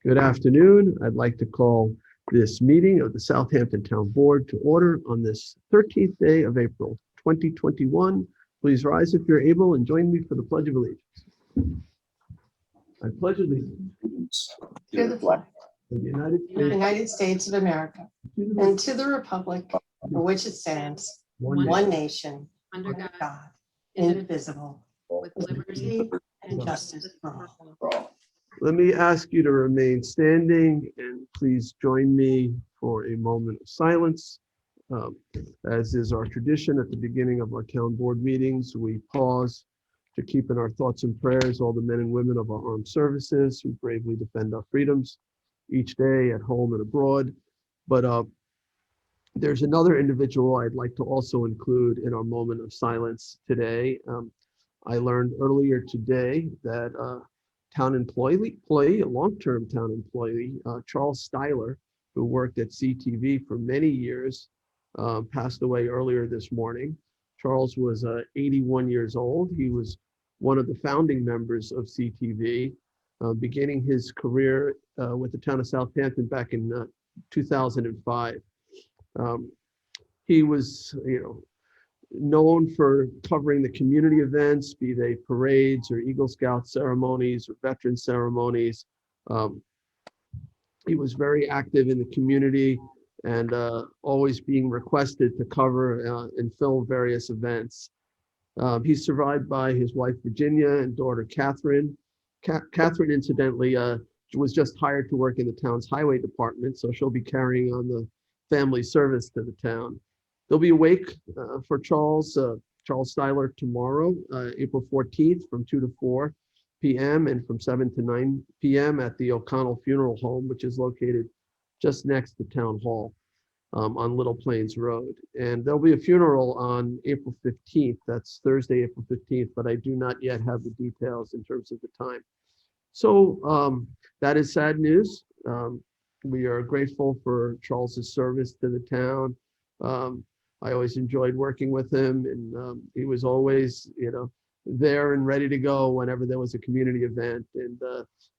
Good afternoon. I'd like to call this meeting of the Southampton Town Board to order on this 13th day of April, 2021. Please rise if you're able and join me for the Pledge of Allegiance. I pledge allegiance to the flag of the United of the States United States of America and to the republic for which it stands, one one nation, under under God, God, indivisible, with with liberty and justice for all. Let me ask you to remain standing and please join me for a moment of silence. As is our tradition at the beginning of our town board meetings, we pause to keep in our thoughts and prayers all the men and women of our armed services who bravely defend our freedoms each day at home and abroad. But there's another individual I'd like to also include in our moment of silence today. I learned earlier today that town employee, a long-term town employee, Charles Styler, who worked at CTV for many years, passed away earlier this morning. Charles was 81 years old. He was one of the founding members of CTV, beginning his career with the town of Southampton back in 2005. He was, known for covering the community events, be they parades or Eagle Scout ceremonies or veteran ceremonies. He was very active in the community and always being requested to cover and film various events. He's survived by his wife, Virginia, and daughter, Catherine. Catherine, incidentally, was just hired to work in the town's highway department, so she'll be carrying on the family service to the town. There'll be a wake for Charles Styler tomorrow, April 14th from 2 to 4 p.m. and from 7 to 9 p.m. at the O'Connell Funeral Home, which is located just next to Town Hall on Little Plains Road. And there'll be a funeral on April 15th. That's Thursday, April 15th, but I do not yet have the details in terms of the time. So that is sad news. We are grateful for Charles's service to the town. I always enjoyed working with him, and he was always, there and ready to go whenever there was a community event. And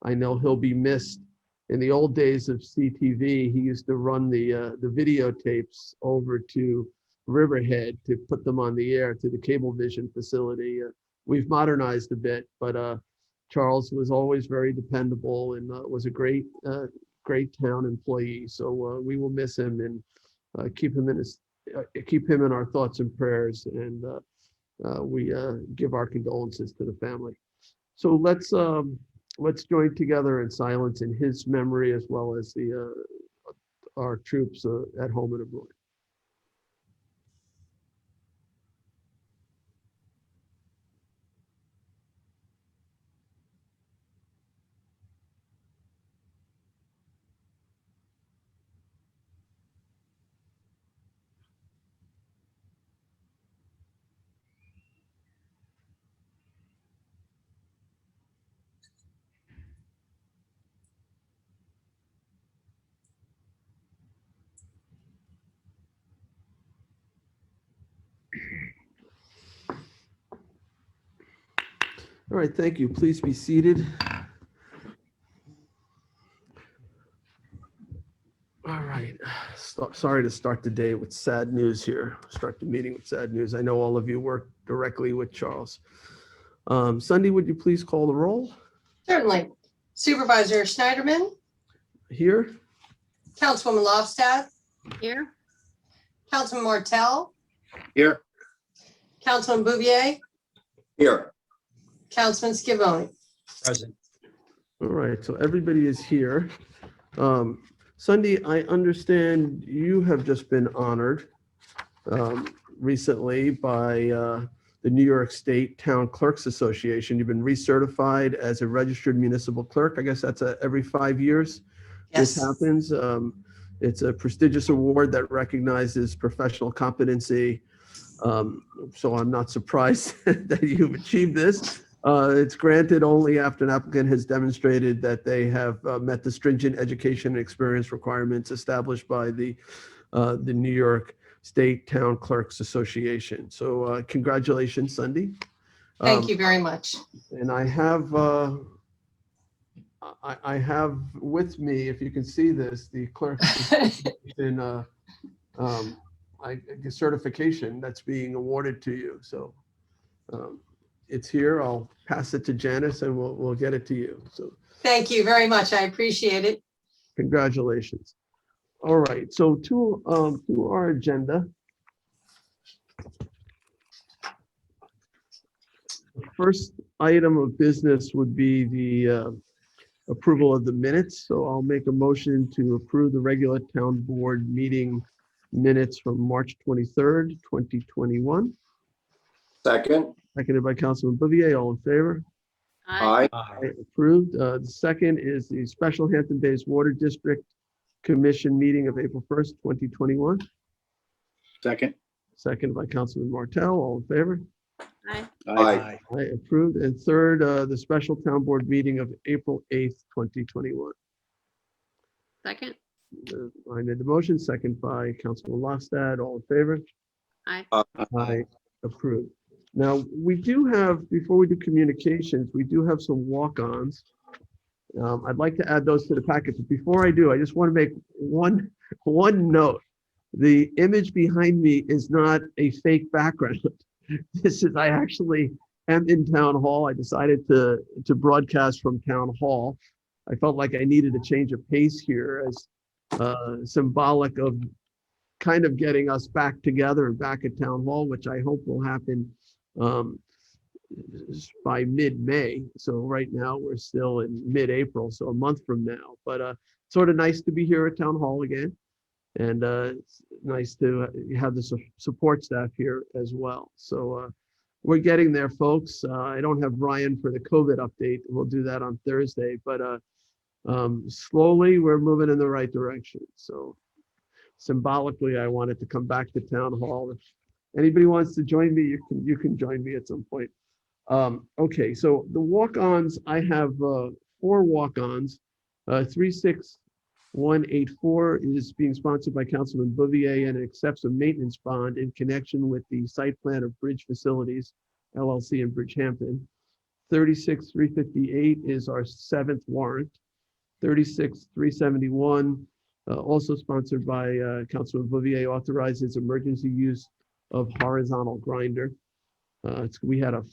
I know he'll be missed. In the old days of CTV, he used to run the videotapes over to Riverhead to put them on the air to the Cablevision facility. We've modernized a bit, but Charles was always very dependable and was a great town employee. So we will miss him and keep him in our thoughts and prayers, and we give our condolences to the family. So let's join together in silence in his memory, as well as our troops at home and abroad. All right, thank you. Please be seated. All right. Sorry to start the day with sad news here. Start the meeting with sad news. I know all of you work directly with Charles. Sunday, would you please call the roll? Certainly. Supervisor Schneiderman, Here. Councilwoman Lofstad, here, Councilman Martell, Here. Councilman Bouvier, Here. Councilman Scavone. Present. All right, so everybody is here. Sunday, I understand you have just been honored recently by the New York State Town Clerks Association. You've been recertified as a registered municipal clerk. I guess that's every 5 years. Yes. This happens. It's a prestigious award that recognizes professional competency. So I'm not surprised that you've achieved this. It's granted only after an applicant has demonstrated that they have met the stringent education and experience requirements established by the New York State Town Clerks Association. So congratulations, Sunday. Thank you very much. And I I have with me, if you can see this, the clerk in I guess certification that's being awarded to you. So it's here. I'll pass it to Janice and we'll get it to you. So Thank you very much. I appreciate it. congratulations. All right, so to our agenda. The first item of business would be the approval of the minutes. So I'll make a motion to approve the regular town board meeting minutes from March 23rd, 2021. Second. Seconded by Councilman Bouvier. All in favor? Aye. Approved. The second is the Special Hampton Bays Water District Commission meeting of April 1st, 2021. Second. Seconded by Councilman Martell. All in favor? Aye. I approved. And third, the special town board meeting of April 8th, 2021. Second. I made the motion, second by Councilman Lofstad. All in favor? Aye. I approve. Now, we do have, before we do communications, we do have some walk-ons. I'd like to add those to the packet, but before I do, I just want to make one note. The image behind me is not a fake background. This is, I actually am in town hall. I decided to broadcast from town hall. I felt like I needed a change of pace here as symbolic of kind of getting us back together and back at town hall, which I hope will happen by mid-May. So right now we're still in mid-April, so a month from now. But sort of nice to be here at town hall again. And it's nice to have the support staff here as well. So we're getting there, folks. I don't have Ryan for the COVID update. We'll do that on Thursday, but slowly we're moving in the right direction. So symbolically, I wanted to come back to town hall. If anybody wants to join me, you can join me at some point. Okay, so the walk-ons, I have 4 walk-ons. 36184 is being sponsored by Councilman Bouvier and accepts a maintenance bond in connection with the site plan of Bridge Facilities, LLC in Bridgehampton. 36358 is our 7th warrant. 36371, also sponsored by Councilman Bouvier, authorizes emergency use of horizontal grinder. We had a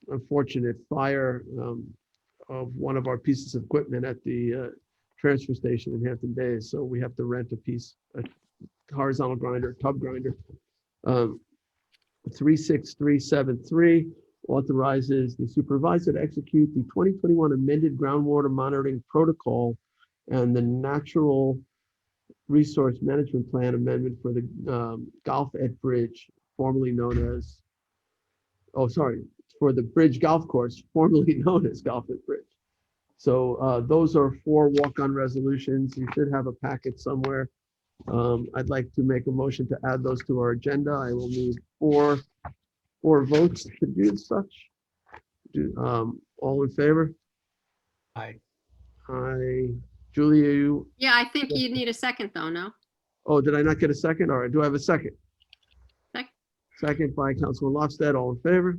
unfortunate fire of one of our pieces of equipment at the transfer station in Hampton Bays, so we have to rent a horizontal grinder, tub grinder. 36373 authorizes the supervisor to execute the 2021 amended groundwater monitoring protocol and the natural resource management plan amendment for the Golfette Bridge, formerly known as, for the Bridge Golf Course, formerly known as Golfette Bridge. So those are 4 walk-on resolutions. You should have a packet somewhere. I'd like to make a motion to add those to our agenda. I will need 4 votes to do such. All in favor? Aye. Aye. Julia, you, Yeah, I think you need a second though, no? oh, did I not get a second? All right, do I have a second? Second. Second by Councilman Lofstad. All in favor?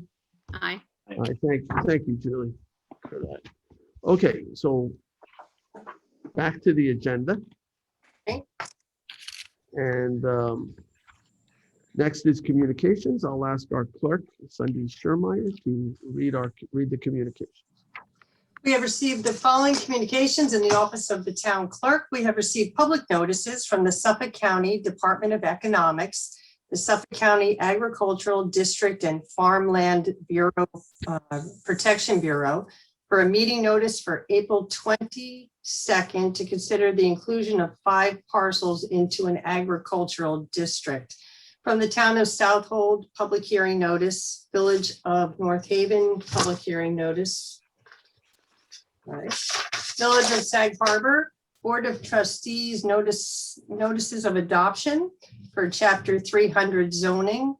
Aye. All right, thank you, Julie, for that. Okay, so back to the agenda. Okay. And next is communications. I'll ask our clerk, Cindy Schermeyer, to read the communications. We have received the following communications in the office of the town clerk. We have received public notices from the Suffolk County Department of Economics, the Suffolk County Agricultural District and Farmland Bureau, Protection Bureau, for a meeting notice for April 22nd to consider the inclusion of 5 parcels into an agricultural district. From the town of Southold, public hearing notice, Village of North Haven, public hearing notice. All right. Village of Sag Harbor, Board of Trustees notices of adoption for Chapter 300 zoning,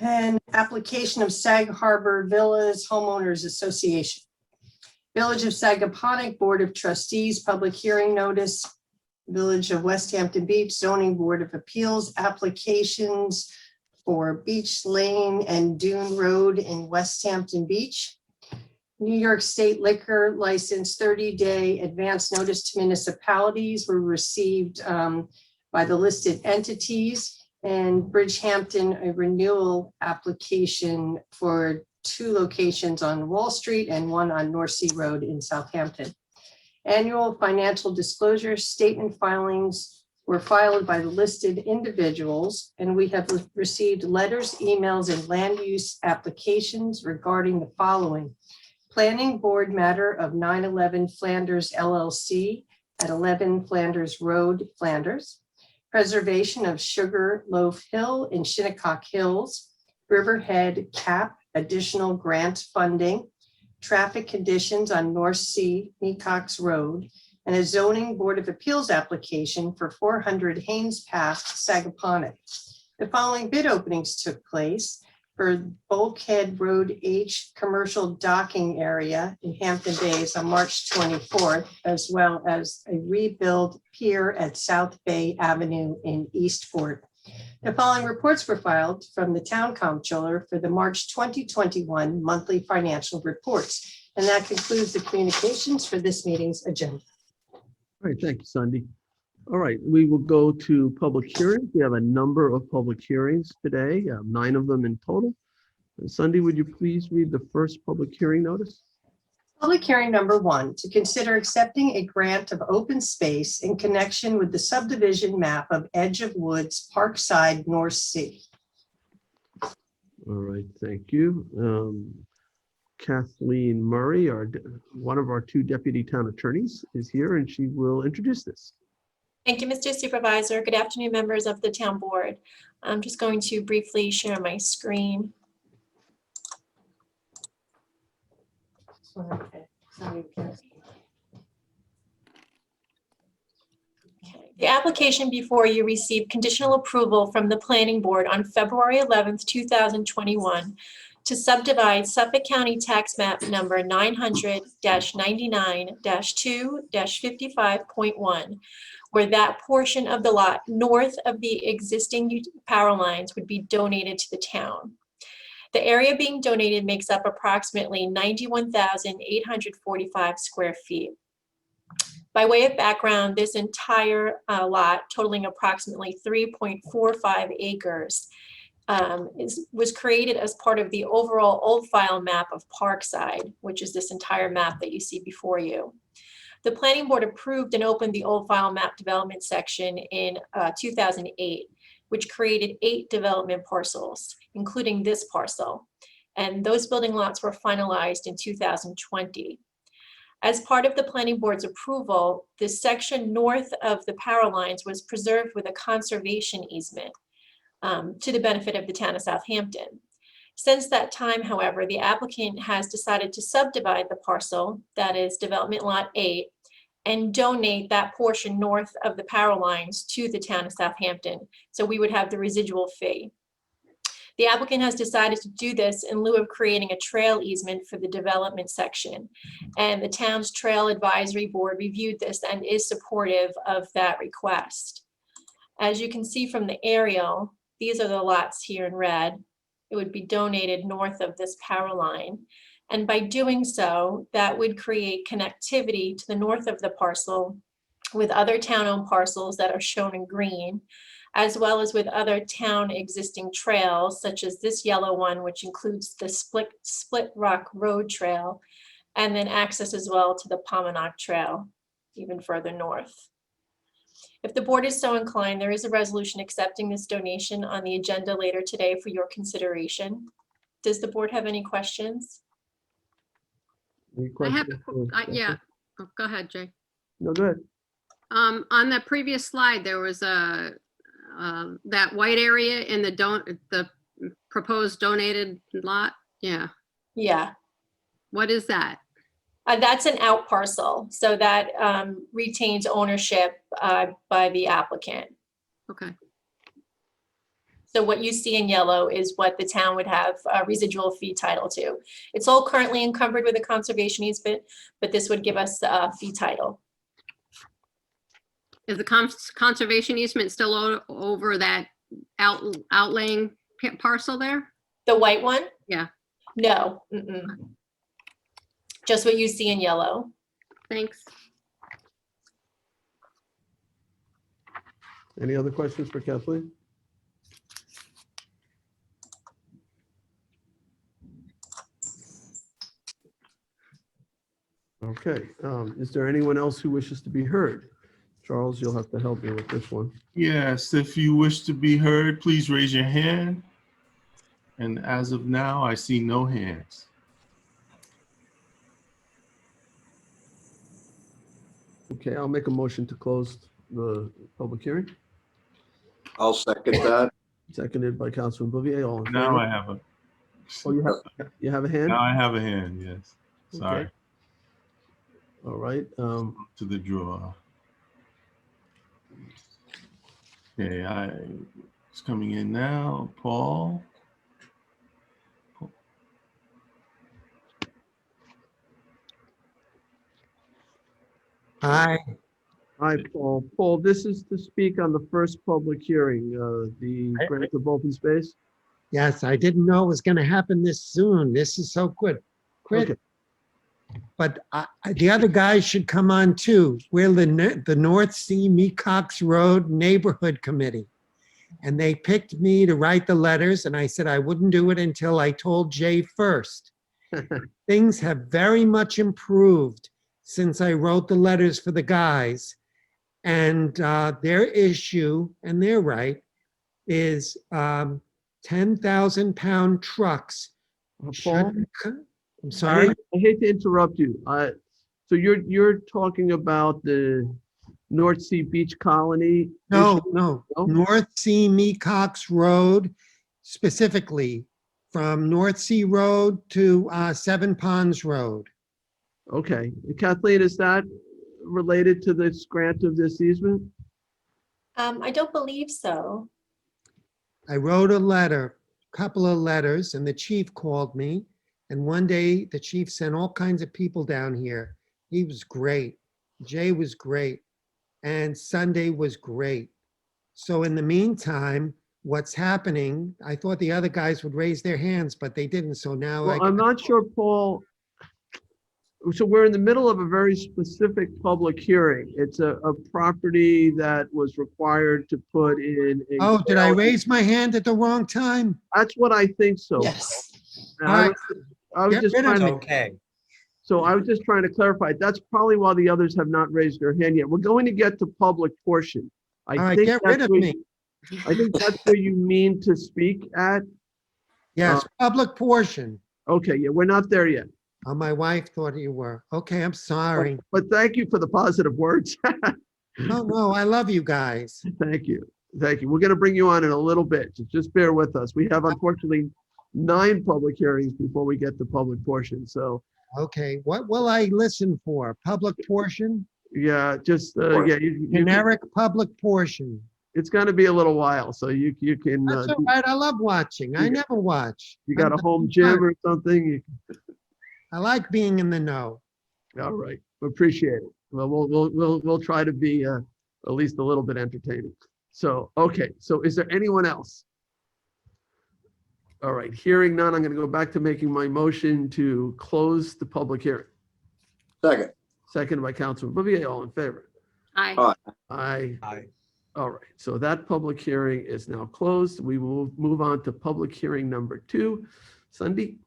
and application of Sag Harbor Villas Homeowners Association. Village of Sagaponic Board of Trustees, public hearing notice. Village of West Hampton Beach Zoning Board of Appeals, applications for Beach Lane and Dune Road in West Hampton Beach. New York State liquor license 30-day advance notice to municipalities were received by the listed entities. And Bridgehampton, a renewal application for 2 locations on Wall Street and 1 on North Sea Road in Southampton. Annual financial disclosure statement filings were filed by the listed individuals, and we have received letters, emails, and land use applications regarding the following. Planning Board matter of 911 Flanders LLC at 11 Flanders Road, Flanders. Preservation of Sugar Loaf Hill in Shinnecock Hills. Riverhead CAP additional grant funding. Traffic conditions on North Sea Mecox Road. And a zoning board of appeals application for 400 Haynes Path, Sagaponack. The following bid openings took place for Bulkhead Road H commercial docking area in Hampton Bays on March 24th, as well as a rebuild pier at South Bay Avenue in Eastport. The following reports were filed from the Town Comptroller for the March 2021 monthly financial reports. And that concludes the communications for this meeting's agenda. All right, thank you, Sunday. All right, we will go to public hearings. We have a number of public hearings today, 9 of them in total. Sunday, would you please read the first public hearing notice? Public hearing number 1, to consider accepting a grant of open space in connection with the subdivision map of Edge of Woods, Parkside, North Sea. All right, thank you. Kathleen Murray, one of our 2 deputy town attorneys, is here and she will introduce this. Thank you, Mr. Supervisor. Good afternoon, members of the town board. I'm just going to briefly share my screen. Okay. The application before you received conditional approval from the planning board on February 11th, 2021 to subdivide Suffolk County tax map number 900-99-2-55.1, where that portion of the lot north of the existing power lines would be donated to the town. The area being donated makes up approximately 91,845 square feet. By way of background, this entire lot, totaling approximately 3.45 acres, was created as part of the overall old file map of Parkside, which is this entire map that you see before you. The planning board approved and opened the old file map development section in 2008, which created 8 development parcels, including this parcel. And those building lots were finalized in 2020. As part of the planning board's approval, the section north of the power lines was preserved with a conservation easement to the benefit of the town of Southampton. Since that time, however, the applicant has decided to subdivide the parcel, that is development lot 8, and donate that portion north of the power lines to the town of Southampton. So we would have the residual fee. The applicant has decided to do this in lieu of creating a trail easement for the development section. And the town's trail advisory board reviewed this and is supportive of that request. As you can see from the aerial, these are the lots here in red. It would be donated north of this power line. And by doing so, that would create connectivity to the north of the parcel with other town-owned parcels that are shown in green, as well as with other town existing trails, such as this yellow one, which includes the Split Rock Road Trail, and then access as well to the Pominock Trail, even further north. If the board is so inclined, there is a resolution accepting this donation on the agenda later today for your consideration. Does the board have any questions? Any I have, questions? yeah, oh, go ahead, Jay. No, go ahead. On the previous slide, there was that white area in the proposed donated lot. Yeah. Yeah. What is that? That's an out parcel, so that retains ownership by the applicant. Okay. So what you see in yellow is what the town would have a residual fee title to. It's all currently encumbered with a conservation easement, but this would give us a fee title. Is the conservation easement still over that outlaying parcel there? The white one? Yeah. No. Mm-mm. Just what you see in yellow. Thanks. Any other questions for Kathleen? Okay, is there anyone else who wishes to be heard? Charles, you'll have to help me with this one. Yes, if you wish to be heard, please raise your hand. And as of now, I see no hands. Okay, I'll make a motion to close the public hearing, I'll second that. seconded by Councilman Bouvier. All in Now favor? I have a, Oh, you have a hand? now I have a hand, yes. Sorry, Okay. All right, to the draw. Okay, it's coming in now. Paul. Hi, hi, Paul. Paul, this is to speak on the first public hearing, the grant of open space. yes, I didn't know it was going to happen this soon. This is so quick. Okay. But the other guys should come on too. We're the North Sea Mecox Road Neighborhood Committee. And they picked me to write the letters, and I said I wouldn't do it until I told Jay first. Things have very much improved since I wrote the letters for the guys. And their issue, and they're right, is 10,000-pound trucks. Paul, shouldn't I'm sorry? I hate to interrupt you. So you're talking about the North Sea Beach Colony? No, issue? no. No? North Sea Mecox Road, specifically from North Sea Road to Seven Ponds Road. Okay. Kathleen, is that related to this grant of this easement? I don't believe so. I wrote a letter, couple of letters, and the chief called me. And one day the chief sent all kinds of people down here. He was great. Jay was great. And Sunday was great. So in the meantime, what's happening, I thought the other guys would raise their hands, but they didn't. So now Well, I'm not sure, Paul. So we're in the middle of a very specific public hearing. It's a property that was required to put in. a- Oh, did I raise my hand at the wrong time? That's what I think so. Yes. And All right. I was Get just rid of trying it. to, Okay. so I was just trying to clarify. That's probably why the others have not raised their hand yet. We're going to get to public portion. All right, get rid of me. I think that's where you mean to speak at. Yes, public portion. Okay, yeah, we're not there yet. Oh, my wife thought you were. Okay, I'm sorry. But thank you for the positive words. No, I love you guys. Thank you. Thank you. We're going to bring you on in a little bit. Just bear with us. We have unfortunately 9 public hearings before we get to public portion. So Okay, what will I listen for? Public portion? yeah, just, yeah, Generic public portion. it's going to be a little while. So you can, That's all right. I love watching. I you- never watch. you got a home gym or something. I like being in the know. All right. Appreciate it. Well, we'll try to be at least a little bit entertaining. So, okay. So is there anyone else? All right. Hearing none, I'm going to go back to making my motion to close the public hearing. Second. Second by Councilman Bouvier. All in favor? Aye. Aye. Aye. All right. So that public hearing is now closed. We will move on to public hearing number 2. Sunday.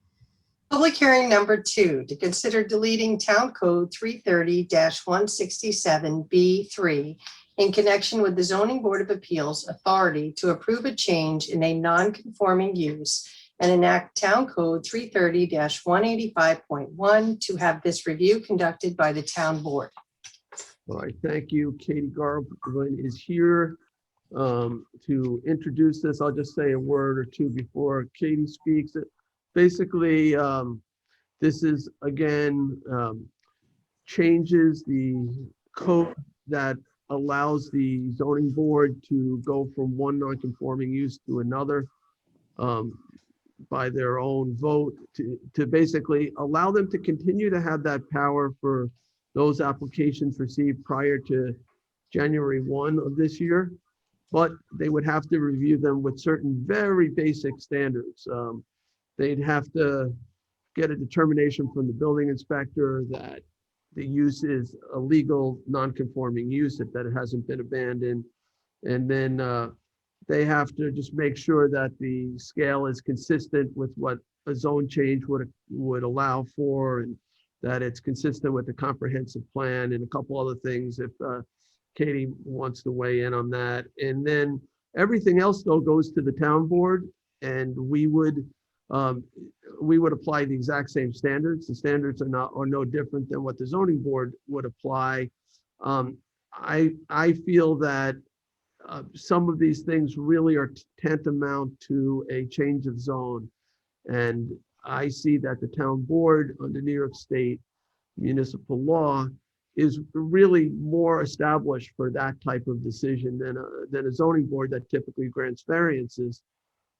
Public hearing number 2, to consider deleting Town Code 330-167B3 in connection with the Zoning Board of Appeals authority to approve a change in a non-conforming use and enact Town Code 330-185.1 to have this review conducted by the town board. All right, thank you. Katie Garvin is here to introduce this. I'll just say a word or two before Katie speaks. Basically, this is, again, changes the code that allows the zoning board to go from one non-conforming use to another by their own vote to basically allow them to continue to have that power for those applications received prior to January 1 of this year, but they would have to review them with certain very basic standards. They'd have to get a determination from the building inspector that the use is a legal, non-conforming use, that it hasn't been abandoned. And then they have to just make sure that the scale is consistent with what a zone change would allow for, and that it's consistent with the comprehensive plan and a couple other things if Katie wants to weigh in on that. And then everything else though goes to the town board, and we would apply the exact same standards. The standards are no different than what the zoning board would apply. I feel that some of these things really are tantamount to a change of zone. And I see that the town board under New York State municipal law is really more established for that type of decision than a zoning board that typically grants variances.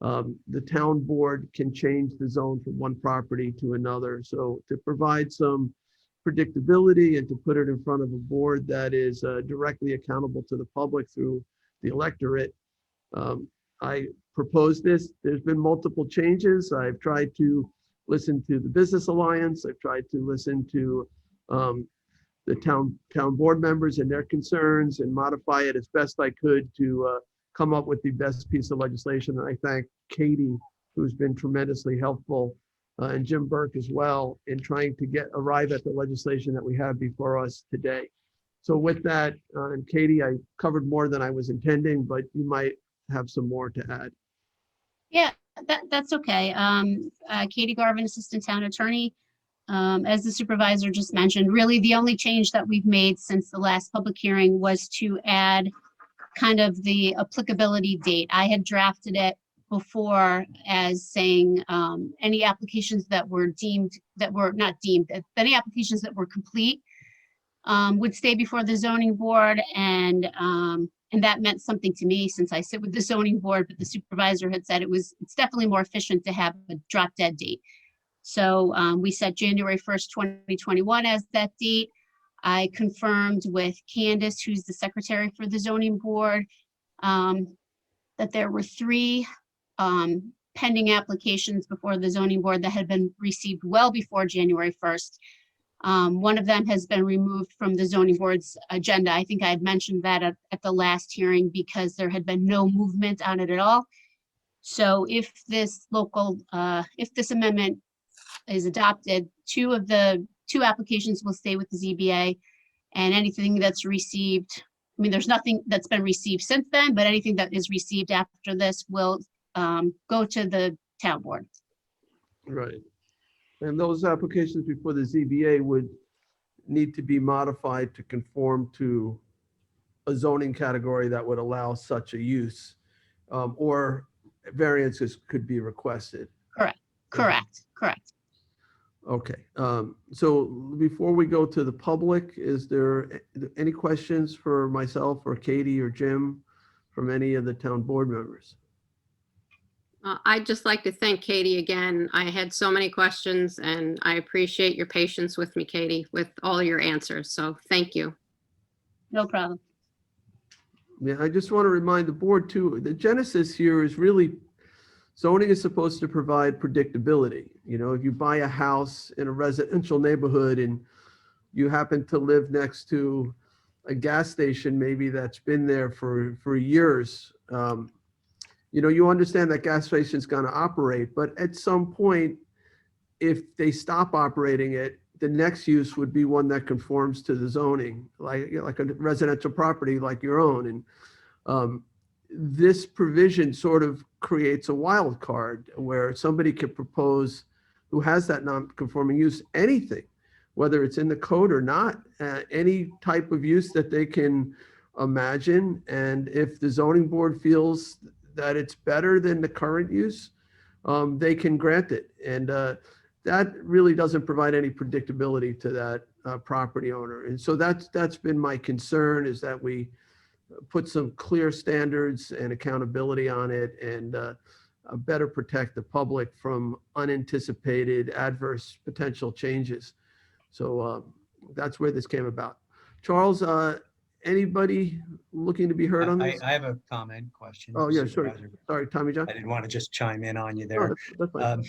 The town board can change the zone from one property to another. So to provide some predictability and to put it in front of a board that is directly accountable to the public through the electorate, I propose this. There's been multiple changes. I've tried to listen to the Business Alliance. I've tried to listen to the town board members and their concerns and modify it as best I could to come up with the best piece of legislation. And I thank Katie, who's been tremendously helpful, and Jim Burke as well, in trying to arrive at the legislation that we have before us today. So with that, and Katie, I covered more than I was intending, but you might have some more to add. Yeah, that's okay. Katie Garvin, Assistant Town Attorney. As the supervisor just mentioned, really the only change that we've made since the last public hearing was to add kind of the applicability date. I had drafted it before as saying any applications that were any applications that were complete would stay before the zoning board, and that meant something to me since I sit with the zoning board, but the supervisor had said it's definitely more efficient to have a drop dead date. So we set January 1st, 2021 as that date. I confirmed with Candace, who's the secretary for the zoning board, that there were 3 pending applications before the zoning board that had been received well before January 1st. One of them has been removed from the zoning board's agenda. I think I had mentioned that at the last hearing because there had been no movement on it at all. So if this amendment is adopted, 2 applications will stay with the ZBA, and anything that's received, I mean, there's nothing that's been received since then, but anything that is received after this will go to the town board. Right. And those applications before the ZBA would need to be modified to conform to a zoning category that would allow such a use, or variances could be requested. Correct. Okay, so before we go to the public, is there any questions for myself or Katie or Jim from any of the town board members? I'd just like to thank Katie again. I had so many questions and I appreciate your patience with me, Katie, with all your answers. So thank you. No problem. Yeah, I just want to remind the board too, the genesis here is really zoning is supposed to provide predictability. You know, if you buy a house in a residential neighborhood and you happen to live next to a gas station, maybe that's been there for years, you know, you understand that gas station's going to operate, but at some point, if they stop operating it, the next use would be one that conforms to the zoning, like a residential property like your own. And this provision sort of creates a wild card where somebody could propose, who has that non-conforming use, anything, whether it's in the code or not, any type of use that they can imagine. And if the zoning board feels that it's better than the current use, they can grant it. And that really doesn't provide any predictability to that property owner. And so that's been my concern, is that we put some clear standards and accountability on it, and better protect the public from unanticipated adverse potential changes. So that's where this came about. Charles, anybody looking to be heard on this? I have a comment question. Oh, yeah, sure. Supervisor. Sorry, Tommy John. I didn't want to just chime in on you Oh, there. that's fine.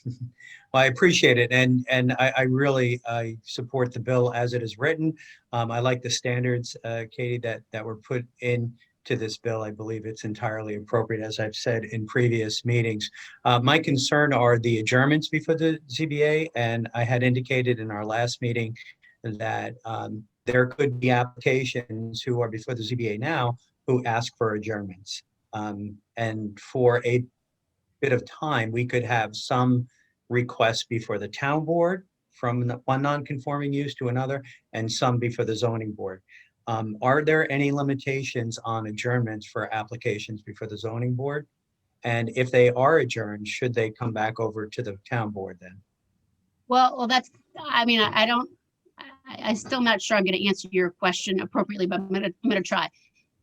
Well, I appreciate it, and I really support the bill as it is written. I like the standards, Katie, that were put in to this bill. I believe it's entirely appropriate, as I've said in previous meetings. My concern are the adjournments before the ZBA, and I had indicated in our last meeting that there could be applications who are before the ZBA now who ask for adjournments. And for a bit of time, we could have some requests before the town board from one non-conforming use to another, and some before the zoning board. Are there any limitations on adjournments for applications before the zoning board? And if they are adjourned, should they come back over to the town board then? Well, I mean, I'm still not sure I'm going to answer your question appropriately, but I'm going to try.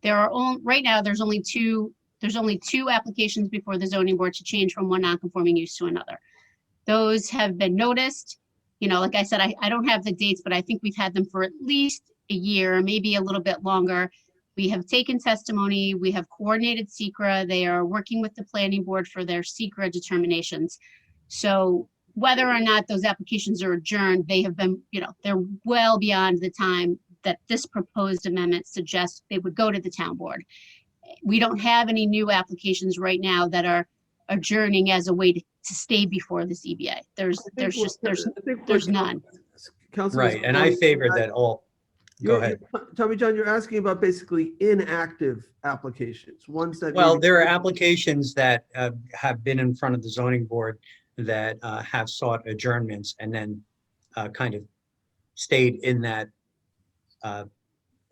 Right now, there's only two applications before the zoning board to change from one non-conforming use to another. Those have been noticed. You know, like I said, I don't have the dates, but I think we've had them for at least a year, maybe a little bit longer. We have taken testimony. We have coordinated SECRA. They are working with the planning board for their SECRA determinations. So whether or not those applications are adjourned, they have been, you know, they're well beyond the time that this proposed amendment suggests they would go to the town board. We don't have any new applications right now that are adjourning as a way to stay before the ZBA. There's none. Councilman Right, and I favor that all. Go ahead. Tommy John, you're asking about basically inactive applications, ones that. Well, maybe- there are applications that have been in front of the zoning board that have sought adjournments and then kind of stayed in that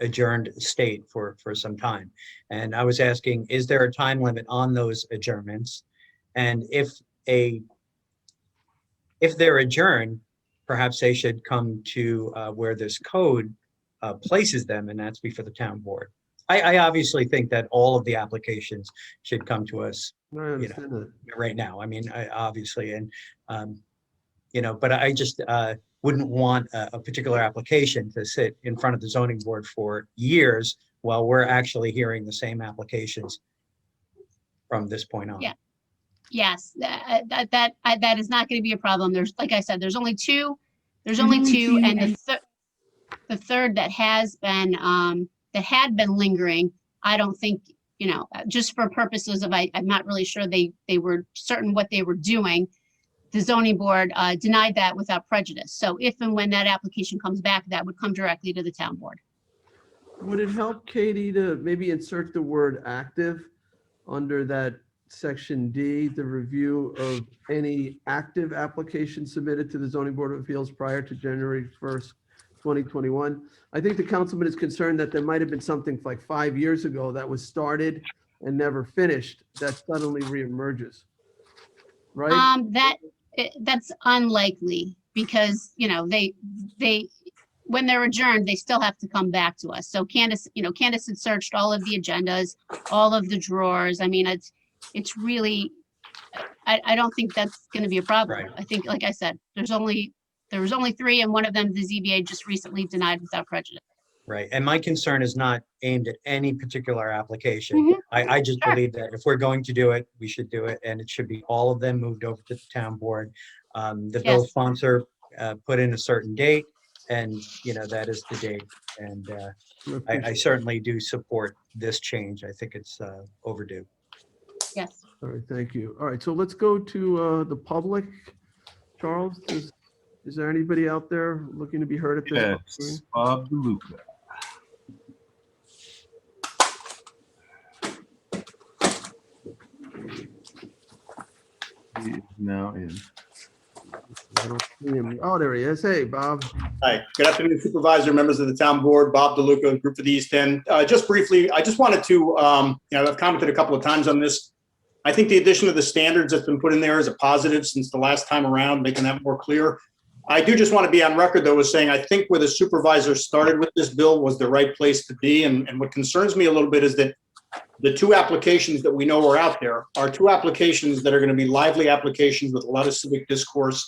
adjourned state for some time. And I was asking, is there a time limit on those adjournments? And if they're adjourned, perhaps they should come to where this code places them, and that's before the town board. I obviously think that all of the applications should come to us, I understand that. right now. I mean, obviously, and you know, but I just wouldn't want a particular application to sit in front of the zoning board for years while we're actually hearing the same applications from this point on. Yeah. Yes, that is not going to be a problem. There's, like I said, there's only two, and the third that has been, that had been lingering, I don't think, you know, just for purposes of, I'm not really sure they were certain what they were doing. The zoning board denied that without prejudice. So if and when that application comes back, that would come directly to the town board. Would it help, Katie, to maybe insert the word active under that section D, the review of any active application submitted to the zoning board of appeals prior to January 1st, 2021. I think the councilman is concerned that there might have been something like 5 years ago that was started and never finished that suddenly reemerges, right? That's unlikely because, you know, they when they're adjourned, they still have to come back to us. So Candace had searched all of the agendas, all of the drawers. I mean, it's really, I don't think that's going to be a problem. Right. I think, like I said, there was only three, and one of them the ZBA just recently denied without prejudice. Right, and my concern is not aimed at any particular application. Mhm. I just Sure. believe that if we're going to do it, we should do it, and it should be all of them moved over to the town board. The bill Yes. sponsor put in a certain date, and, you know, that is the date. And I certainly do support this change. I think it's overdue. Yes. All right, thank you. All right, so let's go to the public. Charles, is there anybody out there looking to be heard at this? Yes, Bob DeLuca. He is now in. I don't see him. Oh, there he is. Hey, Bob. Hi, good afternoon, Supervisor, members of the town board, Bob DeLuca, Group for the East End. Just briefly, I just wanted to, I've commented a couple of times on this. I think the addition of the standards that's been put in there is a positive since the last time around, making that more clear. I do just want to be on record, though, as saying I think where the supervisor started with this bill was the right place to be. And what concerns me a little bit is that the two applications that we know are out there are two applications that are going to be lively applications with a lot of civic discourse.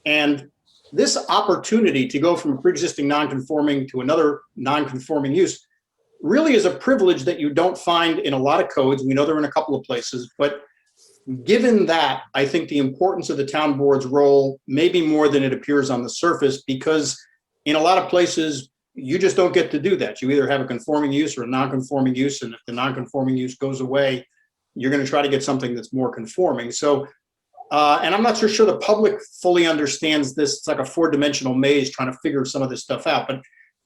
And this opportunity to go from pre-existing non-conforming to another non-conforming use really is a privilege that you don't find in a lot of codes. We know they're in a couple of places, but Given that, I think the importance of the town board's role may be more than it appears on the surface, because in a lot of places, you just don't get to do that. You either have a conforming use or a non-conforming use, and if the non-conforming use goes away, you're going to try to get something that's more conforming. So, and I'm not so sure the public fully understands this. It's like a four-dimensional maze trying to figure some of this stuff out. But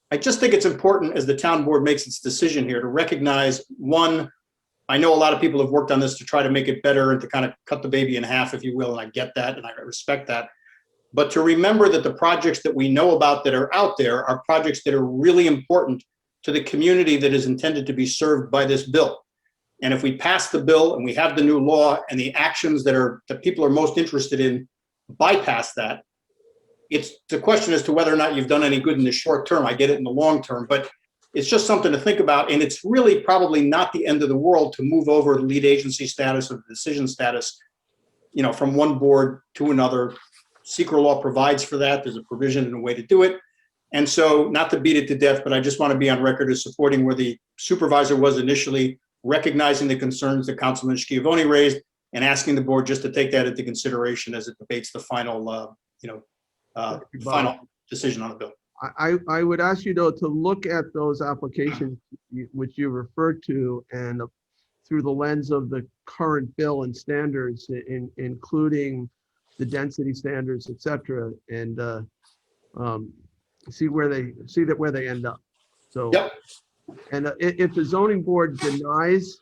I just think it's important as the town board makes its decision here to recognize, one, I know a lot of people have worked on this to try to make it better and to kind of cut the baby in half, if you will, and I get that and I respect that. But to remember that the projects that we know about that are out there are projects that are really important to the community that is intended to be served by this bill. And if we pass the bill and we have the new law and the actions that people are most interested in bypass that, it's the question as to whether or not you've done any good in the short term. I get it in the long term, but it's just something to think about. And it's really probably not the end of the world to move over the lead agency status or the decision status, from one board to another. Secret law provides for that. There's a provision and a way to do it. And so, not to beat it to death, but I just want to be on record as supporting where the supervisor was initially, recognizing the concerns that Councilman Schiavone raised and asking the board just to take that into consideration as it debates the final, final decision on the bill. I would ask you, though, to look at those applications which you referred to, and through the lens of the current bill and standards, including the density standards, et cetera, and see where they end up. So, yep. And if the zoning board denies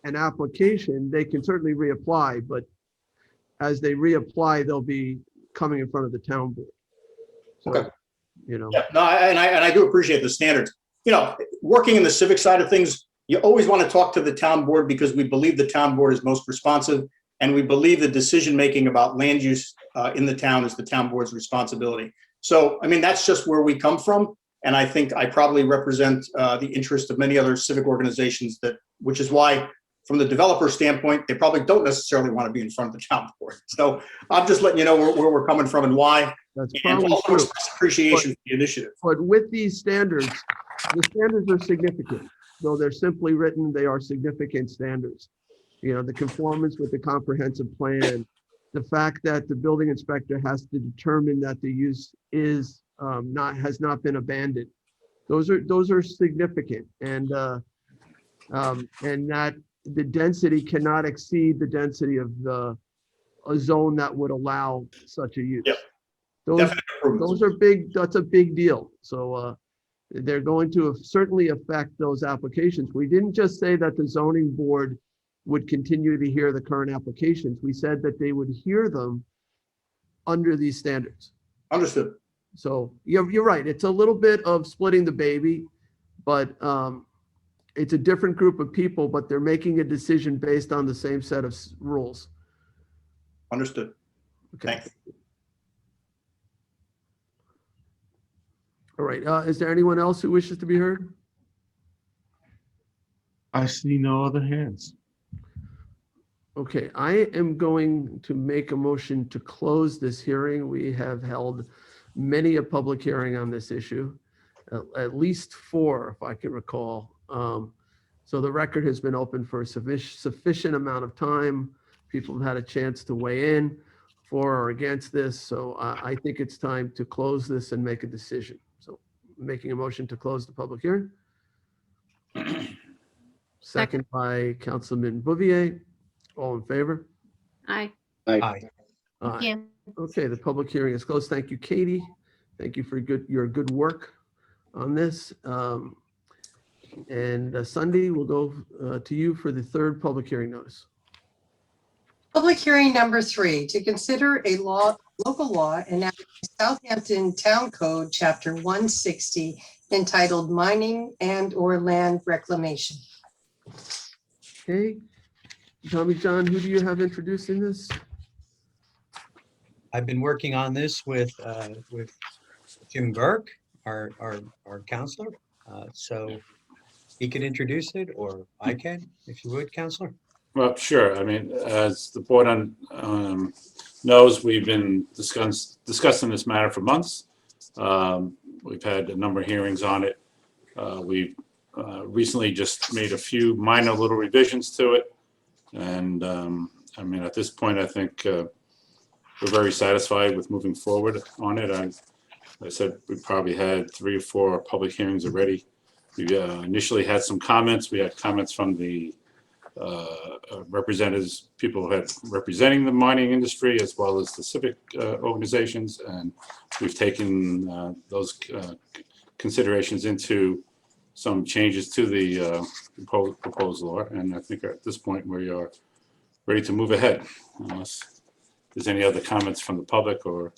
an application, they can certainly reapply, but as they reapply, they'll be coming in front of the town board. So, okay. Yeah, no, and I do appreciate the standards. Working in the civic side of things, you always want to talk to the town board because we believe the town board is most responsive, and we believe the decision-making about land use in the town is the town board's responsibility. So, I mean, that's just where we come from. And I think I probably represent the interest of many other civic organizations, which is why, from the developer standpoint, they probably don't necessarily want to be in front of the town board. So I'm just letting you know where we're coming from and why. That's and probably also true. express appreciation for the initiative. But with these standards, the standards are significant. Though they're simply written, they are significant standards. The conformance with the comprehensive plan, the fact that the building inspector has to determine that the use is has not been abandoned. Those are significant, and that the density cannot exceed the density of a zone that would allow such a use. Yep. Those are big. That's a big deal. So they're going to certainly affect those applications. We didn't just say that the zoning board would continue to hear the current applications. We said that they would hear them under these standards. Understood. So you're right. It's a little bit of splitting the baby, but it's a different group of people, but they're making a decision based on the same set of rules. Understood. Okay. Thanks. All right. Is there anyone else who wishes to be heard? I see no other hands. Okay, I am going to make a motion to close this hearing. We have held many a public hearing on this issue, at least 4, if I can recall. So the record has been open for a sufficient amount of time. People have had a chance to weigh in for or against this. So I think it's time to close this and make a decision. So making a motion to close the public hearing. Second by Councilman Bouvier. All in favor? Aye. Aye. Thank you. Okay, the public hearing is closed. Thank you, Katie. Thank you for your good work on this. And Sunday, we'll go to you for the third public hearing notice. Public hearing number 3, to consider a local law enacting Southampton Town Code, Chapter 160, entitled Mining and/or Land Reclamation. Okay, Tommy John, who do you have introducing this? I've been working on this with Jim Burke, our counselor. So he can introduce it, or I can, if you would, Counselor. Well, sure. I mean, as the board knows, we've been discussing this matter for months. We've had a number of hearings on it. We've recently just made a few minor little revisions to it, and I mean, at this point, I think we're very satisfied with moving forward on it. I said we probably had 3 or 4 public hearings already. We initially had some comments. We had comments from the representatives, people who had representing the mining industry, as well as the civic organizations, and we've taken those considerations into some changes to the proposed law. And I think at this point we are ready to move ahead, unless there's any other comments from the public or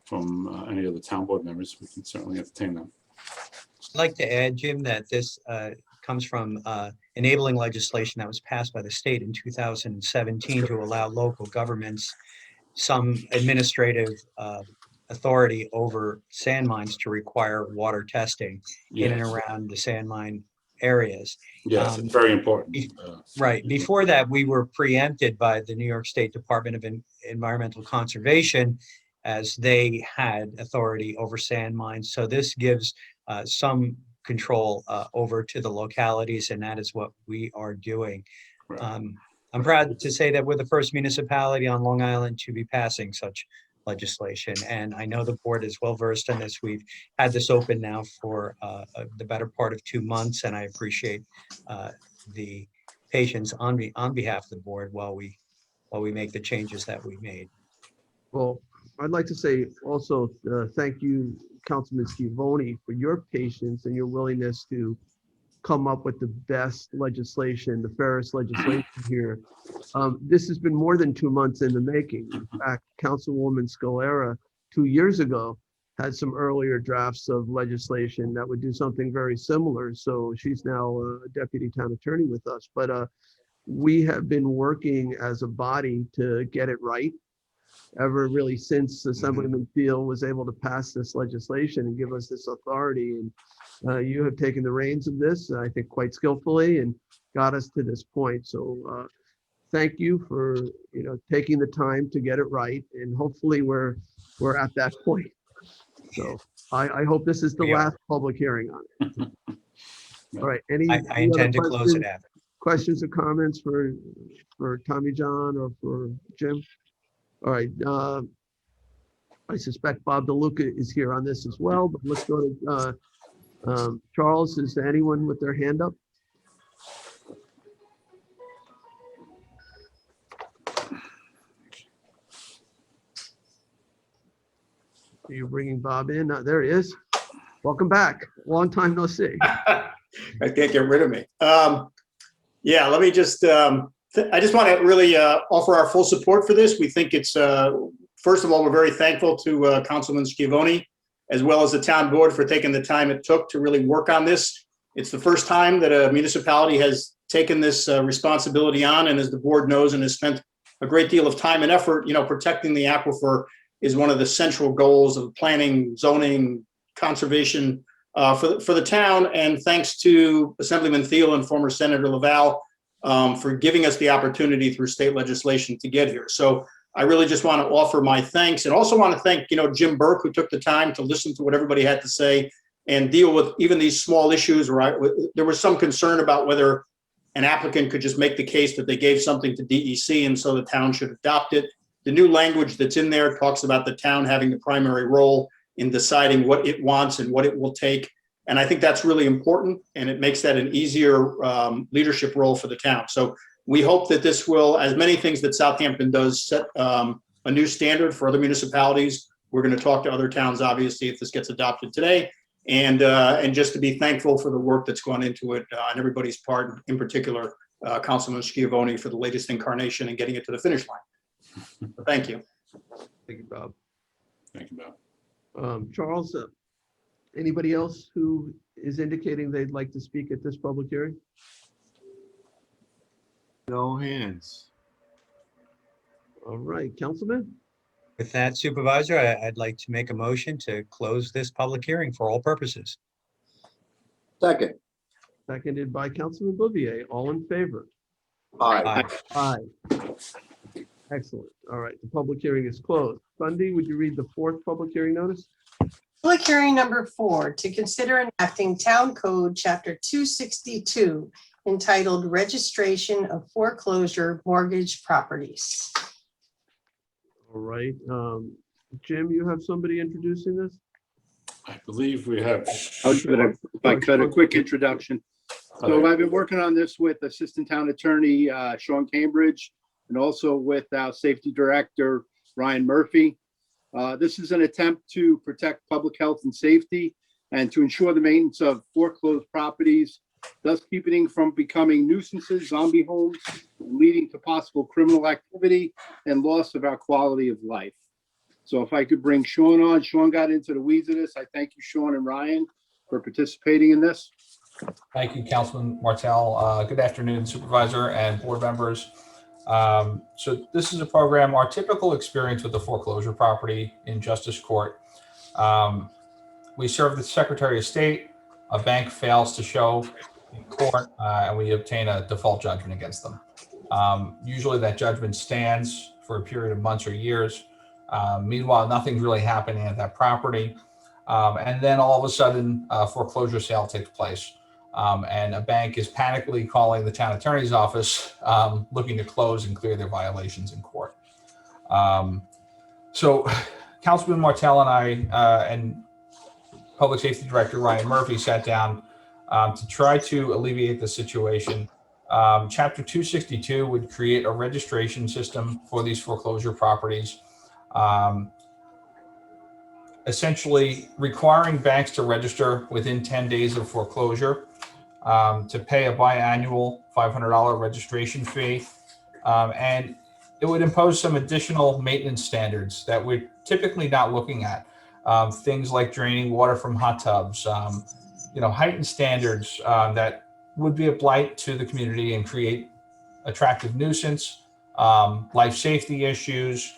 from any of the town board members. We can certainly entertain them. I'd like to add, Jim, that this comes from enabling legislation that was passed by the state in 2017 to allow local governments some administrative authority over sand mines to require water testing in and around the sand mine areas. Yes, it's very important. Right. Before that, we were preempted by the New York State Department of Environmental Conservation, as they had authority over sand mines. So this gives some control over to the localities, and that is what we are doing. Right. I'm proud to say that we're the first municipality on Long Island to be passing such legislation, and I know the board is well versed in this. We've had this open now for the better part of 2 months, and I appreciate the patience on behalf of the board while we make the changes that we made. Well, I'd like to say also thank you, Councilman Scavone, for your patience and your willingness to come up with the best legislation, the fairest legislation here. This has been more than 2 months in the making. In fact, Councilwoman Scalera 2 years ago had some earlier drafts of legislation that would do something very similar. So she's now a deputy town attorney with us. But we have been working as a body to get it right ever really since Assemblyman Thiel was able to pass this legislation and give us this authority. And you have taken the reins of this, I think, quite skillfully and got us to this point. So thank you for taking the time to get it right, and hopefully we're at that point. So I hope this is the last public hearing on it. All right. I intend to close it after. Questions or comments for Tommy John or for Jim? All right. I suspect Bob DeLuca is here on this as well, but let's go to Charles. Is there anyone with their hand up? Are you bringing Bob in? There he is. Welcome back. Long time no see. I can't get rid of me. Yeah, let me just, I just want to really offer our full support for this. We think it's, first of all, we're very thankful to Councilman Scavone, as well as the town board, for taking the time it took to really work on this. It's the first time that a municipality has taken this responsibility on, and as the board knows and has spent a great deal of time and effort, protecting the aquifer is one of the central goals of planning, zoning, conservation for the town. And thanks to Assemblyman Thiel and former Senator Laval for giving us the opportunity through state legislation to get here. So I really just want to offer my thanks, and also want to thank, Jim Burke, who took the time to listen to what everybody had to say and deal with even these small issues where there was some concern about whether an applicant could just make the case that they gave something to DEC and so the town should adopt it. The new language that's in there talks about the town having the primary role in deciding what it wants and what it will take. And I think that's really important, and it makes that an easier leadership role for the town. So we hope that this will, as many things that Southampton does, set a new standard for other municipalities. We're going to talk to other towns, obviously, if this gets adopted today, and just to be thankful for the work that's gone into it on everybody's part, in particular, Councilman Scavone for the latest incarnation and getting it to the finish line. Thank you. Thank you, Bob. Thank you, Bob. Charles, anybody else who is indicating they'd like to speak at this public hearing? No hands. All right, Councilman? With that, Supervisor, I'd like to make a motion to close this public hearing for all purposes. Second. Seconded by Councilman Bouvier. All in favor? Aye. Aye. Excellent. All right, the public hearing is closed. Bundy, would you read the fourth public hearing notice? Public hearing number 4, to consider enacting Town Code Chapter 262, entitled Registration of Foreclosure Mortgage Properties. All right. Jim, you have somebody introducing this? I believe we have. I'll give it if I could, a quick introduction. So I've been working on this with Assistant Town Attorney Sean Cambridge and also with our Safety Director Ryan Murphy. This is an attempt to protect public health and safety and to ensure the maintenance of foreclosed properties, thus keeping from becoming nuisances, zombie homes, and leading to possible criminal activity and loss of our quality of life. So if I could bring Sean on. Sean got into the weeds of this. I thank you, Sean and Ryan, for participating in this. Thank you, Councilman Martell. Good afternoon, Supervisor and board members. So this is a program, our typical experience with the foreclosure property in Justice Court. We serve the Secretary of State, a bank fails to show in court, and we obtain a default judgment against them. Usually that judgment stands for a period of months or years. Meanwhile, nothing's really happening at that property. And then all of a sudden, a foreclosure sale takes place. And a bank is panically calling the town attorney's office, looking to close and clear their violations in court. So Councilman Martell and I and Public Safety Director Ryan Murphy sat down to try to alleviate the situation. Chapter 262 would create a registration system for these foreclosure properties, essentially requiring banks to register within 10 days of foreclosure, to pay a biannual $500 registration fee. And it would impose some additional maintenance standards that we're typically not looking at. Things like draining water from hot tubs, heightened standards that would be a blight to the community and create attractive nuisance, life safety issues,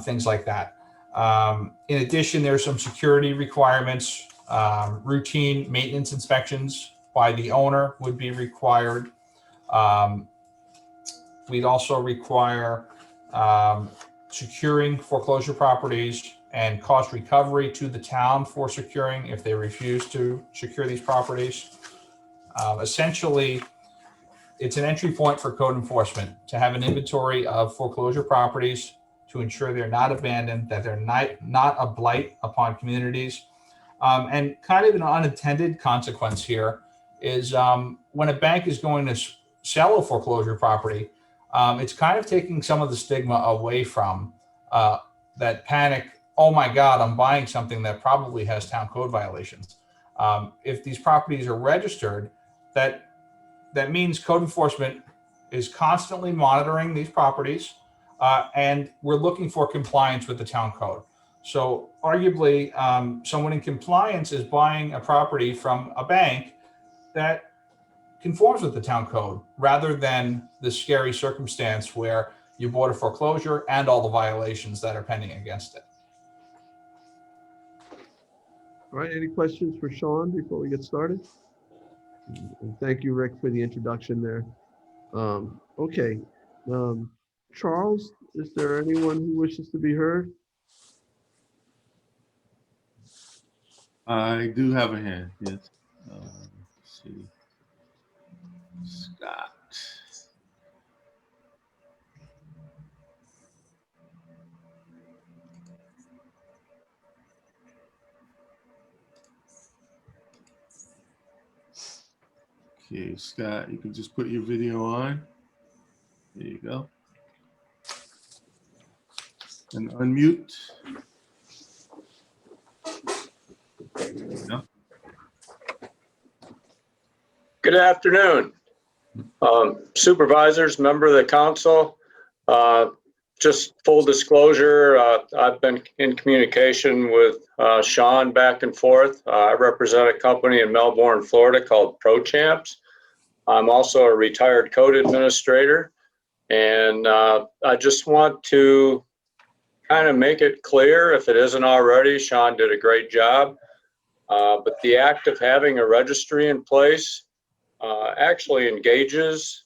things like that. In addition, there's some security requirements, routine maintenance inspections by the owner would be required. We'd also require securing foreclosure properties and cost recovery to the town for securing if they refuse to secure these properties. Essentially, it's an entry point for code enforcement to have an inventory of foreclosure properties to ensure they're not abandoned, that they're not a blight upon communities. And kind of an unintended consequence here is when a bank is going to sell a foreclosure property, it's kind of taking some of the stigma away from that panic, oh my God, I'm buying something that probably has town code violations. If these properties are registered, that means code enforcement is constantly monitoring these properties, and we're looking for compliance with the town code. So arguably, someone in compliance is buying a property from a bank that conforms with the town code, rather than the scary circumstance where you bought a foreclosure and all the violations that are pending against it. All right, any questions for Sean before we get started? And thank you, Rick, for the introduction there. Okay, Charles, is there anyone who wishes to be heard? I do have a hand, yes. Let's see. Scott. Okay, Scott, you can just put your video on. There you go. And unmute. There you go. Good afternoon, supervisors, member of the council. Just full disclosure, I've been in communication with Sean back and forth. I represent a company in Melbourne, Florida called ProChamps. I'm also a retired code administrator, and I just want to kind of make it clear, if it isn't already, Sean did a great job, but the act of having a registry in place actually engages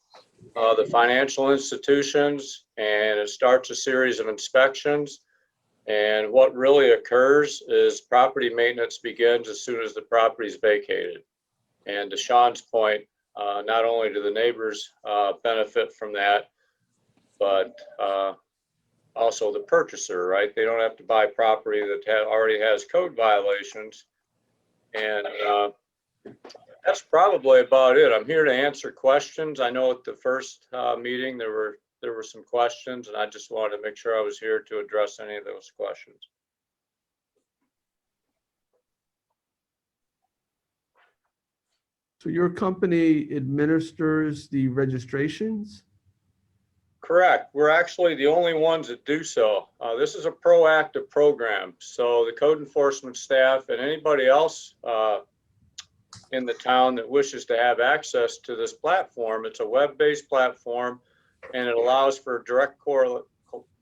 the financial institutions, and it starts a series of inspections. And what really occurs is property maintenance begins as soon as the property is vacated. And to Sean's point, Not only do the neighbors benefit from that, but also the purchaser, right? They don't have to buy property that already has code violations. And that's probably about it. I'm here to answer questions. I know at the first meeting there were some questions, and I just wanted to make sure I was here to address any of those questions. So your company administers the registrations? Correct. We're actually the only ones that do so. This is a proactive program. So the code enforcement staff and anybody else in the town that wishes to have access to this platform, it's a web-based platform, and it allows for direct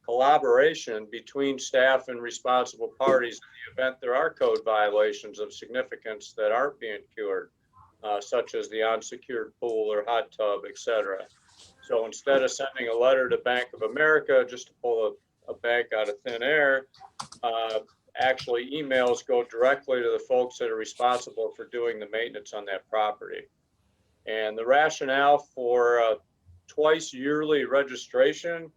collaboration between staff and responsible parties in the event there are code violations of significance that aren't being cured, such as the unsecured pool or hot tub, etc. So instead of sending a letter to Bank of America just to pull a bank out of thin air, actually emails go directly to the folks that are responsible for doing the maintenance on that property. And the rationale for twice yearly registration,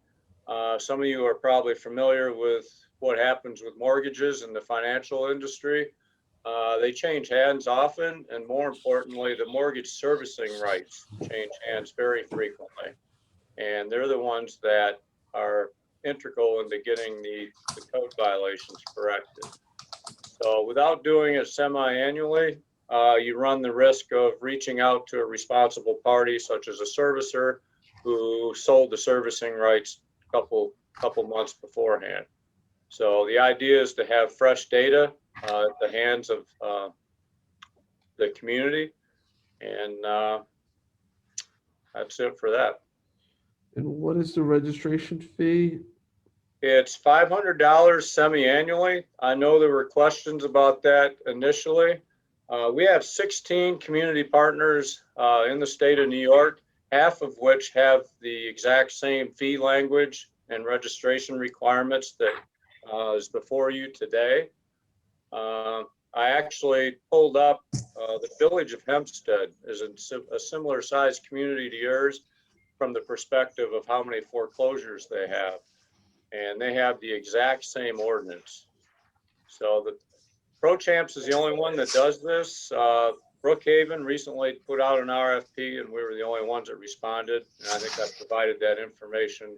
some of you are probably familiar with what happens with mortgages in the financial industry. They change hands often, and more importantly, the mortgage servicing rights change hands very frequently. And they're the ones that are integral into getting the code violations corrected. So without doing it semi-annually, you run the risk of reaching out to a responsible party, such as a servicer who sold the servicing rights a couple months beforehand. So the idea is to have fresh data at the hands of the community, and that's it for that. And what is the registration fee? It's $500 semi-annually. I know there were questions about that initially. We have 16 community partners in the state of New York, half of which have the exact same fee language and registration requirements that is before you today. I actually pulled up the village of Hempstead is a similar sized community to yours from the perspective of how many foreclosures they have. And they have the exact same ordinance. So the ProChamps is the only one that does this. Brookhaven recently put out an RFP, and we were the only ones that responded. And I think I provided that information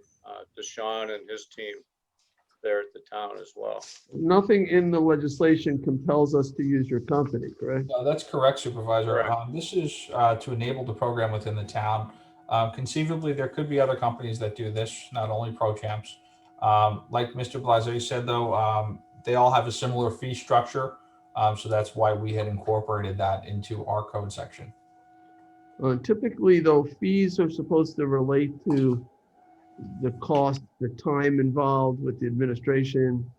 to Sean and his team there at the town as well. Nothing in the legislation compels us to use your company, correct? That's correct, Supervisor. Correct. This is to enable the program within the town. Conceivably, there could be other companies that do this, not only ProChamps. Like Mr. Blase said, though, they all have a similar fee structure. So that's why we had incorporated that into our code section. Typically, though, fees are supposed to relate to the cost, the time involved with the administration.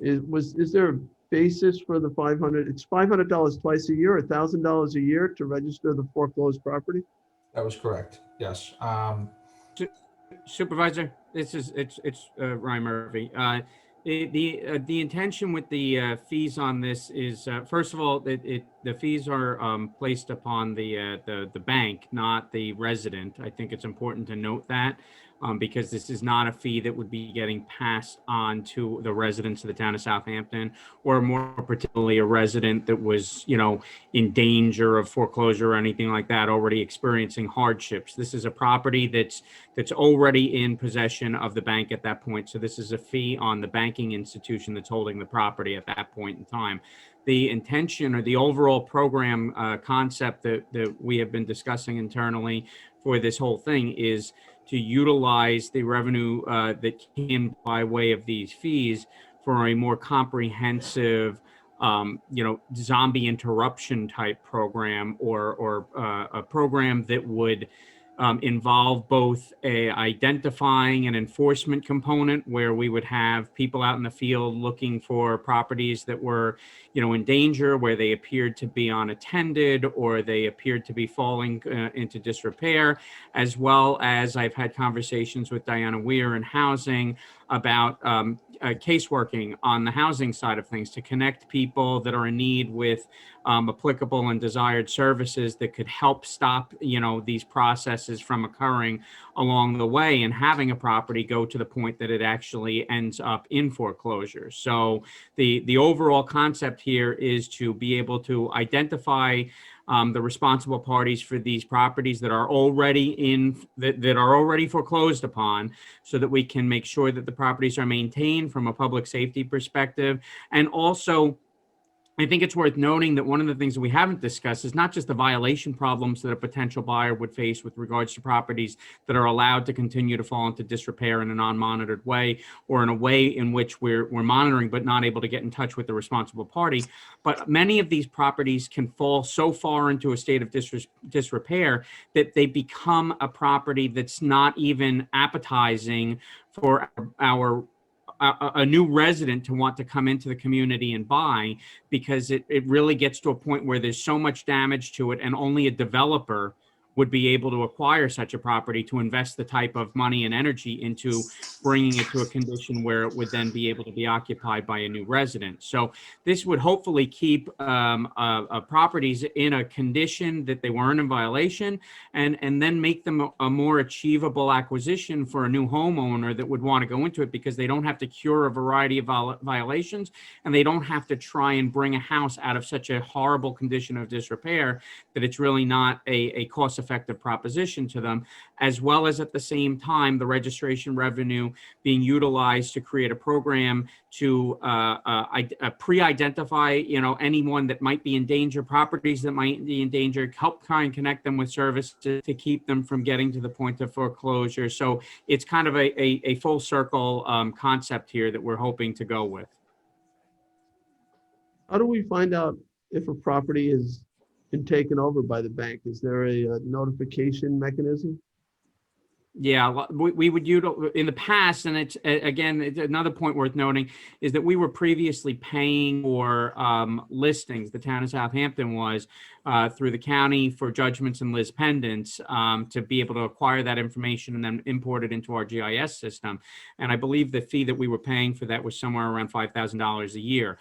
Is there a basis for the 500? It's $500 twice a year, $1,000 a year to register the foreclosed property? That was correct. Yes. Supervisor, it's Ryan Murphy. The intention with the fees on this is first of all the fees are placed upon the bank, not the resident. I think it's important to note that because this is not a fee that would be getting passed on to the residents of the town of Southampton, or more particularly a resident that was, in danger of foreclosure or anything like that, already experiencing hardships. This is a property that's already in possession of the bank at that point. So this is a fee on the banking institution that's holding the property at that point in time. The intention or the overall program concept that we have been discussing internally for this whole thing is to utilize the revenue that came by way of these fees for a more comprehensive, zombie interruption type program, or a program that would involve both a identifying and enforcement component, where we would have people out in the field looking for properties that were, in danger, where they appeared to be unattended or they appeared to be falling into disrepair, as well as I've had conversations with Diana Weir in housing about caseworking on the housing side of things to connect people that are in need with applicable and desired services that could help stop, these processes from occurring along the way and having a property go to the point that it actually ends up in foreclosure. So the overall concept here is to be able to identify the responsible parties for these properties that are already that are already foreclosed upon, so that we can make sure that the properties are maintained from a public safety perspective. And also, I think it's worth noting that one of the things that we haven't discussed is not just the violation problems that a potential buyer would face with regards to properties that are allowed to continue to fall into disrepair in a non-monitored way, or in a way in which we're monitoring but not able to get in touch with the responsible party. But many of these properties can fall so far into a state of disrepair that they become a property that's not even appetizing for a new resident to want to come into the community and buy, because it really gets to a point where there's so much damage to it, and only a developer would be able to acquire such a property to invest the type of money and energy into bringing it to a condition where it would then be able to be occupied by a new resident. So this would hopefully keep properties in a condition that they weren't in violation, and then make them a more achievable acquisition for a new homeowner that would want to go into it, because they don't have to cure a variety of violations, and they don't have to try and bring a house out of such a horrible condition of disrepair that it's really not a cost-effective proposition to them, as well as at the same time the registration revenue being utilized to create a program to pre-identify anyone that might be in danger, properties that might be in danger, help try and connect them with services to keep them from getting to the point of foreclosure. So it's kind of a full circle concept here that we're hoping to go with. How do we find out if a property has been taken over by the bank? Is there a notification mechanism? Yeah, we would utilize in the past, and it's another point worth noting is that we were previously paying for listings. The town of Southampton was through the county for judgments and lis pendens to be able to acquire that information and then import it into our GIS system. And I believe the fee that we were paying for that was somewhere around $5,000 a year.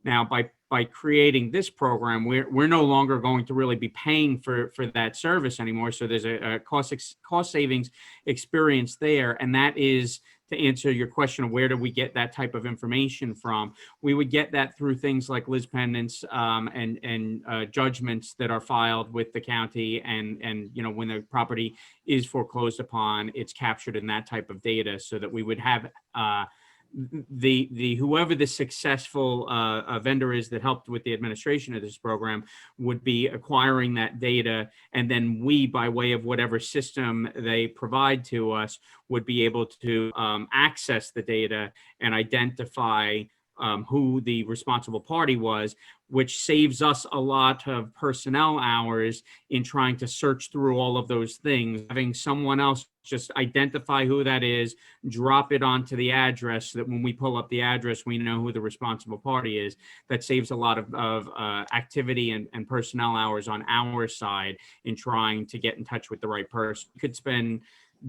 Now, by creating this program, we're no longer going to really be paying for that service anymore. So there's a cost savings experience there, and that is to answer your question of where do we get that type of information from. We would get that through things like lis pendens and judgments that are filed with the county, and when the property is foreclosed upon, it's captured in that type of data, so that we would have the whoever the successful vendor is that helped with the administration of this program would be acquiring that data, and then we, by way of whatever system they provide to us, would be able to access the data and identify who the responsible party was, which saves us a lot of personnel hours in trying to search through all of those things. Having someone else just identify who that is, drop it onto the address, so that when we pull up the address, we know who the responsible party is. That saves a lot of activity and personnel hours on our side in trying to get in touch with the right person. You could spend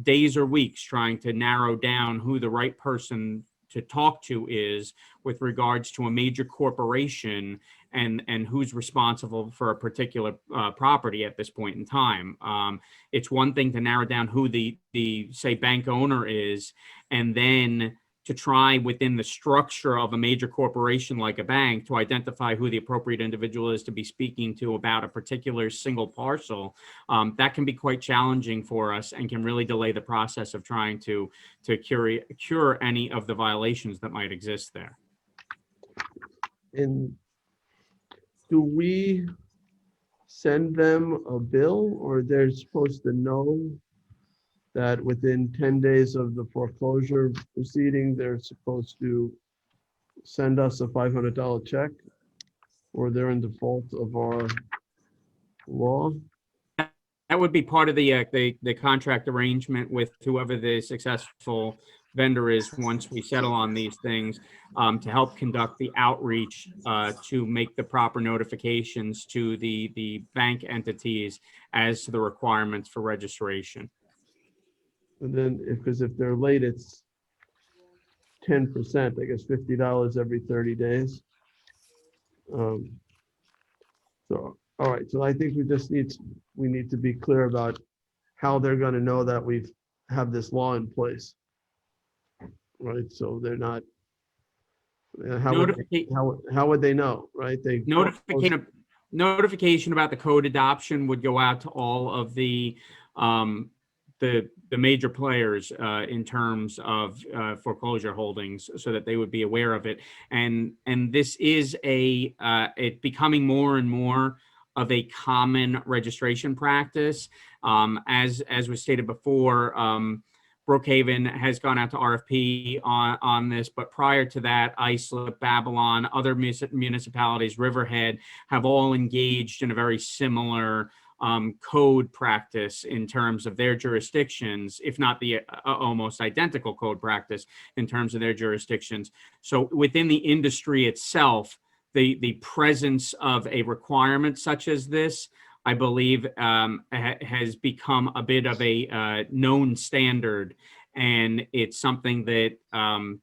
days or weeks trying to narrow down who the right person to talk to is with regards to a major corporation and who's responsible for a particular property at this point in time. It's one thing to narrow down who the say bank owner is, and then to try within the structure of a major corporation like a bank to identify who the appropriate individual is to be speaking to about a particular single parcel. That can be quite challenging for us and can really delay the process of trying to cure any of the violations that might exist there. And do we send them a bill, or they're supposed to know that within 10 days of the foreclosure proceeding, they're supposed to send us a $500 check, or they're in default of our law? That would be part of the contract arrangement with whoever the successful vendor is once we settle on these things, to help conduct the outreach to make the proper notifications to the bank entities as to the requirements for registration. And then, because if they're late, it's 10%, I guess $50 every 30 days. So, all right, so I think we need to be clear about how they're gonna know that we've have this law in place. Right, so they're not, how would they know, right? Notification about the code adoption would go out to all of the major players in terms of foreclosure holdings, so that they would be aware of it. And this is it becoming more and more of a common registration practice. As was stated before, Brookhaven has gone out to RFP on this, but prior to that, Islip, Babylon, other municipalities, Riverhead, have all engaged in a very similar code practice in terms of their jurisdictions, if not the almost identical code practice in terms of their jurisdictions. So within the industry itself, the presence of a requirement such as this, I believe, has become a bit of a known standard, and it's something that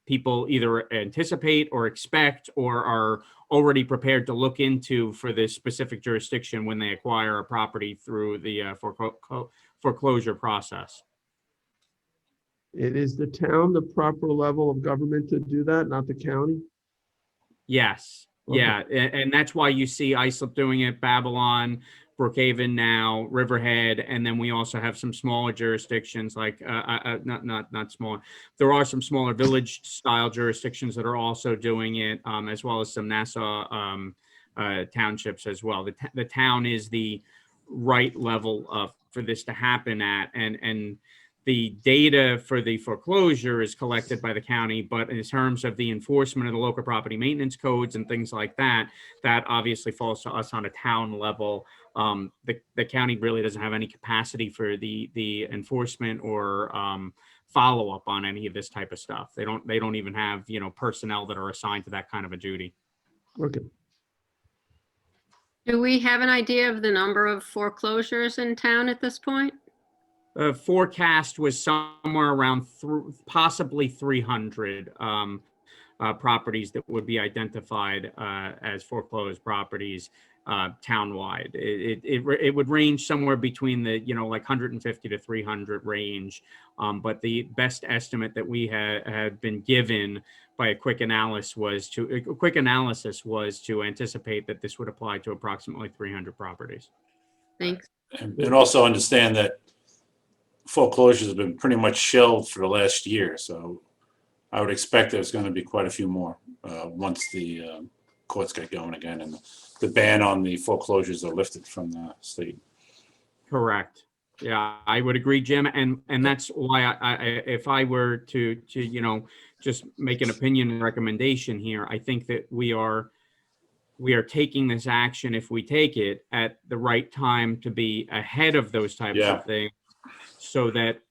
people either anticipate or expect or are already prepared to look into for this specific jurisdiction when they acquire a property through the foreclosure process. It is the town the proper level of government to do that, not the county? Yes. Okay. Yeah. And that's why you see Islip doing it, Babylon, Brookhaven now, Riverhead, and then we also have some smaller jurisdictions like not small. There are some smaller village style jurisdictions that are also doing it, as well as some Nassau townships as well. The town is the right level for this to happen at, and the data for the foreclosure is collected by the county, but in terms of the enforcement of the local property maintenance codes and things like that, that obviously falls to us on a town level. The county really doesn't have any capacity for the enforcement or follow up on any of this type of stuff. They don't even have, personnel that are assigned to that kind of a duty. Okay. Do we have an idea of the number of foreclosures in town at this point? Forecast was somewhere around possibly 300 properties that would be identified as foreclosed properties townwide. It would range somewhere between the like 150 to 300 range, but the best estimate that we had been given by a quick analysis was to anticipate that this would apply to approximately 300 properties. Thanks. And also understand that foreclosures have been pretty much shelved for the last year, so I would expect there's going to be quite a few more once the courts get going again and the ban on the foreclosures are lifted from the state. Correct. Yeah, I would agree, Jim, and that's why I if I were to just make an opinion recommendation here, I think that we are taking this action, if we take it, at the right time to be ahead of those types of things, so that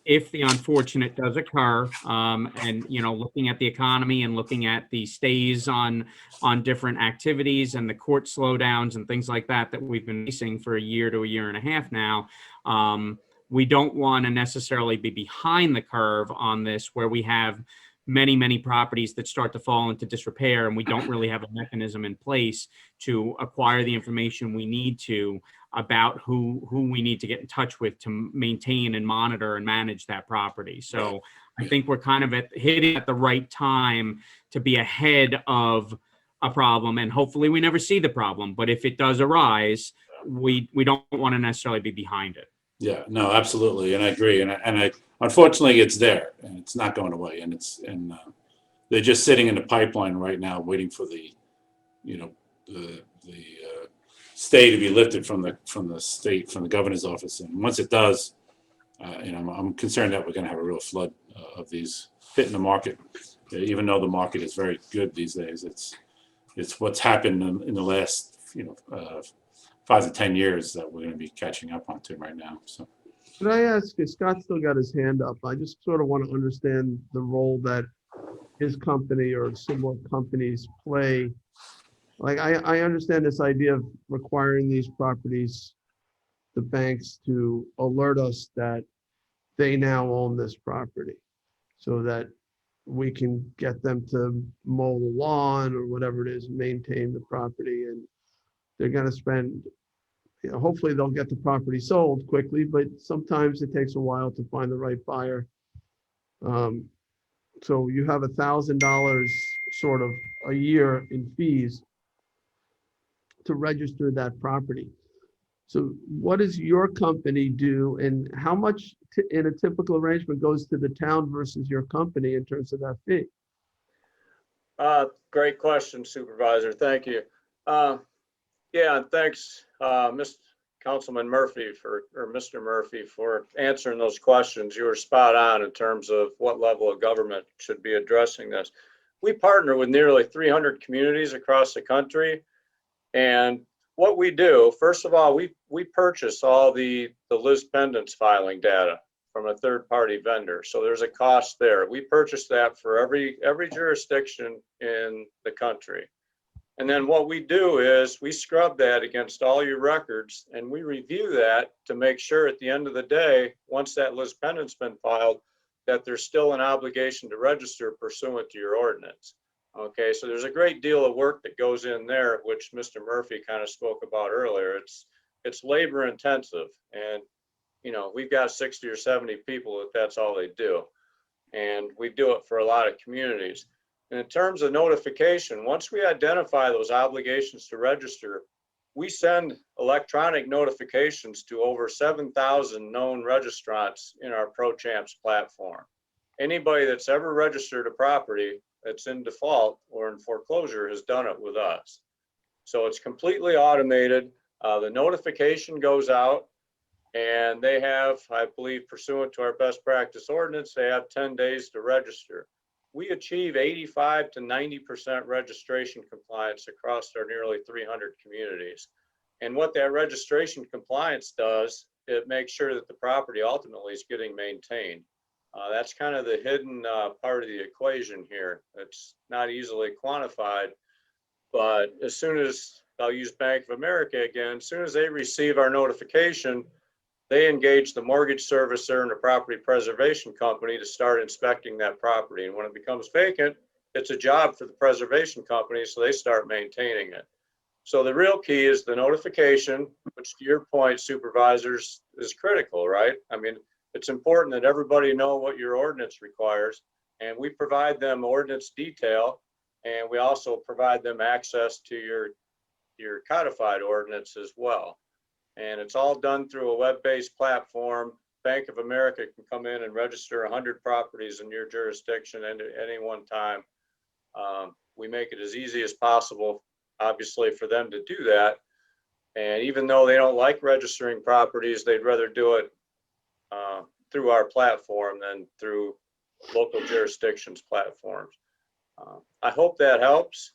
if the unfortunate does occur, and looking at the economy and looking at the stays on different activities and the court slowdowns and things like that we've been facing for a year to a year and a half now, we don't want to necessarily be behind the curve on this, where we have many properties that start to fall into disrepair, and we don't really have a mechanism in place to acquire the information we need to about who we need to get in touch with to maintain and monitor and manage that property. So I think we're kind of hitting at the right time to be ahead of a problem, and hopefully we never see the problem. But if it does arise, we don't want to necessarily be behind it. Yeah, no, absolutely, and I agree, and I unfortunately it's there and it's not going away, and they're just sitting in the pipeline right now, waiting for the stay to be lifted from the governor's office, and once it does, I'm concerned that we're going to have a real flood of these hitting the market, even though the market is very good these days. It's what's happened in the last 5 to 10 years that we're going to be catching up onto right now. So, could I ask, Scott still got his hand up. I just sort of want to understand the role that his company or similar companies play. Like, I understand this idea of requiring these properties, the banks, to alert us that they now own this property, so that we can get them to mow the lawn or whatever it is, maintain the property, and they're gonna spend, hopefully they'll get the property sold quickly, but sometimes it takes a while to find the right buyer. So you have $1,000 sort of a year in fees to register that property. So what does your company do, and how much in a typical arrangement goes to the town versus your company in terms of that fee? Great question, Supervisor. Thank you. Yeah, and thanks, Mr. Councilman Murphy or Mr. Murphy for answering those questions. You were spot on in terms of what level of government should be addressing this. We partner with nearly 300 communities across the country. And what we do, first of all, we purchase all the Liz Pendants filing data from a third-party vendor. So there's a cost there. We purchase that for every jurisdiction in the country. And then what we do is we scrub that against all your records, and we review that to make sure at the end of the day, once that Liz Pendant's been filed, that there's still an obligation to register pursuant to your ordinance. Okay, so there's a great deal of work that goes in there, which Mr. Murphy kind of spoke about earlier. It's labor intensive, and we've got 60 or 70 people that's all they do, and we do it for a lot of communities. And in terms of notification, once we identify those obligations to register, we send electronic notifications to over 7,000 known registrants in our ProChamps platform. Anybody that's ever registered a property that's in default or in foreclosure has done it with us. So it's completely automated. The notification goes out, and they have, I believe, pursuant to our best practice ordinance, they have 10 days to register. We achieve 85 to 90% registration compliance across our nearly 300 communities. And what that registration compliance does, it makes sure that the property ultimately is getting maintained. That's kind of the hidden part of the equation here. It's not easily quantified, but as soon as, I'll use Bank of America again, as soon as they receive our notification, they engage the mortgage servicer and the property preservation company to start inspecting that property. And when it becomes vacant, it's a job for the preservation company, so they start maintaining it. So the real key is the notification, which to your point, supervisors, is critical, right? I mean, it's important that everybody know what your ordinance requires, and we provide them ordinance detail, and we also provide them access to your codified ordinance as well. And it's all done through a web-based platform. Bank of America can come in and register 100 properties in your jurisdiction at any one time. We make it as easy as possible, obviously, for them to do that. And even though they don't like registering properties, they'd rather do it through our platform than through local jurisdictions platforms. I hope that helps.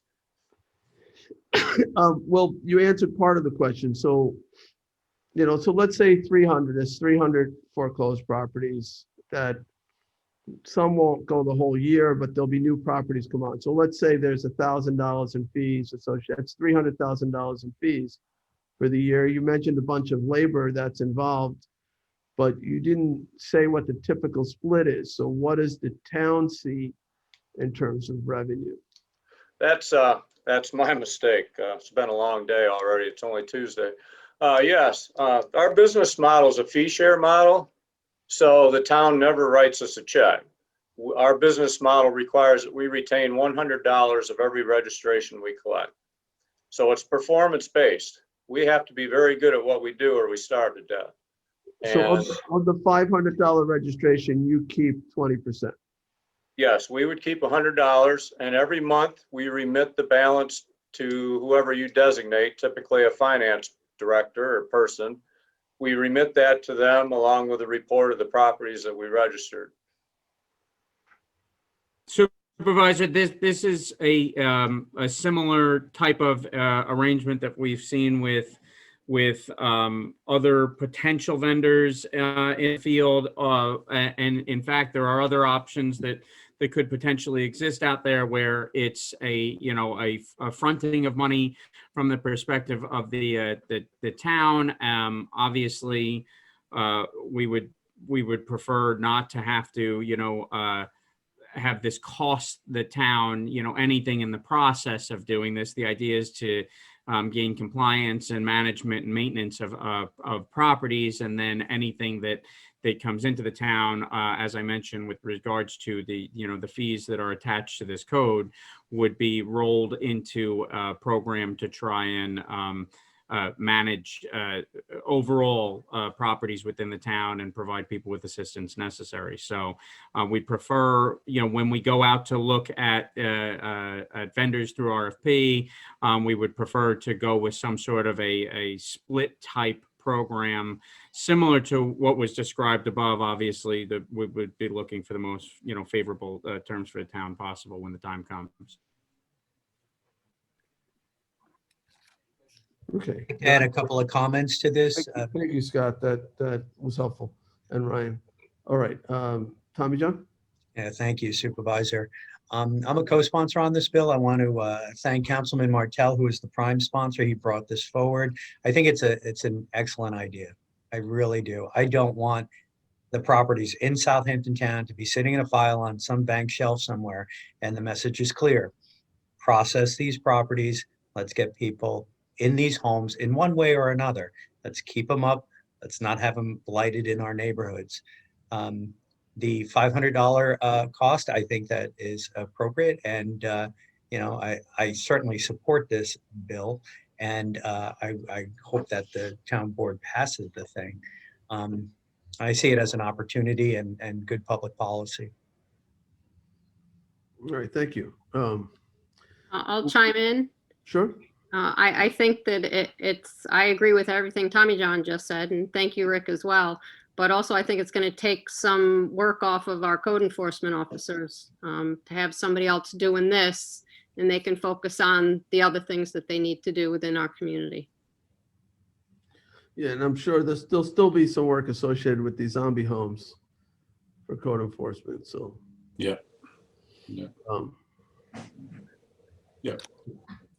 Well, you answered part of the question. So, so let's say 300, there's 300 foreclosed properties that some won't go the whole year, but there'll be new properties come on. So let's say there's $1,000 in fees associated. That's $300,000 in fees for the year. You mentioned a bunch of labor that's involved, but you didn't say what the typical split is. So what does the town see in terms of revenue? That's my mistake. It's been a long day already. It's only Tuesday. Yes, our business model is a fee share model, so the town never writes us a check. Our business model requires that we retain $100 of every registration we collect. So it's performance based. We have to be very good at what we do or we starve to death. So And of the $500 registration, you keep 20%. yes, we would keep $100, and every month we remit the balance to whoever you designate, typically a finance director or person. We remit that to them along with a report of the properties that we registered. Supervisor, this is a similar type of arrangement that we've seen with other potential vendors in the field, and in fact, there are other options that could potentially exist out there where it's a fronting of money from the perspective of the town. Obviously, we would prefer not to have to have this cost the town, anything in the process of doing this. The idea is to gain compliance and management and maintenance of properties, and then anything that comes into the town, as I mentioned, with regards to the fees that are attached to this code, would be rolled into a program to try and manage overall properties within the town and provide people with assistance necessary. So we prefer, when we go out to look at vendors through RFP, we would prefer to go with some sort of a split type program similar to what was described above. Obviously, we would be looking for the most favorable terms for the town possible when the time comes. Okay. Add a couple of comments to this. Thank you, Scott. That was helpful. And Ryan. All right. Tommy John? Yeah, thank you, Supervisor. I'm a co-sponsor on this bill. I want to thank Councilman Martell, who is the prime sponsor. He brought this forward. I think it's an excellent idea. I really do. I don't want the properties in Southampton town to be sitting in a file on some bank shelf somewhere. And the message is clear. Process these properties. Let's get people in these homes in one way or another. Let's keep them up. Let's not have them blighted in our neighborhoods. The $500 cost, I think that is appropriate. And, I certainly support this bill. And I hope that the town board passes the thing. I see it as an opportunity and good public policy. All right. Thank you. I'll chime in. Sure. I think that I agree with everything Tommy John just said, and thank you, Rick, as well. But also, I think it's going to take some work off of our code enforcement officers to have somebody else doing this, and they can focus on the other things that they need to do within our community. Yeah, and I'm sure there'll still be some work associated with these zombie homes for code enforcement. So Yeah. Yeah.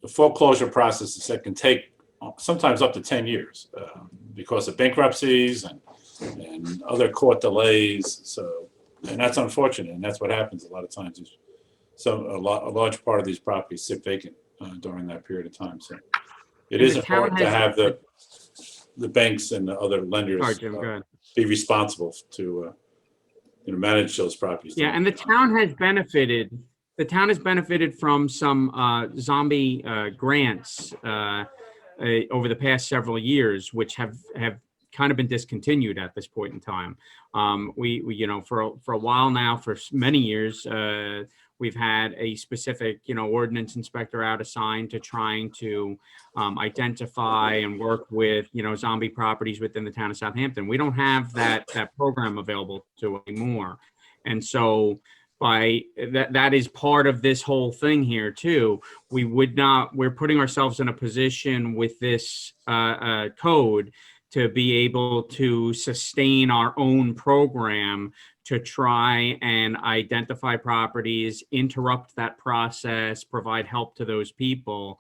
The foreclosure process that can take sometimes up to 10 years because of bankruptcies and other court delays. So, and that's unfortunate. And that's what happens a lot of times. A large part of these properties sit vacant during that period of time. So it is important to have the banks and the other lenders be responsible to manage those properties. Yeah, and the town has benefited. The town has benefited from some zombie grants over the past several years, which have kind of been discontinued at this point in time. We for a while now, for many years, we've had a specific ordinance inspector out assigned to trying to identify and work with zombie properties within the town of Southampton. We don't have that program available to anymore, and so that is part of this whole thing here too. We're putting ourselves in a position with this code to be able to sustain our own program to try and identify properties, interrupt that process, provide help to those people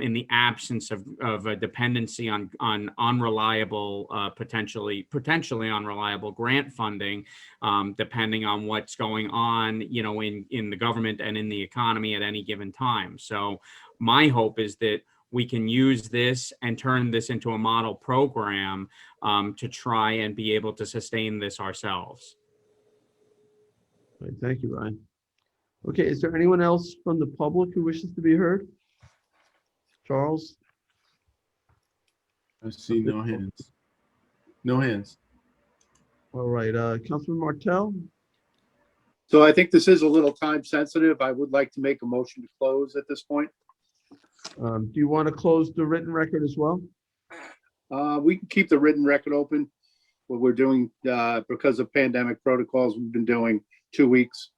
in the absence of a dependency on unreliable, potentially unreliable grant funding, depending on what's going on, in the government and in the economy at any given time. So my hope is that we can use this and turn this into a model program to try and be able to sustain this ourselves. Right, thank you, Ryan. Okay, is there anyone else from the public who wishes to be heard? Charles? I see no hands. No hands. All right, Councilman Martell? So I think this is a little time sensitive. I would like to make a motion to close at this point. Do you want to close the written record as well? We can keep the written record open. What we're doing, because of pandemic protocols, we've been doing 2 weeks.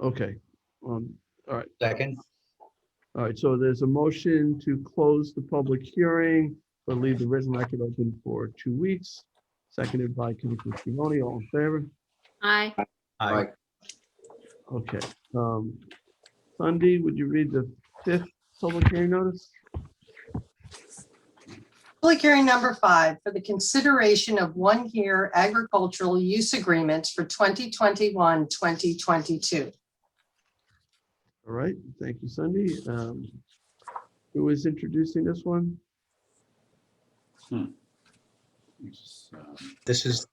Okay. All right. Second. All right, so there's a motion to close the public hearing, but leave the written record open for 2 weeks. Seconded by Commissioner Simone. All in favor? Aye. Aye. Okay. Sunday, would you read the 5th public hearing notice? Public hearing number 5 for the consideration of one-year agricultural use agreements for 2021, 2022. All right, thank you, Cindy. Who is introducing this one? This is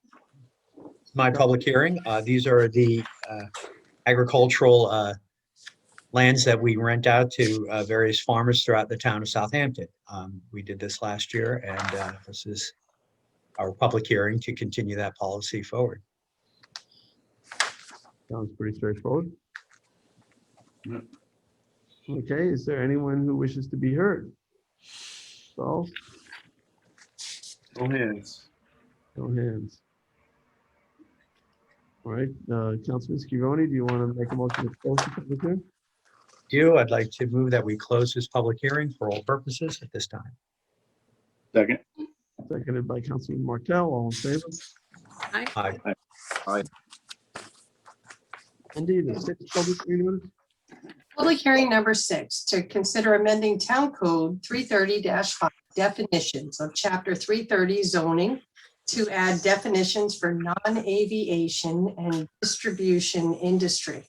my public hearing. These are the agricultural lands that we rent out to various farmers throughout the town of Southampton. We did this last year, and this is our public hearing to continue that policy forward. Sounds pretty straightforward. Yep. Okay, is there anyone who wishes to be heard? So, No hands. no hands. All right, Councilman Scavone, do you want to make a motion to close the public hearing? I'd like to move that we close this public hearing for all purposes at this time. Second. Seconded by Councilman Martell, all in favor? Aye. Andy, the sixth public hearing notice? Public hearing number 6 to consider amending Town Code 330-5 definitions of Chapter 330 zoning to add definitions for non-aviation and distribution industry.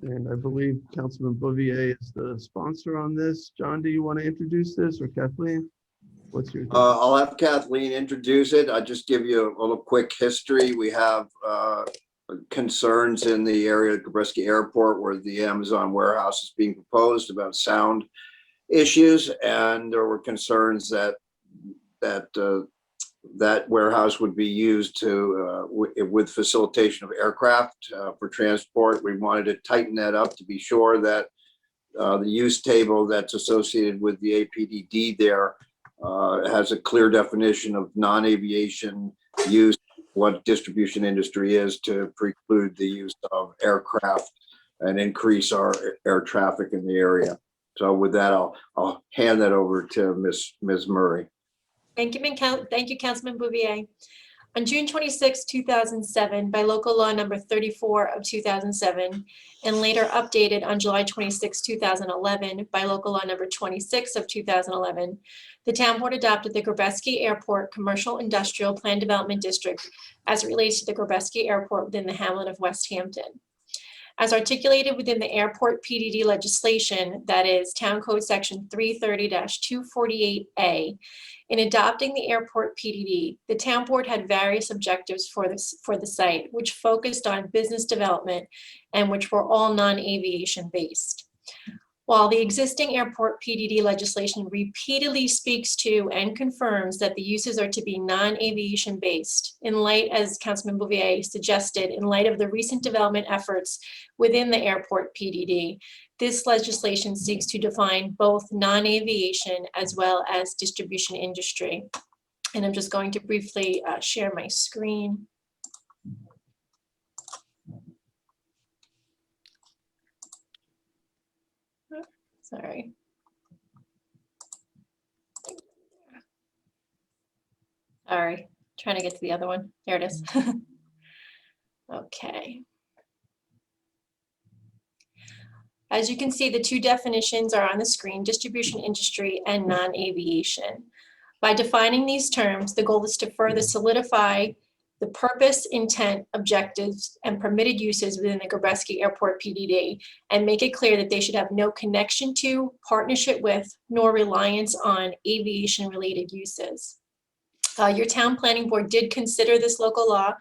And I believe Councilman Bouvier is the sponsor on this. John, do you want to introduce this, or Kathleen? What's your? I'll have Kathleen introduce it. I'll just give you a little quick history. We have concerns in the area of Gabreski Airport where the Amazon warehouse is being proposed about sound issues. And there were concerns that that warehouse would be used to with facilitation of aircraft for transport. We wanted to tighten that up to be sure that the use table that's associated with the APDD there has a clear definition of non-aviation use, what distribution industry is, to preclude the use of aircraft and increase our air traffic in the area. So with that, I'll hand that over to Ms. Murray. Thank you, Councilman Bouvier. On June 26, 2007, by local law number 34 of 2007, and later updated on July 26, 2011, by local law number 26 of 2011, the town board adopted the Gabreski Airport Commercial Industrial Plan Development District as it relates to the Gabreski Airport within the hamlet of West Hampton. As articulated within the airport PDD legislation, that is Town Code Section 330-248A, in adopting the airport PDD, the town board had various objectives for the site, which focused on business development and which were all non-aviation based. While the existing airport PDD legislation repeatedly speaks to and confirms that the uses are to be non-aviation based, in light, as Councilman Bouvier suggested, in light of the recent development efforts within the airport PDD, this legislation seeks to define both non-aviation as well as distribution industry. And I'm just going to briefly share my screen. Sorry. Sorry, trying to get to the other one. There it is. Okay. As you can see, the two definitions are on the screen: distribution industry and non-aviation. By defining these terms, the goal is to further solidify the purpose, intent, objectives, and permitted uses within the Gabreski Airport PDD, and make it clear that they should have no connection to, partnership with, nor reliance on aviation-related uses. Your town planning board did consider this local law,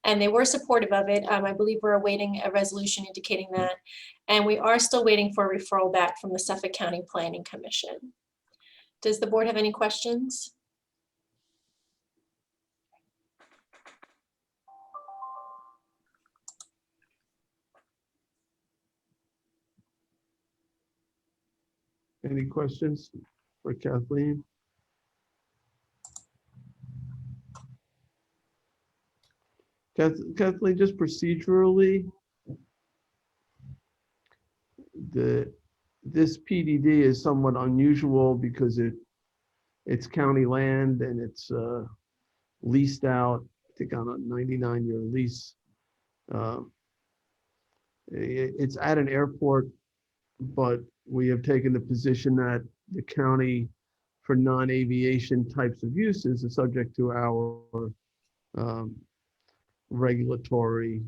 and they were supportive of it. I believe we're awaiting a resolution indicating that, and we are still waiting for a referral back from the Suffolk County Planning Commission. Does the board have any questions? Any questions for Kathleen? Kathleen, just procedurally, this PDD is somewhat unusual because it's county land and it's leased out, I think, on a 99-year lease. It's at an airport, but we have taken the position that the county for non-aviation types of uses is subject to our regulatory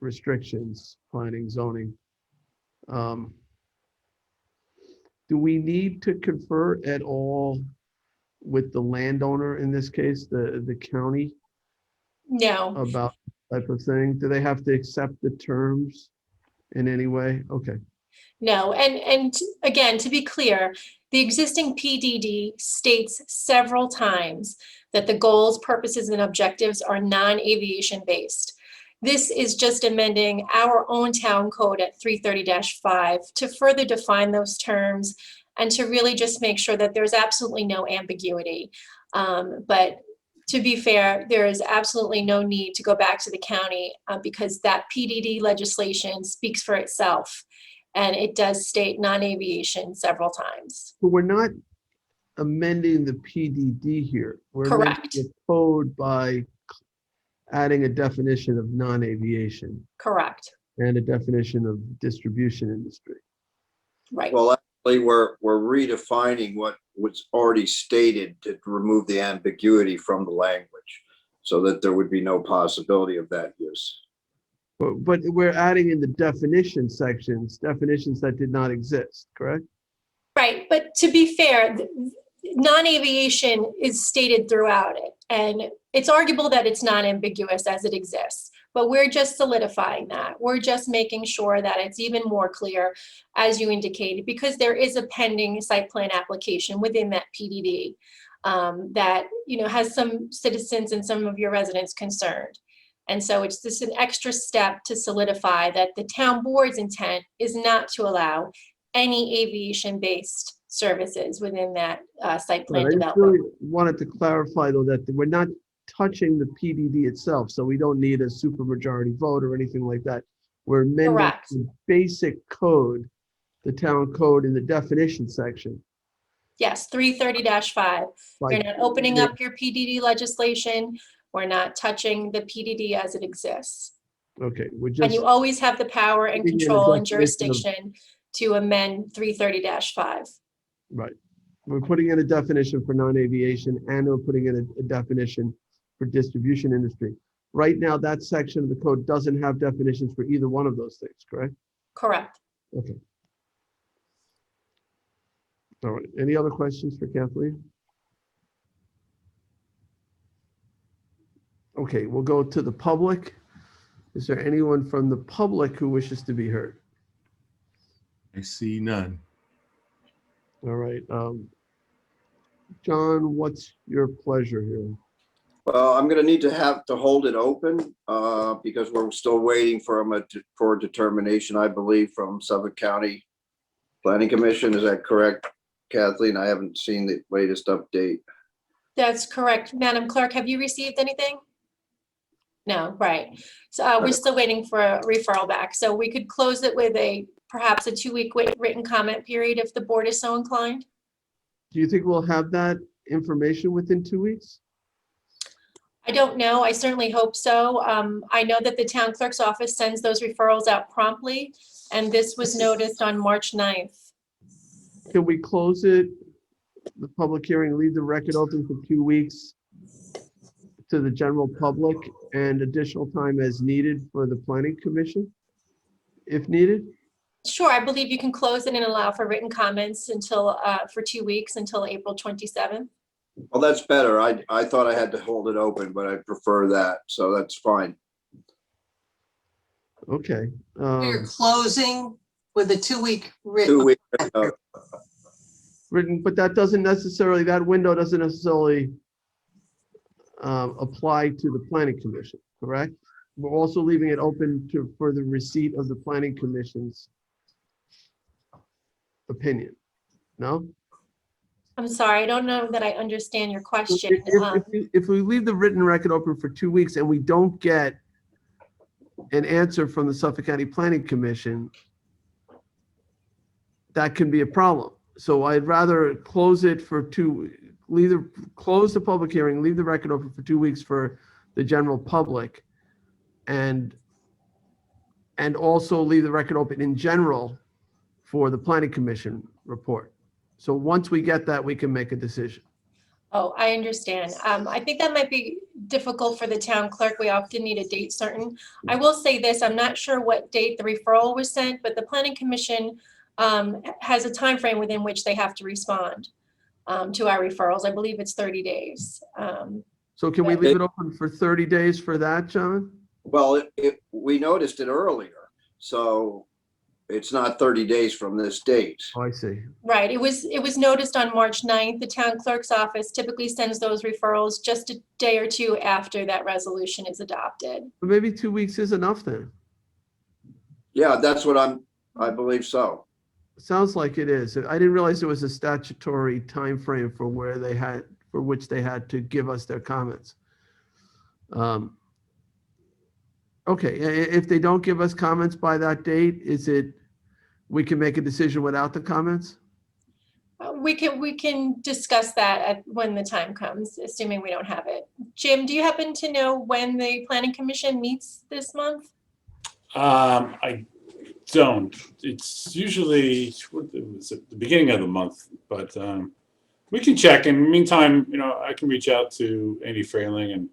restrictions, planning, zoning. Do we need to confer at all with the landowner, in this case, the county, No, about that type of thing? Do they have to accept the terms in any way? Okay. no. And again, to be clear, the existing PDD states several times that the goals, purposes, and objectives are non-aviation based. This is just amending our own town code at 330-5 to further define those terms and to really just make sure that there's absolutely no ambiguity. But to be fair, there is absolutely no need to go back to the county because that PDD legislation speaks for itself. And it does state non-aviation several times. But we're not amending the PDD here. We're amending Correct. the code by adding a definition of non-aviation Correct. and a definition of distribution industry. Right. Well, actually, we're redefining what was already stated to remove the ambiguity from the language so that there would be no possibility of that use. But we're adding in the definition sections, definitions that did not exist, correct? Right. But to be fair, non-aviation is stated throughout it. And it's arguable that it's not ambiguous as it exists, but we're just solidifying that. We're just making sure that it's even more clear, as you indicated, because there is a pending site plan application within that PDD that, you know, has some citizens and some of your residents concerned. And so it's just an extra step to solidify that the town board's intent is not to allow any aviation-based services within that site plan I just development. really wanted to clarify though that we're not touching the PDD itself, so we don't need a supermajority vote or anything like that. We're amending Correct. the basic code, the town code in the definition section. Yes, 330-5. Like, You're not opening up your PDD legislation. We're not touching the PDD as it exists. okay, we're And just, you always have the power and putting in a control and definition of- jurisdiction to amend 330-5. right. We're putting in a definition for non-aviation and we're putting in a definition for distribution industry. Right now, that section of the code doesn't have definitions for either one of those things, correct? Correct. Okay. All right, any other questions for Kathleen? Okay, we'll go to the public. Is there anyone from the public who wishes to be heard? I see none. All right, John, what's your pleasure here? Well, I'm going to need to have to hold it open because we're still waiting for a determination, I believe, from Suffolk County Planning Commission. Is that correct, Kathleen? I haven't seen the latest update. That's correct. Madam Clerk, have you received anything? No, right. So we're still waiting for a referral back. So we could close it with perhaps a 2-week written comment period if the board is so inclined. Do you think we'll have that information within 2 weeks? I don't know. I certainly hope so. I know that the town clerk's office sends those referrals out promptly, and this was noticed on March 9th. Can we close it, the public hearing, leave the record open for 2 weeks to the general public and additional time as needed for the planning commission, if needed? Sure, I believe you can close it and allow for written comments until, for 2 weeks until April 27th. Well, that's better. I thought I had to hold it open, but I prefer that. So that's fine. Okay. We're closing with a 2-week 2 written. weeks. Written, but that doesn't necessarily, that window doesn't necessarily apply to the planning commission, correct? We're also leaving it open for the receipt of the planning commission's opinion, no? I'm sorry, I don't know that I understand your question. If we leave the written record open for 2 weeks and we don't get an answer from the Suffolk County Planning Commission, that can be a problem. So I'd rather close it for close the public hearing, leave the record open for 2 weeks for the general public, and also leave the record open in general for the Planning Commission report. So once we get that, we can make a decision. Oh, I understand. I think that might be difficult for the town clerk. We often need a date certain. I will say this, I'm not sure what date the referral was sent, but the planning commission has a time frame within which they have to respond to our referrals. I believe it's 30 days. So can we leave it open for 30 days for that, John? Well, we noticed it earlier, so it's not 30 days from this date. Oh, I see. Right, it was noticed on March 9th. The town clerk's office typically sends those referrals just a day or two after that resolution is adopted. But maybe 2 weeks is enough then. Yeah, that's what I believe so. Sounds like it is. I didn't realize there was a statutory time frame for which they had to give us their comments. Okay, if they don't give us comments by that date, we can make a decision without the comments? We can discuss that when the time comes, assuming we don't have it. Jim, do you happen to know when the planning commission meets this month? I don't. It's usually at the beginning of the month, but we can check. In the meantime, I can reach out to Andy Frayling and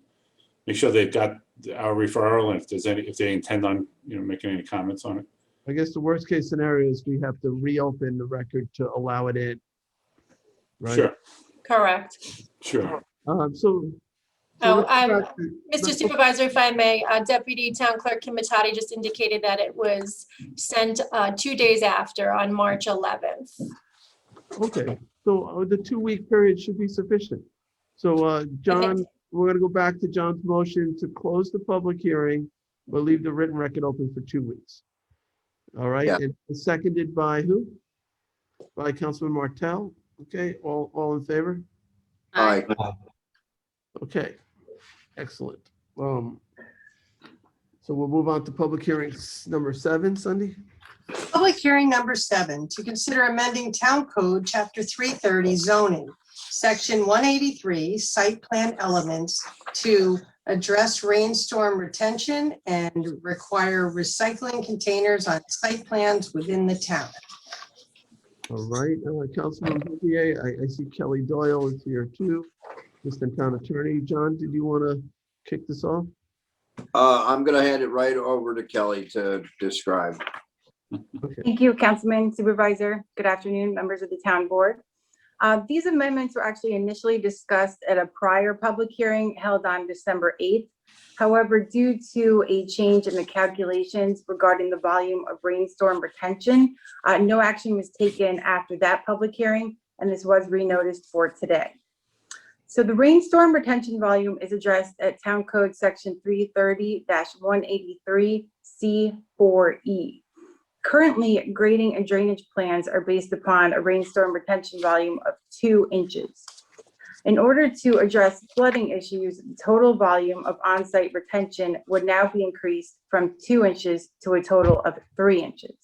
make sure they've got our referral, and if they intend on making any comments on it. I guess the worst case scenario is we have to reopen the record to allow it in. Right? Sure. Correct. Sure. Mr. Supervisor, if I may, Deputy Town Clerk Kim Matati just indicated that it was sent 2 days after, on March 11th. Okay, so the 2-week period should be sufficient. So John, we're going to go back to John's motion to close the public hearing, but leave the written record open for 2 weeks. All right, Yeah. and seconded by who? By Councilman Martell. Okay, all in favor? Aye. Okay, excellent. So we'll move on to public hearings number 7, Cindy. Public hearing number 7, to consider amending Town Code, Chapter 330 zoning, Section 183, site plan elements to address rainstorm retention and require recycling containers on site plans within the town. All right, Councilman Bouvier, I see Kelly Doyle is here too, Assistant Town Attorney. John, did you want to kick this off? I'm going to hand it right over to Kelly to describe. Okay. Thank you, Councilman Supervisor. Good afternoon, members of the town board. These amendments were actually initially discussed at a prior public hearing held on December 8th. However, due to a change in the calculations regarding the volume of rainstorm retention, no action was taken after that public hearing, and this was renoticed for today. So the rainstorm retention volume is addressed at Town Code Section 330-183C4E. Currently, grading and drainage plans are based upon a rainstorm retention volume of 2 inches. In order to address flooding issues, the total volume of on-site retention would now be increased from 2 inches to a total of 3 inches.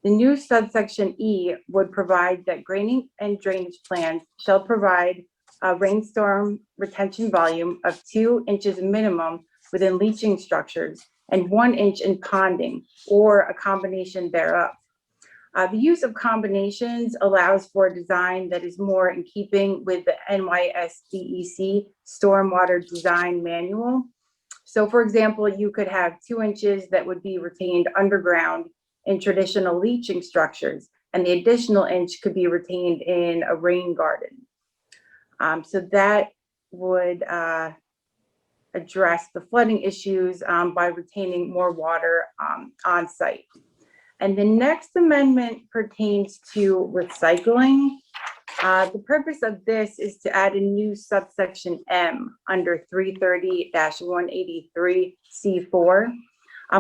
The new subsection E would provide that grading and drainage plans shall provide a rainstorm retention volume of 2 inches minimum within leaching structures and 1 inch in ponding or a combination thereof. The use of combinations allows for a design that is more in keeping with the NYSDEC Stormwater Design Manual. So for example, you could have 2 inches that would be retained underground in traditional leaching structures, and the additional inch could be retained in a rain garden. So that would address the flooding issues by retaining more water on site. And the next amendment pertains to recycling. The purpose of this is to add a new subsection M under 330-183C4.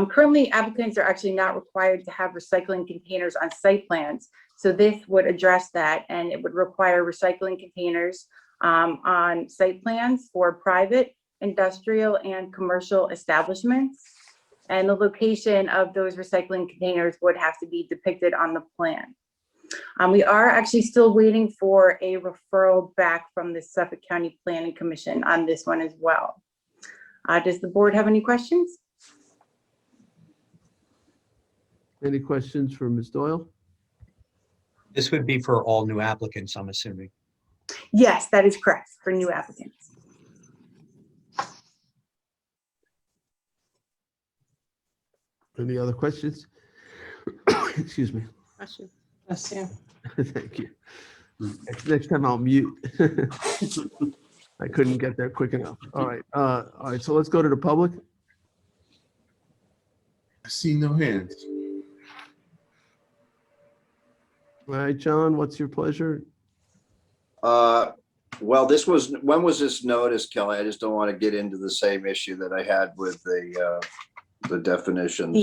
Currently, applicants are actually not required to have recycling containers on site plans. So this would address that, and it would require recycling containers on site plans for private, industrial, and commercial establishments. And the location of those recycling containers would have to be depicted on the plan. We are actually still waiting for a referral back from the Suffolk County Planning Commission on this one as well. Does the board have any questions? Any questions for Ms. Doyle? This would be for all new applicants, I'm assuming. Yes, that is correct for new applicants. Any other questions? Excuse me. Bless you. Bless you. Thank you. Next time I'll mute. I couldn't get there quick enough. All right, so let's go to the public. I see no hands. All right, John, what's your pleasure? Well, when was this notice, Kelly? I just don't want to get into the same issue that I had with the definitions.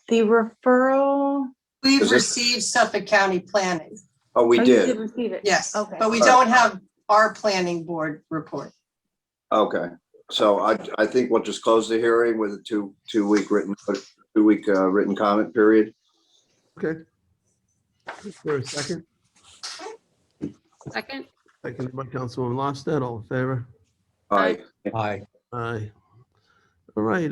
The referral. We've Is it- received Suffolk County Planning. Oh, we You did. receive it. Yes, Okay. but we don't have our planning board report. Okay, so I think we'll just close the hearing with a two-week written comment period. Okay. Is there a second? Second? Second by Councilwoman Lofstad, all in favor? Aye. Aye. Aye. All right,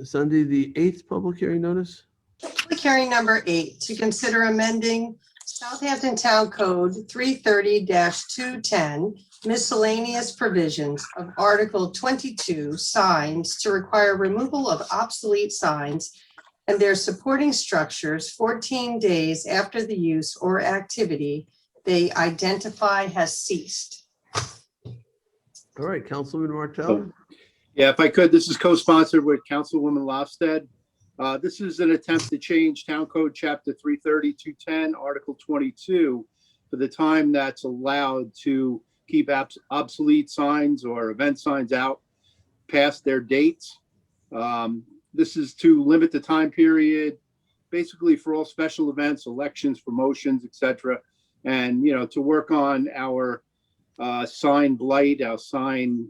Sunday, the 8th public hearing notice? Public hearing number 8, to consider amending Southampton Town Code 330-210 miscellaneous provisions of Article 22 signs to require removal of obsolete signs and their supporting structures 14 days after the use or activity they identify has ceased. All right, Councilman Martell. Yeah, if I could, this is co-sponsored with Councilwoman Lofstad. This is an attempt to change Town Code Chapter 330-210, Article 22, for the time that's allowed to keep obsolete signs or event signs out past their dates. This is to limit the time period, basically for all special events, elections, promotions, etc. And, to work on our sign blight, our sign,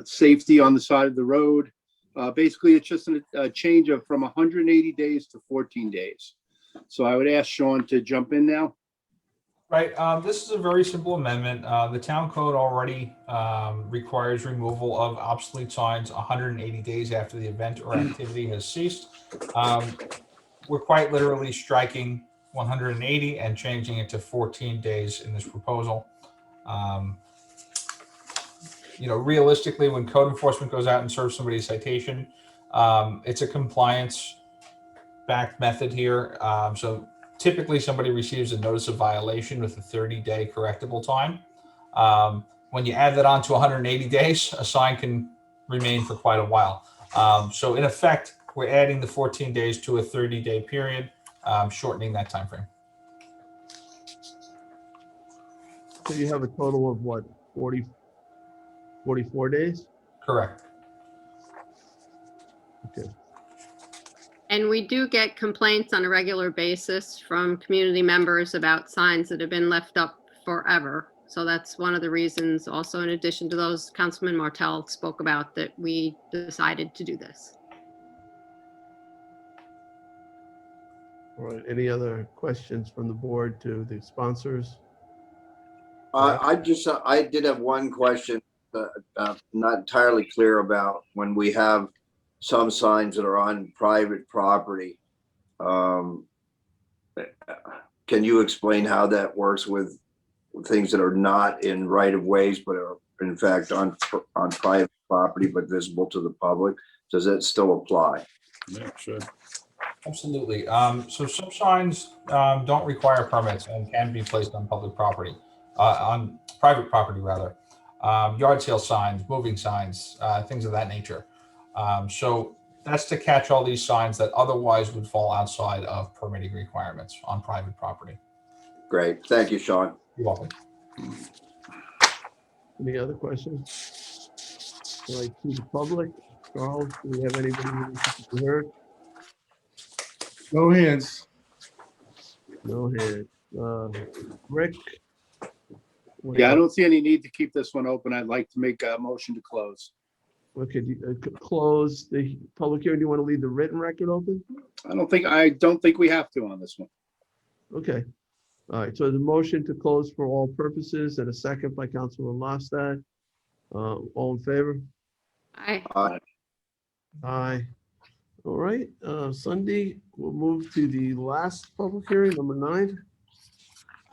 safety on the side of the road. Basically, it's just a change of from 180 days to 14 days. So I would ask Sean to jump in now. Right. This is a very simple amendment. The town code already requires removal of obsolete signs 180 days after the event or activity has ceased. We're quite literally striking 180 and changing it to 14 days in this proposal. Realistically, when code enforcement goes out and serves somebody a citation, it's a compliance-backed method here. So typically somebody receives a notice of violation with a 30-day correctable time. When you add that on to 180 days, a sign can remain for quite a while. So in effect, we're adding the 14 days to a 30-day period, shortening that time frame. So you have a total of what, 44 days? Correct. Okay. And we do get complaints on a regular basis from community members about signs that have been left up forever. So that's one of the reasons, also in addition to those Councilman Martell spoke about, that we decided to do this. All right, any other questions from the board to the sponsors? I did have one question, not entirely clear about when we have some signs that are on private property. Can you explain how that works with things that are not in right of ways, but are in fact on private property, but visible to the public? Does that still apply? Yeah, sure. Absolutely. So some signs don't require permits and can be placed on public property, on private property rather. Yard sale signs, moving signs, things of that nature. So that's to catch all these signs that otherwise would fall outside of permitting requirements on private property. Great. Thank you, Sean. You're welcome. Any other questions? All right, to the public, Charles, do we have anybody who wants to be heard? No hands. No hands. Rick? What do Yeah, I you- don't see any need to keep this one open. I'd like to make a motion to close. Okay, close the public hearing. Do you want to leave the written record open? I don't think we have to on this one. Okay. All right, so the motion to close for all purposes and a second by Councilman Lostad. All in favor? Aye. Aye. Aye. All right, Sunday, we'll move to the last public hearing, number 9.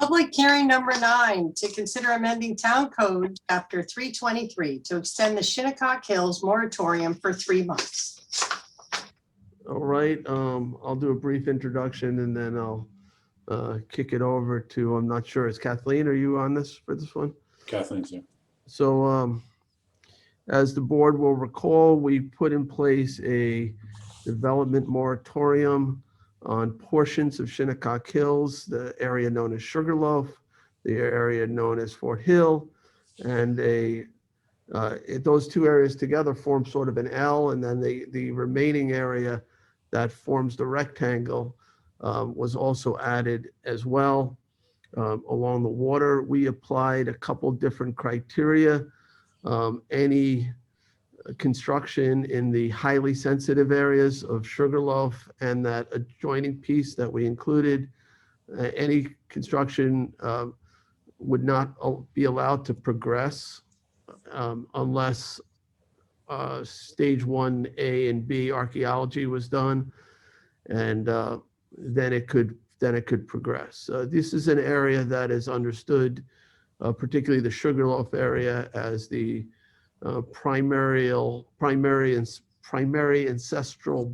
Public hearing number 9, to consider amending Town Code Chapter 323 to extend the Shinnecock Hills moratorium for 3 months. All right, I'll do a brief introduction and then I'll kick it over to, I'm not sure, is Kathleen, are you on this for this one? Kathleen's here. So as the board will recall, we put in place a development moratorium on portions of Shinnecock Hills, the area known as Sugarloaf, the area known as Fort Hill, and those two areas together form sort of an L, and then the remaining area that forms the rectangle was also added as well. Along the water, we applied a couple different criteria. Any construction in the highly sensitive areas of Sugarloaf and that adjoining piece that we included, any construction would not be allowed to progress unless stage 1A and B archaeology was done, and then it could progress. This is an area that is understood, particularly the Sugarloaf area, as the primary ancestral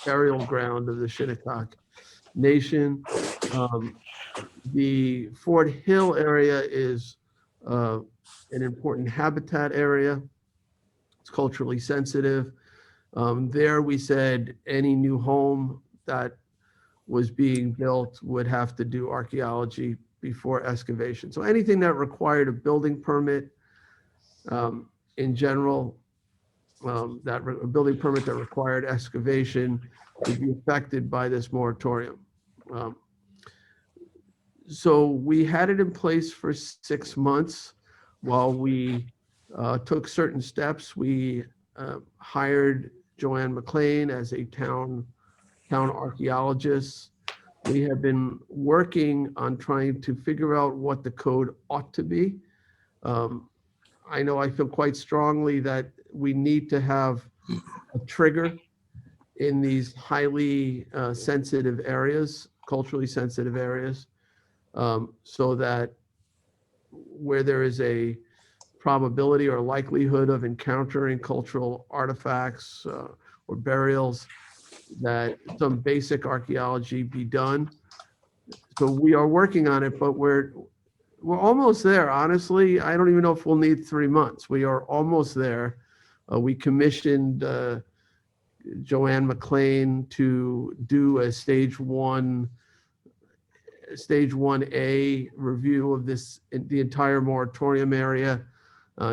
burial ground of the Shinnecock Nation. The Fort Hill area is an important habitat area. It's culturally sensitive. There we said any new home that was being built would have to do archaeology before excavation. So anything that required a building permit in general, a building permit that required excavation would be affected by this moratorium. So we had it in place for 6 months while we took certain steps. We hired Joanne McLean as a town archaeologist. We have been working on trying to figure out what the code ought to be. I know I feel quite strongly that we need to have a trigger in these highly sensitive areas, culturally sensitive areas, so that where there is a probability or likelihood of encountering cultural artifacts or burials, that some basic archaeology be done. So we are working on it, but we're almost there. Honestly, I don't even know if we'll need 3 months. We are almost there. We commissioned Joanne McLean to do a stage 1A review of the entire moratorium area.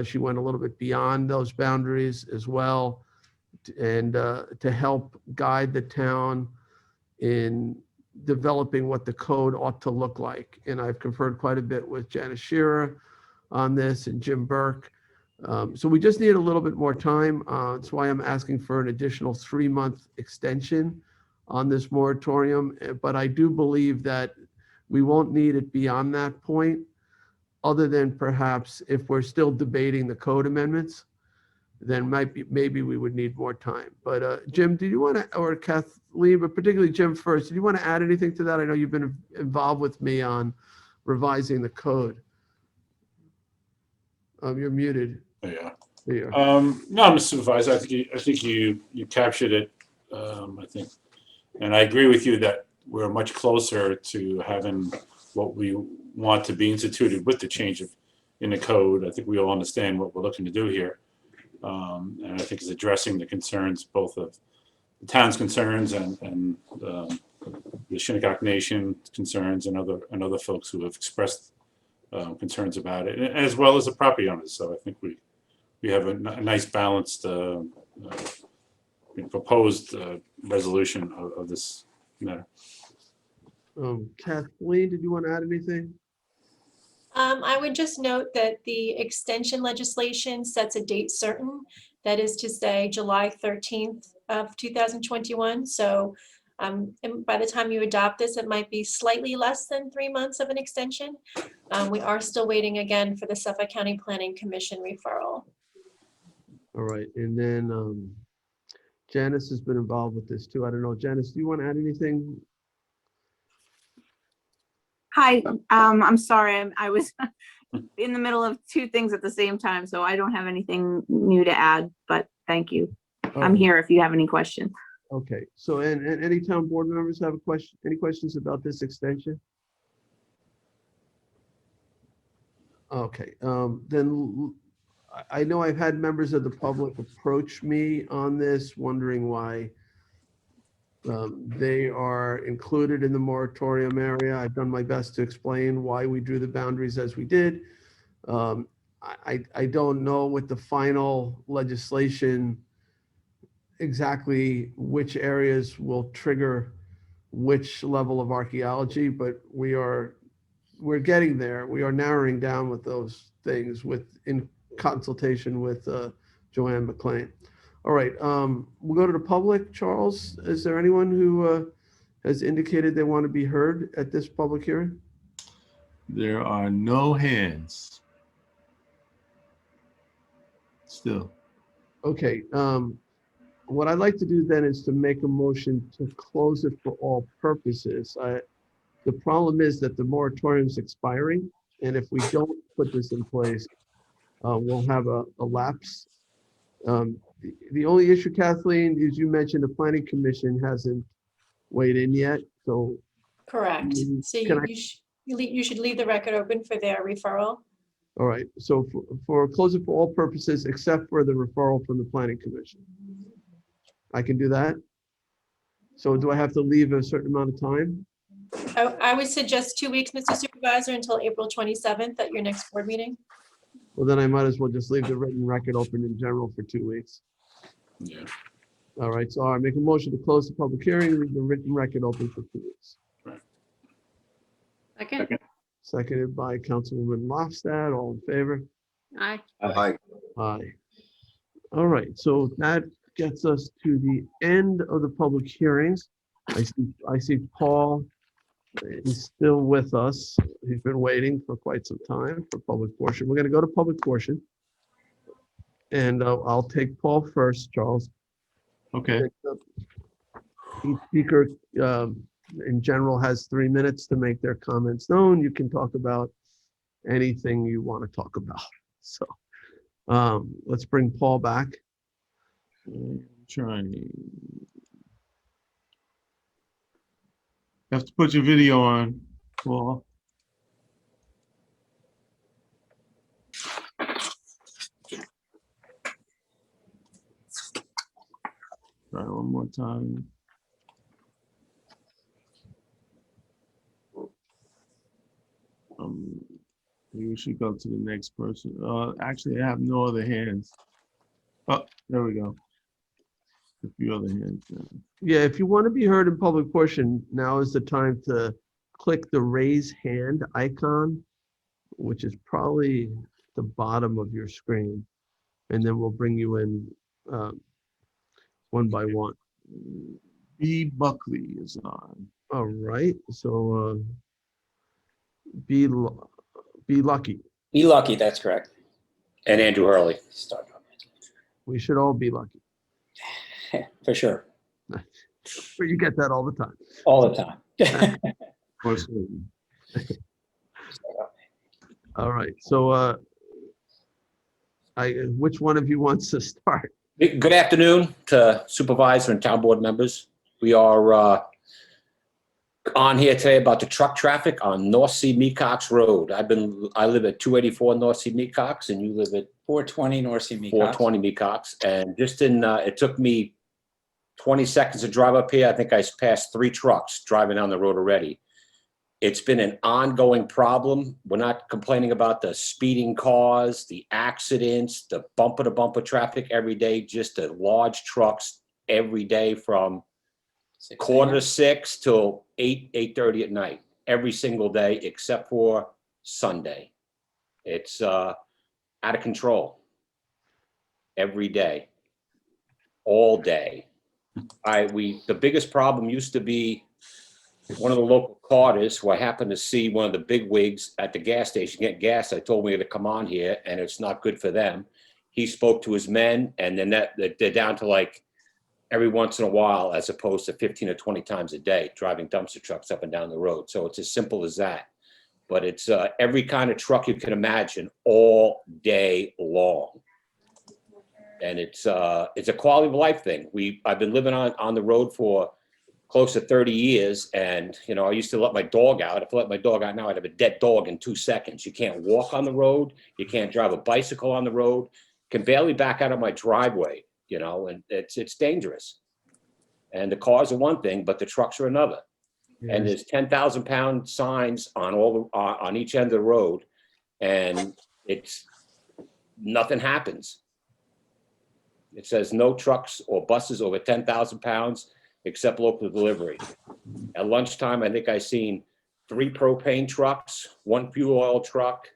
She went a little bit beyond those boundaries as well, and to help guide the town in developing what the code ought to look like. And I've conferred quite a bit with Janice Shearer on this and Jim Burke. So we just need a little bit more time. That's why I'm asking for an additional 3-month extension on this moratorium. But I do believe that we won't need it beyond that point, other than perhaps if we're still debating the code amendments, then maybe we would need more time. But Jim, did you want to, or Kathleen, but particularly Jim first, did you want to add anything to that? I know you've been involved with me on revising the code. You're muted. Yeah. There you are. No, Mr. Supervisor, I think you captured it. I think, and I agree with you that we're much closer to having what we want to be instituted with the change in the code. I think we all understand what we're looking to do here. And I think it's addressing the concerns, both of the town's concerns and the Shinnecock Nation concerns and other folks who have expressed concerns about it, as well as the property owners. So I think we have a nice balanced proposed resolution of this matter. Kathleen, did you want to add anything? I would just note that the extension legislation sets a date certain, that is to say July 13th of 2021. So and by the time you adopt this, it might be slightly less than 3 months of an extension. We are still waiting again for the Suffolk County Planning Commission referral. All right, and then Janice has been involved with this too. I don't know, Janice, do you want to add anything? Hi, I'm sorry, I was in the middle of two things at the same time, so I don't have anything new to add, but thank you. I'm Okay. here if you have any questions. Okay, so and any town board members have a question, any questions about this extension? Okay, then I know I've had members of the public approach me on this, wondering why they are included in the moratorium area. I've done my best to explain why we drew the boundaries as we did. I don't know with the final legislation exactly which areas will trigger which level of archaeology, but we're getting there. We are narrowing down with those things in consultation with Joanne McLean. All right, we'll go to the public. Charles, is there anyone who has indicated they want to be heard at this public hearing? There are no hands. Still. Okay, what I'd like to do then is to make a motion to close it for all purposes. The problem is that the moratorium is expiring, and if we don't put this in place, we'll have a lapse. The only issue, Kathleen, is you mentioned the planning commission hasn't weighed in yet, so. Correct. So you should leave the record open for their referral. All right, so for close it for all purposes, except for the referral from the planning commission. I can do that? So do I have to leave a certain amount of time? I would suggest 2 weeks, Mr. Supervisor, until April 27th at your next board meeting. Well, then I might as well just leave the written record open in general for 2 weeks. Yeah. All right, so I make a motion to close the public hearing, leave the written record open for 2 weeks. Second. Seconded by Councilwoman Lofstad, all in favor? Aye. Aye. Aye. All right, so that gets us to the end of the public hearings. I see Paul is still with us. He's been waiting for quite some time for public portion. We're going to go to public portion. And I'll take Paul first, Charles. Okay. Each speaker in general has 3 minutes to make their comments known. You can talk about anything you want to talk about. So let's bring Paul back. Trying. You have to put your video on, Paul. Try one more time. We should go to the next person. Actually, I have no other hands. Oh, there we go. A few other hands. Yeah, if you want to be heard in public portion, now is the time to click the raise hand icon, which is probably the bottom of your screen. And then we'll bring you in one by one. B. Buckley is on. All right, so be lucky. Be lucky, that's correct. And Andrew Hurley. We should all be lucky. For sure. But you get that all the time. All the time. All right, so which one of you wants to start? Good afternoon to supervisor and town board members. We are on here today about the truck traffic on North Sea Mecox Road. I live at 284 North Sea Mecox, and you live at 420 North Sea Mecox. 420 Mecox. And just it took me 20 seconds to drive up here. I think I passed 3 trucks driving down the road already. It's been an ongoing problem. We're not complaining about the speeding cars, the accidents, the bumper-to-bumper traffic every day, just the large trucks every day from 5:45 till 8:30 at night, every single day except for Sunday. It's out of control every day, all day. The biggest problem used to be one of the local carters who I happened to see one of the big wigs at the gas station get gas. I told me to come on here, and it's not good for them. He spoke to his men, and then they're down to like every once in a while, as opposed to 15 or 20 times a day, driving dumpster trucks up and down the road. So it's as simple as that. But it's every kind of truck you can imagine all day long. And it's a quality of life thing. I've been living on the road for close to 30 years. And, you know, I used to let my dog out. If I let my dog out now, I'd have a dead dog in 2 seconds. You can't walk on the road. You can't drive a bicycle on the road. Can barely back out of my driveway, you know, and it's dangerous. And the cars are one thing, but the trucks are another. And there's 10,000-pound signs on each end of the road, and nothing happens. It says no trucks or buses over 10,000 pounds except local delivery. At lunchtime, I think I seen 3 propane trucks, 1 fuel oil truck,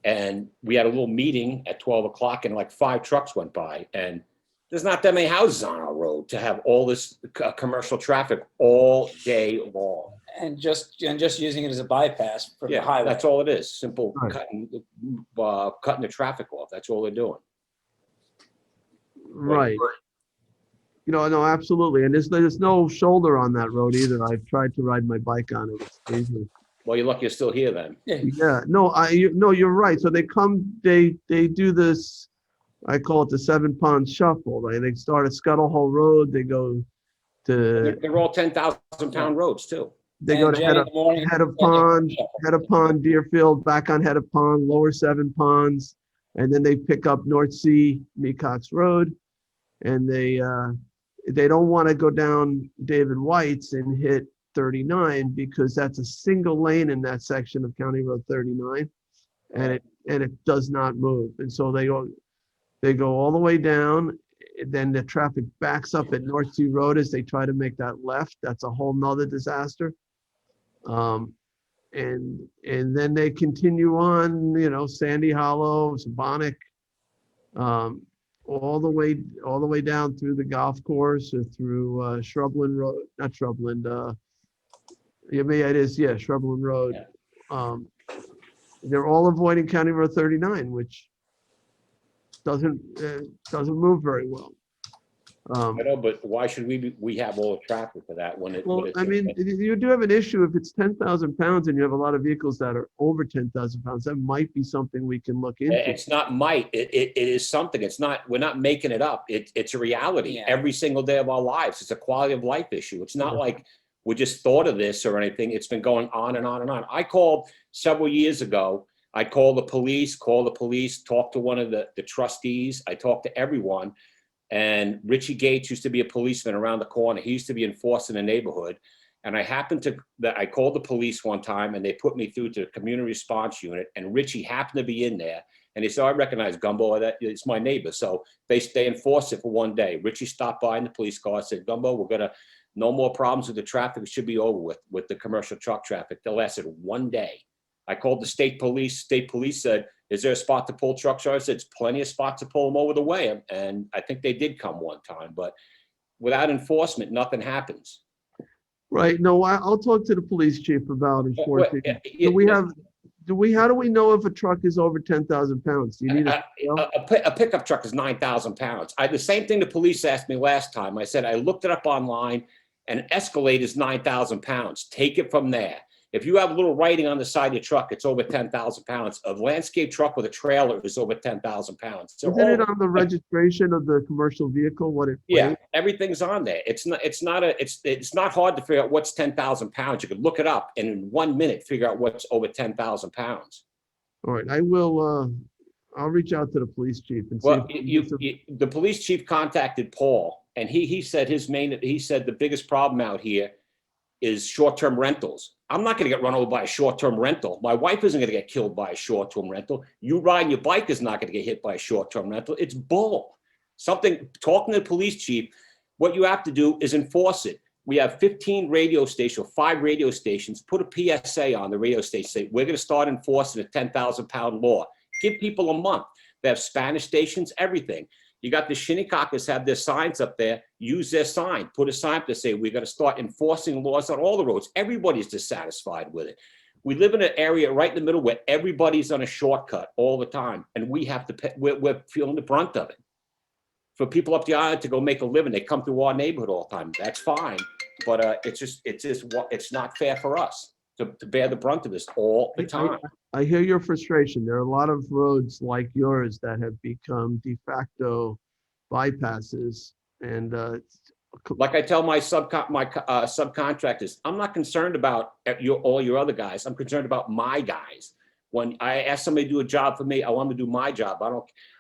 and we had a little meeting at 12 o'clock, and like 5 trucks went by, and there's not that many houses on our road to have all this commercial traffic all day long. And just using it as a bypass from the highway. That's all it is. Simple Right. cutting the traffic off. That's all they're doing. Right. You know, no, absolutely. And there's no shoulder on that road either. I've tried to ride my bike on it. It's dangerous. Well, you're lucky you're still here then. Yeah, no, no, you're right. So they do this, I call it the 7-pond shuffle. Right? They start at Scuttle Hole Road. They go to. They're all 10,000-pound roads too. They go to Head of Pond, Deerfield, back on Head of Pond, Lower 7 Ponds, and then they pick up North Sea, Mecox Road, and they don't want to go down David White's and hit 39 because that's a single lane in that section of County Road 39, and it does not move, and so they go all the way down. Then the traffic backs up at North Sea Road as they try to make that left. That's a whole nother disaster. And then they continue on, you know, Sandy Hollow, Sabonic, all the way down through the golf course or through Shrubland Road, not Shrubland, Shrubland Road. They're all avoiding County Road 39, which doesn't move very well. I know, but why should we have all the traffic for that when it? Well, I mean, you do have an issue if it's 10,000 pounds and you have a lot of vehicles that are over 10,000 pounds. That might be something we can look into. It's not might. It is something. It's not. We're not making it up. It's a reality every single day of our lives. It's a quality of life issue. It's not like we just thought of this or anything. It's been going on and on and on. I called several years ago. I called the police, talked to one of the trustees. I talked to everyone. And Richie Gates used to be a policeman around the corner. He used to be enforcing the neighborhood. And I called the police one time and they put me through to the community response unit. And Richie happened to be in there. And he said, I recognize Gumbo, it's my neighbor. So they enforced it for one day. Richie stopped by in the police car, said, Gumbo, no more problems with the traffic. It should be over with the commercial truck traffic. That lasted one day. I called the state police. State police said, is there a spot to pull trucks? I said, it's plenty of spots to pull them over the way. And I think they did come one time, but without enforcement, nothing happens. Right. No, I'll talk to the police chief about enforcing. How do we know if a truck is over 10,000 pounds? Do you need a pickup truck is 9,000 pounds. The same thing the police asked me last time. I said, I looked it up online and Escalade is 9,000 pounds. Take it from there. If you have a little writing on the side of your truck, it's over 10,000 pounds. A landscape truck with a trailer is over 10,000 pounds. Isn't it on the registration of the commercial vehicle? Everything's on there. It's not hard to figure out what's 10,000 pounds. You could look it up and in 1 minute figure out what's over 10,000 pounds. All right, I will. I'll reach out to the police chief and see. The police chief contacted Paul, and he said the biggest problem out here is short-term rentals. I'm not going to get run over by a short-term rental. My wife isn't going to get killed by a short-term rental. You riding your bike is not going to get hit by a short-term rental. It's bull. Talking to the police chief, what you have to do is enforce it. We have 5 radio stations, put a PSA on the radio station, say, we're going to start enforcing a 10,000-pound law. Give people a month. They have Spanish stations, everything. You got the Shinnecockers have their signs up there. Use their sign. Put a sign up to say we're going to start enforcing laws on all the roads. Everybody's dissatisfied with it. We live in an area right in the middle where everybody's on a shortcut all the time, and we have to pay, we're feeling the brunt of it. for people up the island to go make a living. They come through our neighborhood all the time. That's fine. But it's not fair for us to bear the brunt of this all the time. I hear your frustration. There are a lot of roads like yours that have become de facto bypasses, and Like I tell my subcontractors, I'm not concerned about all your other guys. I'm concerned about my guys. When I ask somebody to do a job for me, I want them to do my job.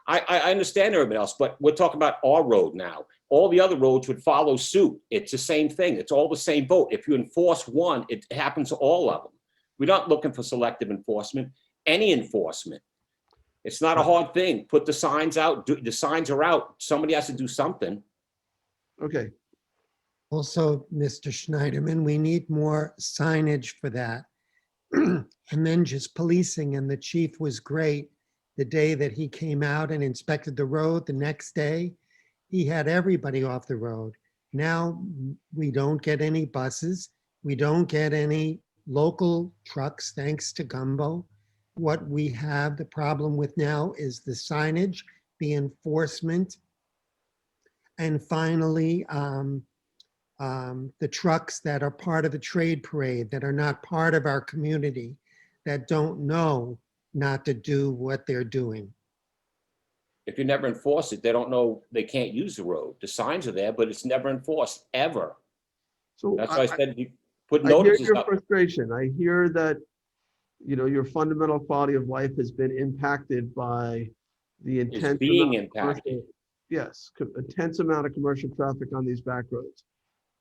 I understand everybody else, but we're talking about our road now. All the other roads would follow suit. It's the same thing. It's all the same boat. If you enforce one, it happens to all of them. We're not looking for selective enforcement, any enforcement. It's not a hard thing. Put the signs out. The signs are out. Somebody has to do something. okay. Also, Mr. Schneiderman, we need more signage for that. And then just policing, and the chief was great. The day that he came out and inspected the road, the next day, he had everybody off the road. Now, we don't get any buses. We don't get any local trucks, thanks to Gumbo. What we have the problem with now is the signage, the enforcement, and finally, the trucks that are part of the trade parade, that are not part of our community, that don't know not to do what they're doing. If you never enforce it, they don't know they can't use the road. The signs are there, but it's never enforced, ever. So That's why I said you put I hear notices your up. frustration. I hear that, your fundamental quality of life has been impacted by the It's intense being amount of impacted. commercial- Yes, intense amount of commercial traffic on these back roads.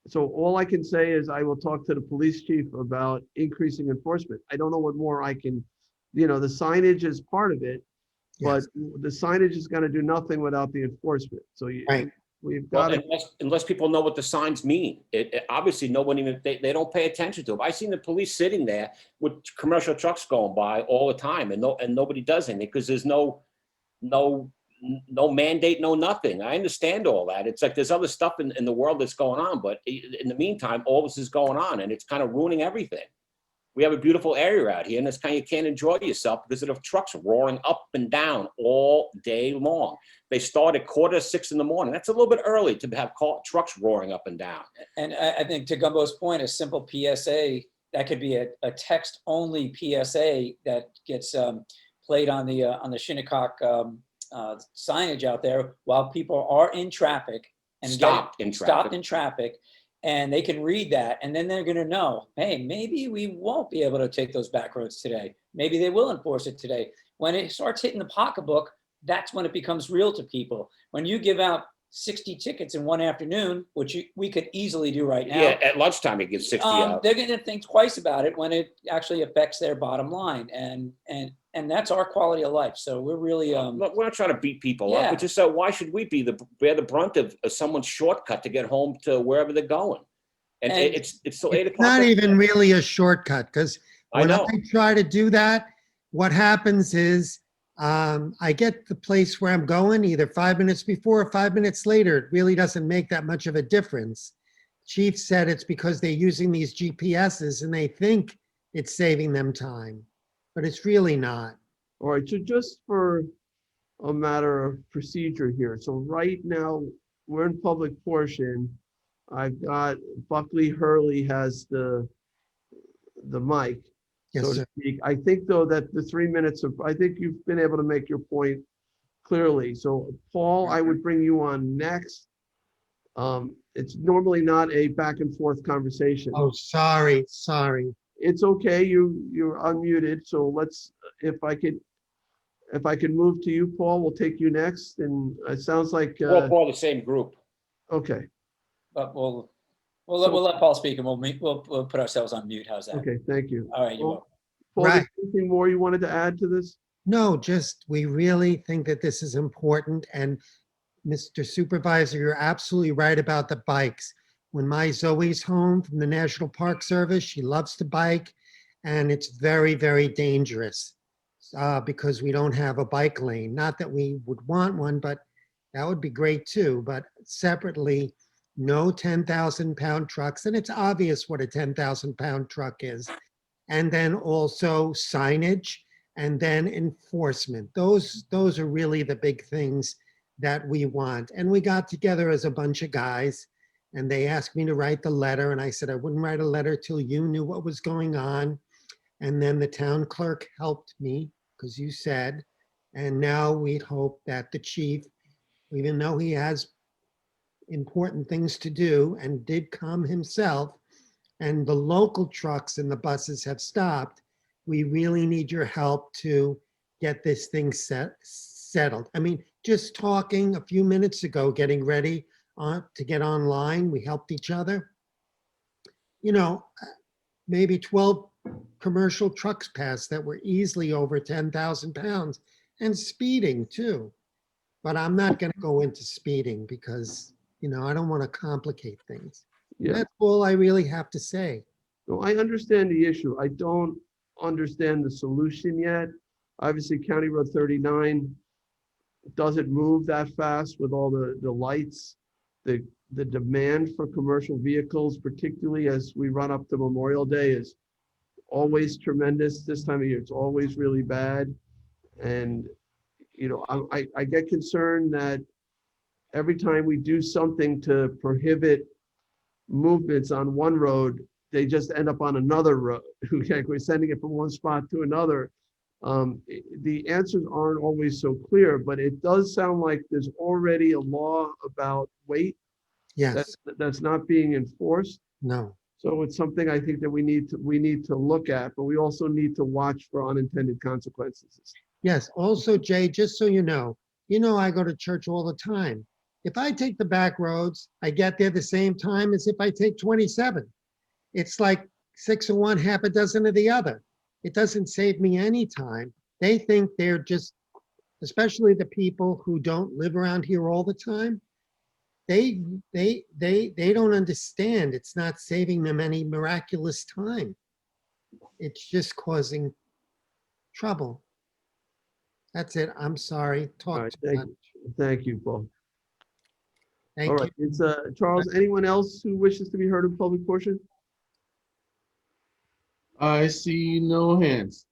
So all I can say is I will talk to the police chief about increasing enforcement. I don't know what more I can, the signage is part of it, but the signage is going to do nothing without the enforcement. So we've got Well, to. unless people know what the signs mean, obviously nobody even they don't pay attention to them. I've seen the police sitting there with commercial trucks going by all the time, and nobody does anything because there's no mandate, no nothing. I understand all that. It's like there's other stuff in the world that's going on, but in the meantime, all this is going on, and it's kind of ruining everything. We have a beautiful area out here, and it's kind of, you can't enjoy yourself because of the trucks roaring up and down all day long. They start at 5:45 in the morning. That's a little bit early to have trucks roaring up and down. And I think to Gumbo's point, a simple PSA, that could be a text-only PSA that gets played on the Shinnecock signage out there while people are in traffic and Stopped in traffic, and they can read that, and then they're going to know, hey, maybe we won't be able to take those back roads today. Maybe they will enforce it today. When it starts hitting the pocketbook, that's when it becomes real to people. When you give out 60 tickets in one afternoon, which we could easily do right now. Yeah, at lunchtime it gets 60 out. They're going to think twice about it when it actually affects their bottom line, and that's our quality of life. So we're really Look, we're not trying to beat people Yeah. up. It's just why should we bear the brunt of someone's shortcut to get home to wherever they're going? And it's still 8 It's o'clock. not even really a shortcut, because when I know. try to do that, what happens is I get the place where I'm going either 5 minutes before or 5 minutes later. It really doesn't make that much of a difference. Chief said it's because they're using these GPSs and they think it's saving them time, but it's really not. All right, so just for a matter of procedure here. So right now, we're in public portion. I've got Buckley Hurley has the mic, Yes, so to sir. speak. I think though that the 3 minutes I think you've been able to make your point clearly. So Paul, I would bring you on next. It's normally not a back and forth conversation. Oh, sorry. It's okay. You're unmuted. So let's, if I could move to you, Paul, we'll take you next. And it sounds like, We're all the same group. okay. but we'll let Paul speak, and we'll put ourselves on mute. How's that? Okay, thank you. All right, you're welcome. Paul, Right. anything more you wanted to add to this? No, just we really think that this is important. And Mr. Supervisor, you're absolutely right about the bikes. When my Zoe's home from the National Park Service, she loves to bike, and it's very, very dangerous because we don't have a bike lane. Not that we would want one, but that would be great too. But separately, no 10,000-pound trucks, and it's obvious what a 10,000-pound truck is. And then also signage, and then enforcement. Those are really the big things that we want. And we got together as a bunch of guys and they asked me to write the letter. And I said, I wouldn't write a letter till you knew what was going on. And then the town clerk helped me because you said, and now we'd hope that the chief, even though he has important things to do and did come himself, and the local trucks and the buses have stopped, we really need your help to get this thing settled. I mean, just talking a few minutes ago, getting ready to get online, we helped each other. You know, maybe 12 commercial trucks passed that were easily over 10,000 pounds and speeding too. But I'm not going to go into speeding because, you know, I don't want to complicate things. Yeah. That's all I really have to say. No, I understand the issue. I don't understand the solution yet. Obviously, County Road 39 doesn't move that fast with all the lights. The demand for commercial vehicles, particularly as we run up to Memorial Day, is always tremendous. This time of year, it's always really bad. And, you know, I get concerned that every time we do something to prohibit movements on one road, they just end up on another road. We're sending it from one spot to another. The answers aren't always so clear, but it does sound like there's already a law about weight. Yes. That's not being enforced. No. So it's something I think that we need to look at, but we also need to watch for unintended consequences. Yes. Also, Jay, just so you know, I go to church all the time. If I take the back roads, I get there the same time as if I take 27. It's like 6 of one, half a dozen of the other. It doesn't save me any time. They think they're just, especially the people who don't live around here all the time, they don't understand. It's not saving them any miraculous time. It's just causing trouble. That's it. I'm sorry. All Talk right, too much. thank you, Paul. Thank All right, you. it's Charles, anyone else who wishes to be heard in public portion? I see no hands.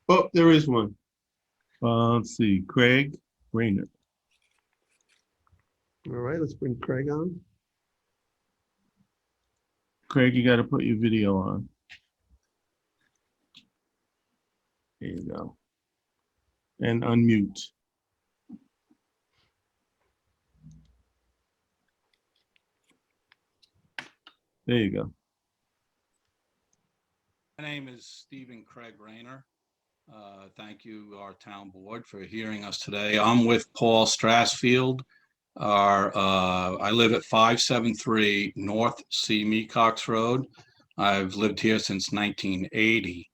Oh, there is one. Let's see, Craig Rayner. All right, let's bring Craig on. Craig, you got to put your video on. There you go. And unmute. There you go. My name is Stephen Craig Rayner. Thank you, our town board, for hearing us today. I'm with Paul Strassfield. I live at 573 North C. Mecox Road. I've lived here since 1980.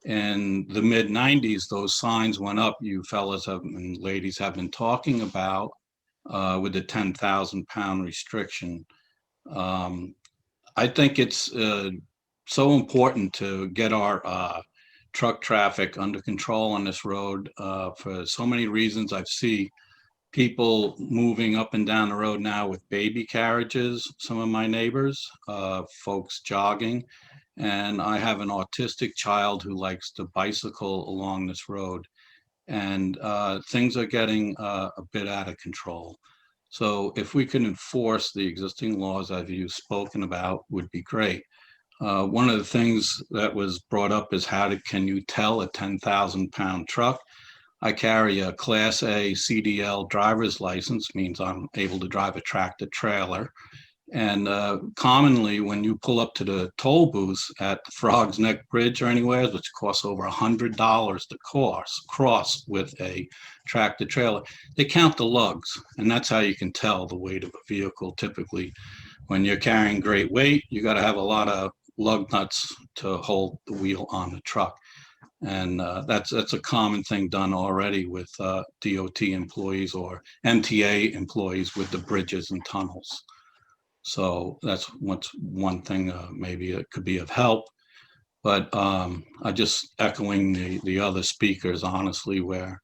In the mid-90s, those signs went up, you fellas and ladies have been talking about, with the 10,000 pound restriction. I think it's so important to get our truck traffic under control on this road for so many reasons. I've seen people moving up and down the road now with baby carriages, some of my neighbors, folks jogging, and I have an autistic child who likes to bicycle along this road, and things are getting a bit out of control. So if we can enforce the existing laws that you've spoken about would be great. One of the things that was brought up is can you tell a 10,000 pound truck? I carry a Class A CDL driver's license, means I'm able to drive a tractor trailer. And commonly when you pull up to the toll booths at the Frog's Neck Bridge or anywhere, which costs over $100 to cross with a tractor trailer, they count the lugs. And that's how you can tell the weight of a vehicle. Typically, when you're carrying great weight, you got to have a lot of lug nuts to hold the wheel on the truck. And that's a common thing done already with DOT employees or MTA employees with the bridges and tunnels. So that's one thing, maybe it could be of help. But I just echoing the other speakers, honestly, where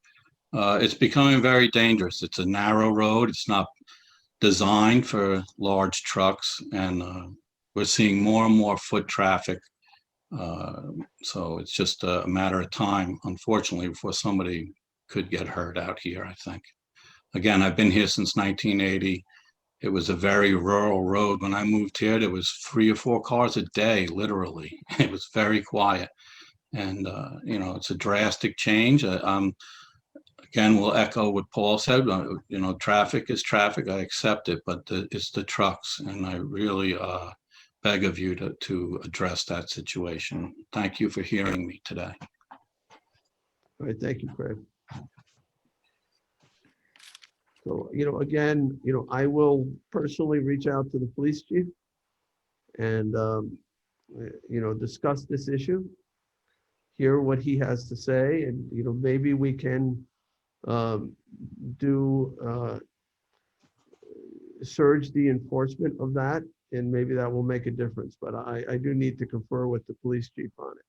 it's becoming very dangerous. It's a narrow road. It's not designed for large trucks, and we're seeing more and more foot traffic. So it's just a matter of time, unfortunately, before somebody could get hurt out here, I think. Again, I've been here since 1980. It was a very rural road. When I moved here, there was 3 or 4 cars a day, literally. It was very quiet. And, you know, it's a drastic change. Again, we'll echo what Paul said. You know, traffic is traffic. I accept it, but it's the trucks. And I really beg of you to address that situation. Thank you for hearing me today. All right, thank you, Craig. So, you know, again, you know, I will personally reach out to the police chief and, you know, discuss this issue, hear what he has to say, and, you know, maybe we can surge the enforcement of that, and maybe that will make a difference. But I do need to confer with the police chief on it.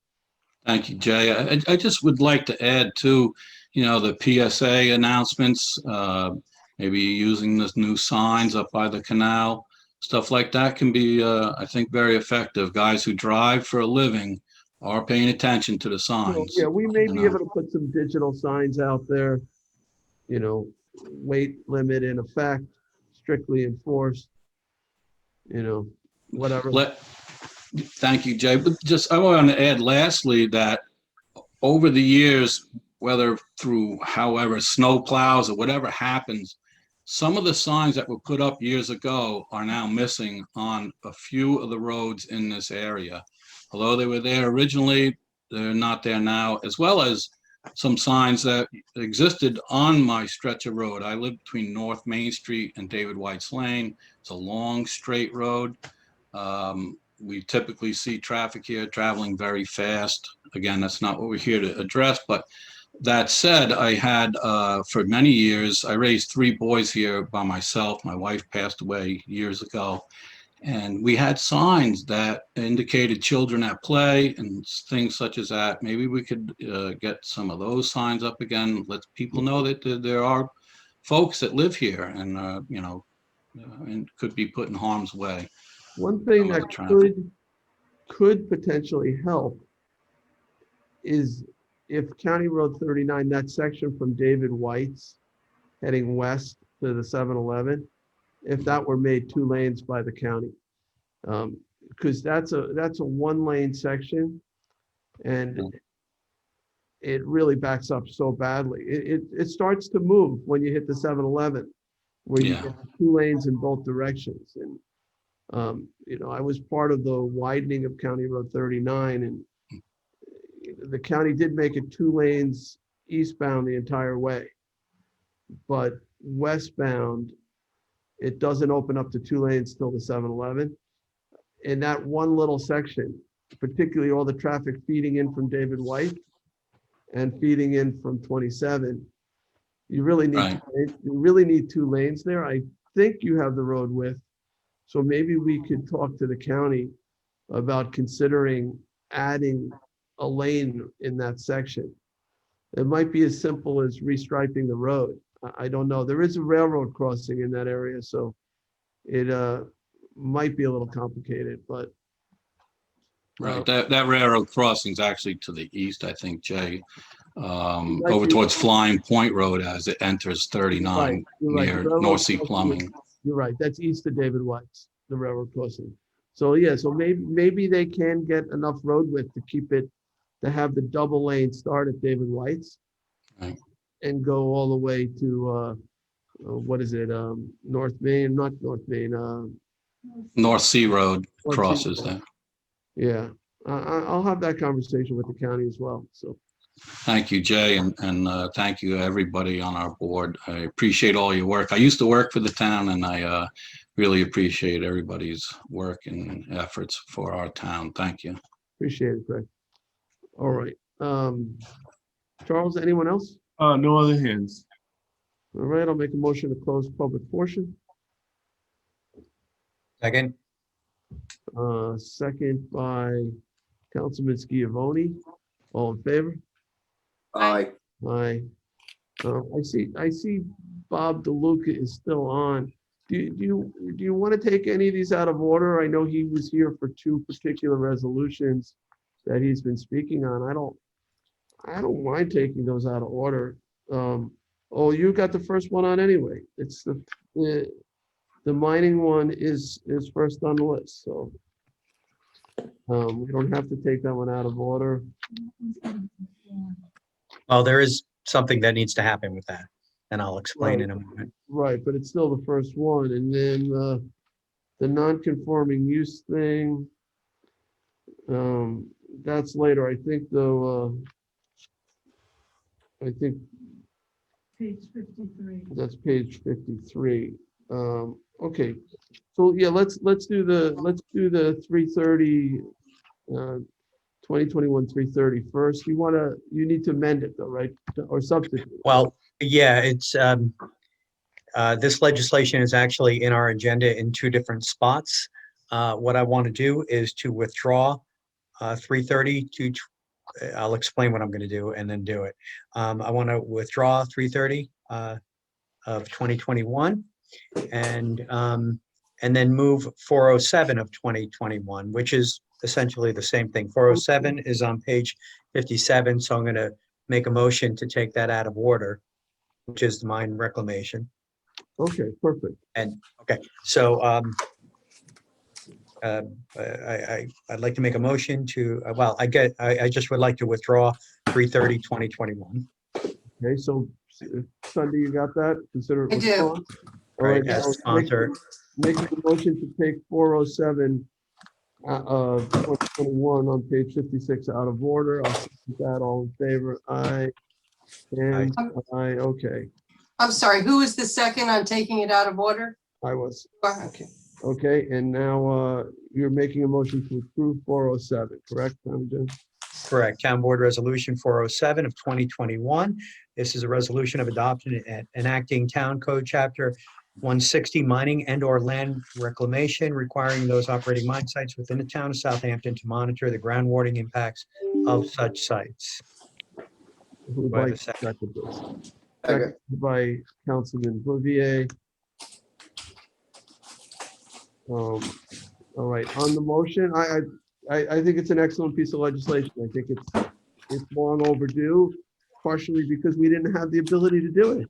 Thank you, Jay. I just would like to add to, you know, the PSA announcements, maybe using the new signs up by the canal, stuff like that can be, I think, very effective. Guys who drive for a living are paying attention to the So, signs. yeah, we may you be know. able to put some digital signs out there, you know, weight limit in effect, strictly enforced, you know, whatever. Thank you, Jay. But just, I want to add lastly that over the years, whether through however snow plows or whatever happens, some of the signs that were put up years ago are now missing on a few of the roads in this area. Although they were there originally, they're not there now, as well as some signs that existed on my stretch of road. I live between North Main Street and David White's Lane. It's a long, straight road. We typically see traffic here traveling very fast. Again, that's not what we're here to address, but that said, I had, for many years, I raised 3 boys here by myself. My wife passed away years ago. And we had signs that indicated children at play and things such as that. Maybe we could get some of those signs up again, let people know that there are folks that live here and, you know, and could be put in harm's way. One thing that could potentially help is if County Road 39, that section from David White's heading west to the 7-Eleven, if that were made 2 lanes by the county. Because that's a 1-lane section, and it really backs up so badly. It starts to move when you hit the 7-Eleven, where you get 2 lanes in both directions. And you know, I was part of the widening of County Road 39, and the county did make it 2 lanes eastbound the entire way, but westbound, it doesn't open up to 2 lanes till the 7-Eleven. In that one little section, particularly all the traffic feeding in from David White and feeding in from 27, you really need 2 lanes there. I think you have the road width, so maybe we could talk to the county about considering adding a lane in that section. It might be as simple as restriping the road. I don't know. There is a railroad crossing in that area, so it might be a little complicated, but. Right, that railroad crossing is actually to the east, I think, Jay, over towards Flying Point Road as it enters 39 near North Sea Plumbing. You're right, that's east of David White's, the railroad crossing. So yeah, so maybe they can get enough road width to keep it, to have the double lane start at David White's and go all the way to, what is it, North Main, not North Main. North Sea Road crosses there. Yeah, I'll have that conversation with the county as well, so. Thank you, Jay, and thank you, everybody on our board. I appreciate all your work. I used to work for the town, and I really appreciate everybody's work and efforts for our town. Thank you. Appreciate it, Greg. All right. Charles, anyone else? No other hands. All right, I'll make a motion to close public portion. Second. Second by Councilman Schiavone. All in favor? Aye. Aye. I see Bob DeLuca is still on. Do you want to take any of these out of order? I know he was here for 2 particular resolutions that he's been speaking on. I don't mind taking those out of order. Oh, you got the first one on anyway. It's the mining one is first on the list, so. We don't have to take that one out of order. Well, there is something that needs to happen with that, and I'll explain in a moment. Right, but it's still the first one. And then the non-conforming use thing, that's later. I think though, I think Page 53. that's page 53. Okay, so yeah, let's do the 330, 2021 330 first. You need to amend it though, right? Or substitute. Well, yeah, it's, this legislation is actually in our agenda in two different spots. What I want to do is to withdraw 330 to, I'll explain what I'm going to do and then do it. I want to withdraw 330 of 2021 and then move 407 of 2021, which is essentially the same thing. 407 is on page 57, so I'm going to make a motion to take that out of order, which is the mine reclamation. Okay, perfect. And, okay, so I'd like to make a motion to, well, I just would like to withdraw 330, 2021. Okay, so Sunday, you got that? Consider it I do. withdrawn? All right, Right, as now sponsor. making a motion to take 407 of 2021 on page 56 out of order. I'll second that. All in favor? Aye. And aye, okay. I'm sorry, who was the second on taking it out of order? I was. Okay. Okay, and now you're making a motion to approve 407, correct, Tommy John? Correct. Town Board Resolution 407 of 2021. This is a resolution of adoption and enacting Town Code Chapter 160 mining and/or land reclamation, requiring those operating mine sites within the town of Southampton to monitor the groundwater impacts of such sites. Who would Do I have like a to second? second this? Second by Councilman Bouvier. All right, on the motion, I think it's an excellent piece of legislation. I think it's long overdue, partially because we didn't have the ability to do it.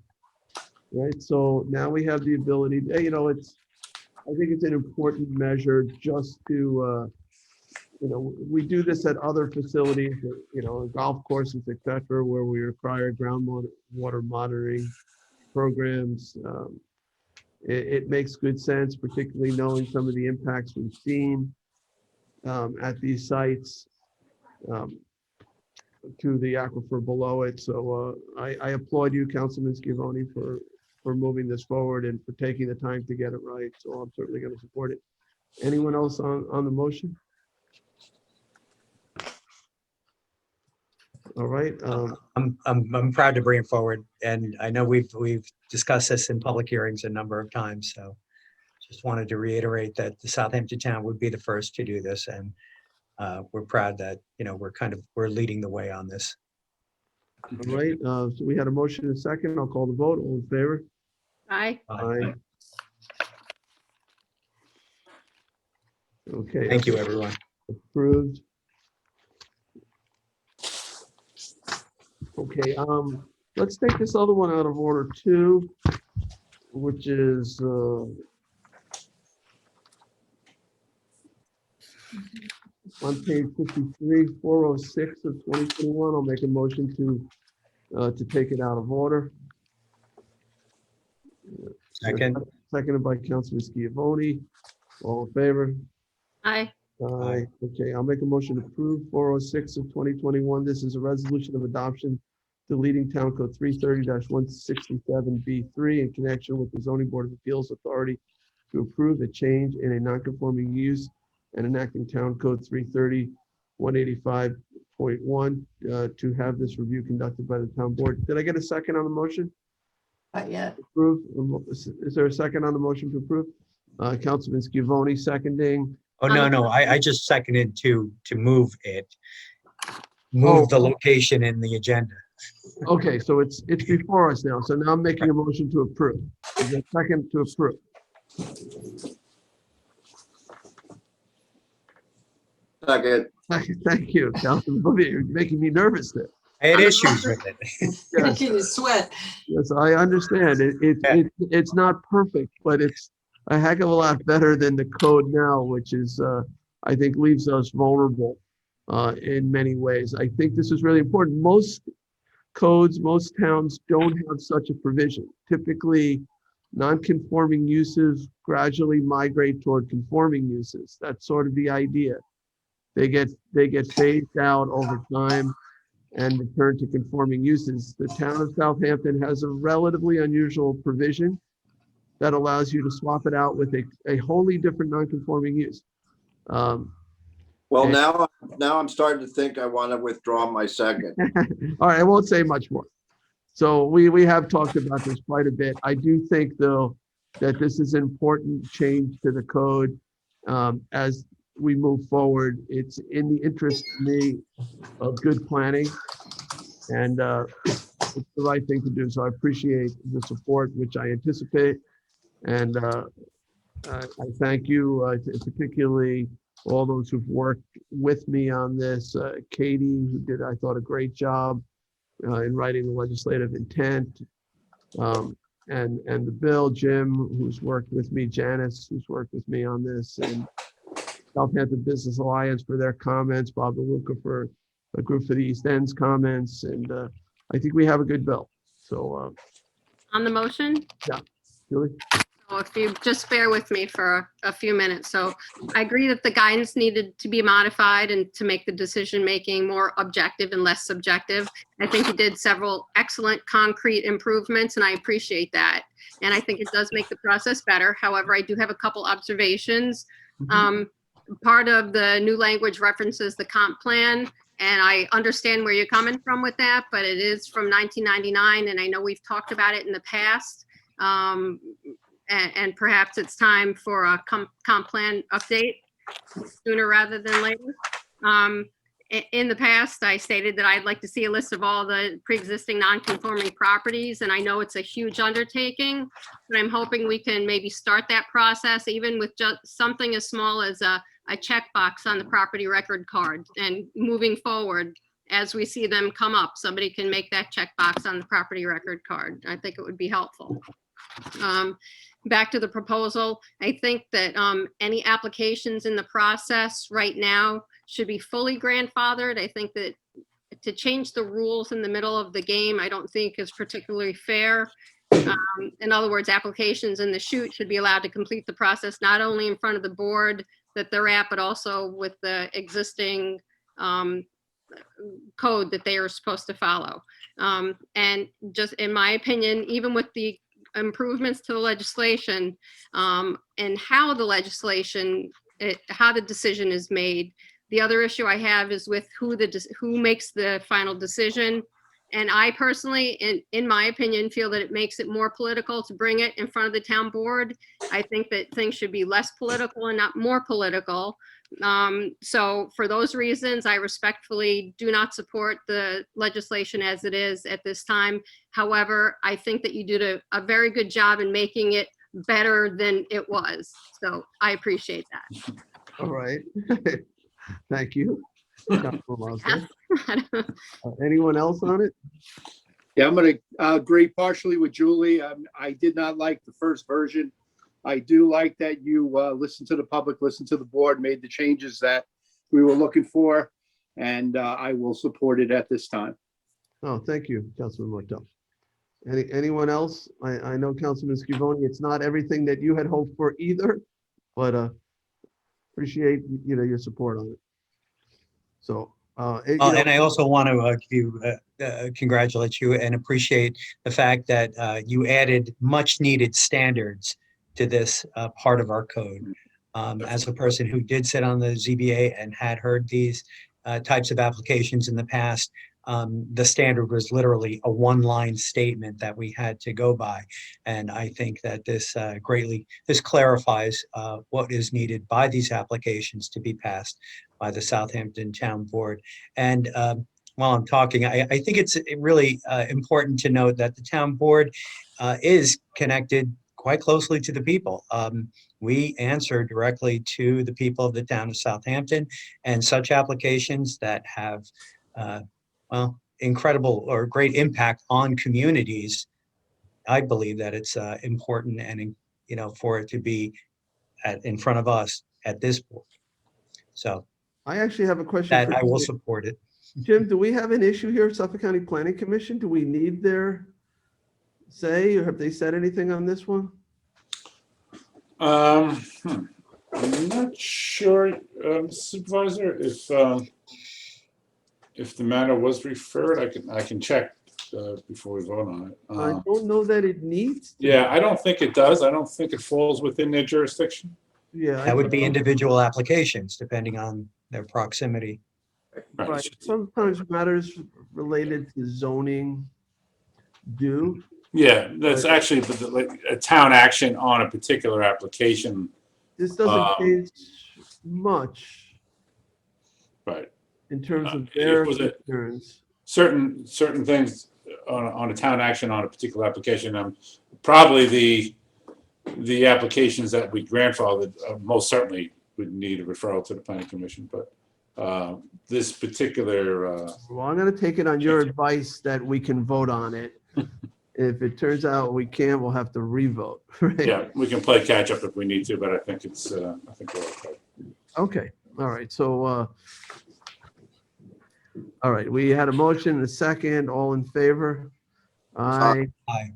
Right, so now we have the ability, I think it's an important measure just to, we do this at other facilities, golf courses, et cetera, where we require groundwater monitoring programs. It makes good sense, particularly knowing some of the impacts we've seen at these sites to the aquifer below it. So I applaud you, Councilman Scavone, for moving this forward and for taking the time to get it right. So I'm certainly going to support it. Anyone else on the motion? All right. I'm proud to bring it forward, and I know we've discussed this in public hearings a number of times. So just wanted to reiterate that the Southampton town would be the first to do this, and we're proud that we're leading the way on this. All right. So we had a motion and a second. I'll call the vote. All in favor? Aye. Aye. Okay. Thank you, everyone. Approved. Okay, let's take this other one out of order too, which is on page 53, 406 of 2021. I'll make a motion to take it out of order. Second. Seconded by Councilman Scavone. All in favor? Aye. Aye. Okay, I'll make a motion to approve 406 of 2021. This is a resolution of adoption deleting Town Code 330-167B3 in connection with the Zoning Board of Appeals Authority to approve a change in a non-conforming use and enacting Town Code 330-185.1 to have this review conducted by the Town Board. Did I get a second on the motion? Not yet. Approve. Is there a second on the motion to approve? Councilman Scavone seconding. Oh, no, I just seconded to move it. Move the location in the agenda. Okay, so it's before us now. So now I'm making a motion to approve. Is there a second to approve? Second. Thank you, Councilman Bouvier. You're making me nervous there. I had issues with it. Yes, Making you sweat. yes, I understand. It's not perfect, but it's a heck of a lot better than the code now, which is, I think leaves us vulnerable in many ways. I think this is really important. Most codes, most towns don't have such a provision. Typically, non-conforming uses gradually migrate toward conforming uses. That's sort of the idea. They get phased out over time and return to conforming uses. The town of Southampton has a relatively unusual provision that allows you to swap it out with a wholly different non-conforming use. Well, And- now I'm starting to think I want to withdraw my second. All right, I won't say much more. So we have talked about this quite a bit. I do think, though, that this is an important change to the code as we move forward. It's in the interest to me of good planning, and it's the right thing to do. So I appreciate the support, which I anticipate, and I thank you, particularly all those who've worked with me on this. Katie, who did, I thought, a great job in writing the legislative intent, and the bill, Jim, who's worked with me, Janice, who's worked with me on this, and Southampton Business Alliance for their comments, Bob DeLuca for a group for the East End's comments, and I think we have a good bill. So, On the motion? yeah, Julie? So if you just bear with me for a few minutes. So I agree that the guidance needed to be modified and to make the decision-making more objective and less subjective. I think you did several excellent concrete improvements, and I appreciate that. And I think it does make the process better. However, I do have a couple observations. Part of the new language references the comp plan, and I understand where you're coming from with that, but it is from 1999, and I know we've talked about it in the past. And perhaps it's time for a comp plan update sooner rather than later. In the past, I stated that I'd like to see a list of all the pre-existing non-conforming properties, and I know it's a huge undertaking, but I'm hoping we can maybe start that process even with just something as small as a checkbox on the property record card. And moving forward, as we see them come up, somebody can make that checkbox on the property record card. I think it would be helpful. Back to the proposal, I think that any applications in the process right now should be fully grandfathered. I think that to change the rules in the middle of the game, I don't think is particularly fair. In other words, applications in the chute should be allowed to complete the process, not only in front of the board that they're at, but also with the existing code that they are supposed to follow. And just in my opinion, even with the improvements to the legislation and how the legislation, how the decision is made. The other issue I have is with who makes the final decision. And I personally, in my opinion, feel that it makes it more political to bring it in front of the town board. I think that things should be less political and not more political. So for those reasons, I respectfully do not support the legislation as it is at this time. However, I think that you did a very good job in making it better than it was. So I appreciate that. All right. Thank you. Anyone else on it? Yeah, I'm going to agree partially with Julie. I did not like the first version. I do like that you listened to the public, listened to the board, made the changes that we were looking for, and I will support it at this time. Oh, thank you, Councilman Martel. Anyone else? I know Councilman Scavone, it's not everything that you had hoped for either, but appreciate your support on it. So, And I also want to give you, congratulate you and appreciate the fact that you added much needed standards to this part of our code. As a person who did sit on the ZBA and had heard these types of applications in the past, the standard was literally a one-line statement that we had to go by. And I think that this clarifies what is needed by these applications to be passed by the Southampton Town Board. And while I'm talking, I think it's really important to note that the Town Board is connected quite closely to the people. We answer directly to the people of the town of Southampton, and such applications that have incredible or great impact on communities, I believe that it's important and, for it to be in front of us at this point. So I actually have a question that for I will Jim. support it. Jim, do we have an issue here at Suffolk County Planning Commission? Do we need their say, or have they said anything on this one? I'm not sure, Supervisor, if the matter was referred, I can check before we vote on it. I don't know that it needs. to Yeah, I don't think it does. I don't think it falls within their jurisdiction. Yeah. That would be individual applications depending on their proximity. Right. Sometimes matters related to zoning do. Yeah, that's actually like a town action on a particular application. This doesn't change much Right. in terms of It their was a- concerns. Certain things on a town action on a particular application. Probably the applications that we grandfathered most certainly would need a referral to the planning commission, but this particular. Well, I'm going to take it on your advice that we can vote on it. If it turns out we can't, we'll have to revote. Right? Yeah, we can play catch up if we need to, but I think we're okay. Okay. All right. So, all right. We had a motion and a second. All in favor? Aye. Aye.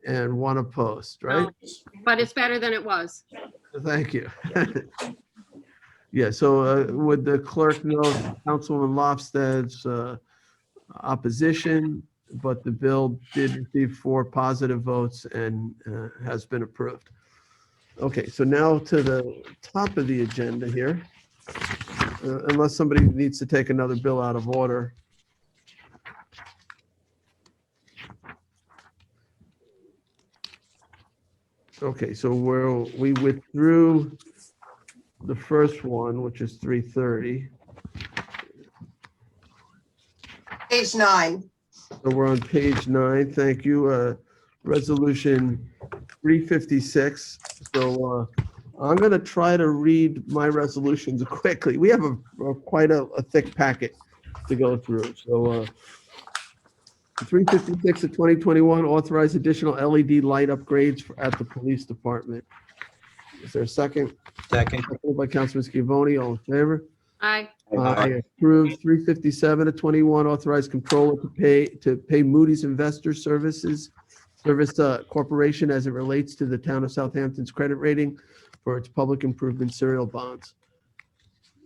And one opposed, right? But it's better than it was. Thank you. Yeah, so would the clerk know Councilwoman Lofstad's opposition, but the bill did receive 4 positive votes and has been approved. Okay, so now to the top of the agenda here. Unless somebody needs to take another bill out of order. Okay, so we withdrew the first one, which is 330. Page 9. So we're on page 9. Thank you. Resolution 356. So I'm going to try to read my resolutions quickly. We have quite a thick packet to go through. So 356 of 2021 authorize additional LED light upgrades at the police department. Is there a second? Second. Seconded by Councilman Scavone. All in favor? Aye. Aye. Approved. 357 of 21 authorized controller to pay Moody's Investor Service Corporation as it relates to the town of Southampton's credit rating for its public improvement serial bonds.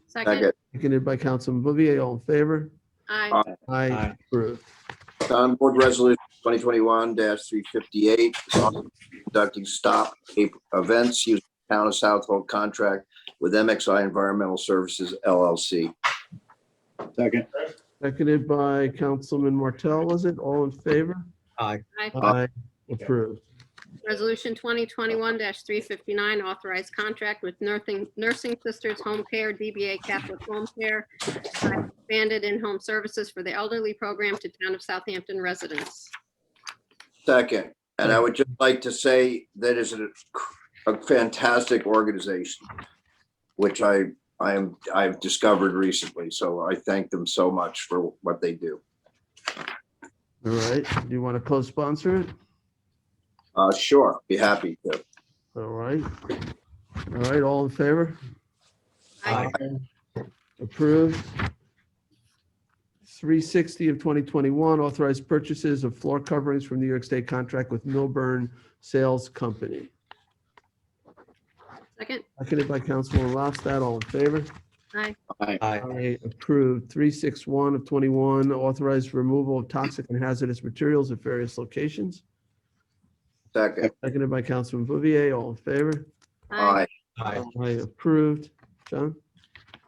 Second. Seconded by Councilman Bouvier. All in favor? Aye. Aye. Approved. Town Board Resolution 2021-358, conducting stop events using Town of Southhold contract with MXI Environmental Services LLC. Second. Seconded by Councilman Martell, was it? All in favor? Aye. Aye. Aye. Approved. Resolution 2021-359, authorized contract with Nursing Sisters Home Care, DBA Catholic Home Care, expanded in-home services for the elderly program to town of Southampton residents. Second, and I would just like to say that is a fantastic organization, which I've discovered recently. So I thank them so much for what they do. All right. Do you want to co-sponsor it? Sure, be happy to. All right. All right. All in favor? Aye. Approved. 360 of 2021, authorized purchases of floor coverings from New York State contract with Milburn Sales Company. Second. Seconded by Councilman Lofstad. All in favor? Aye. Aye. Aye. Approved. 361 of 21, authorized removal of toxic and hazardous materials at various locations. Second. Seconded by Councilman Bouvier. All in favor? Aye. Aye. Aye. Approved. John?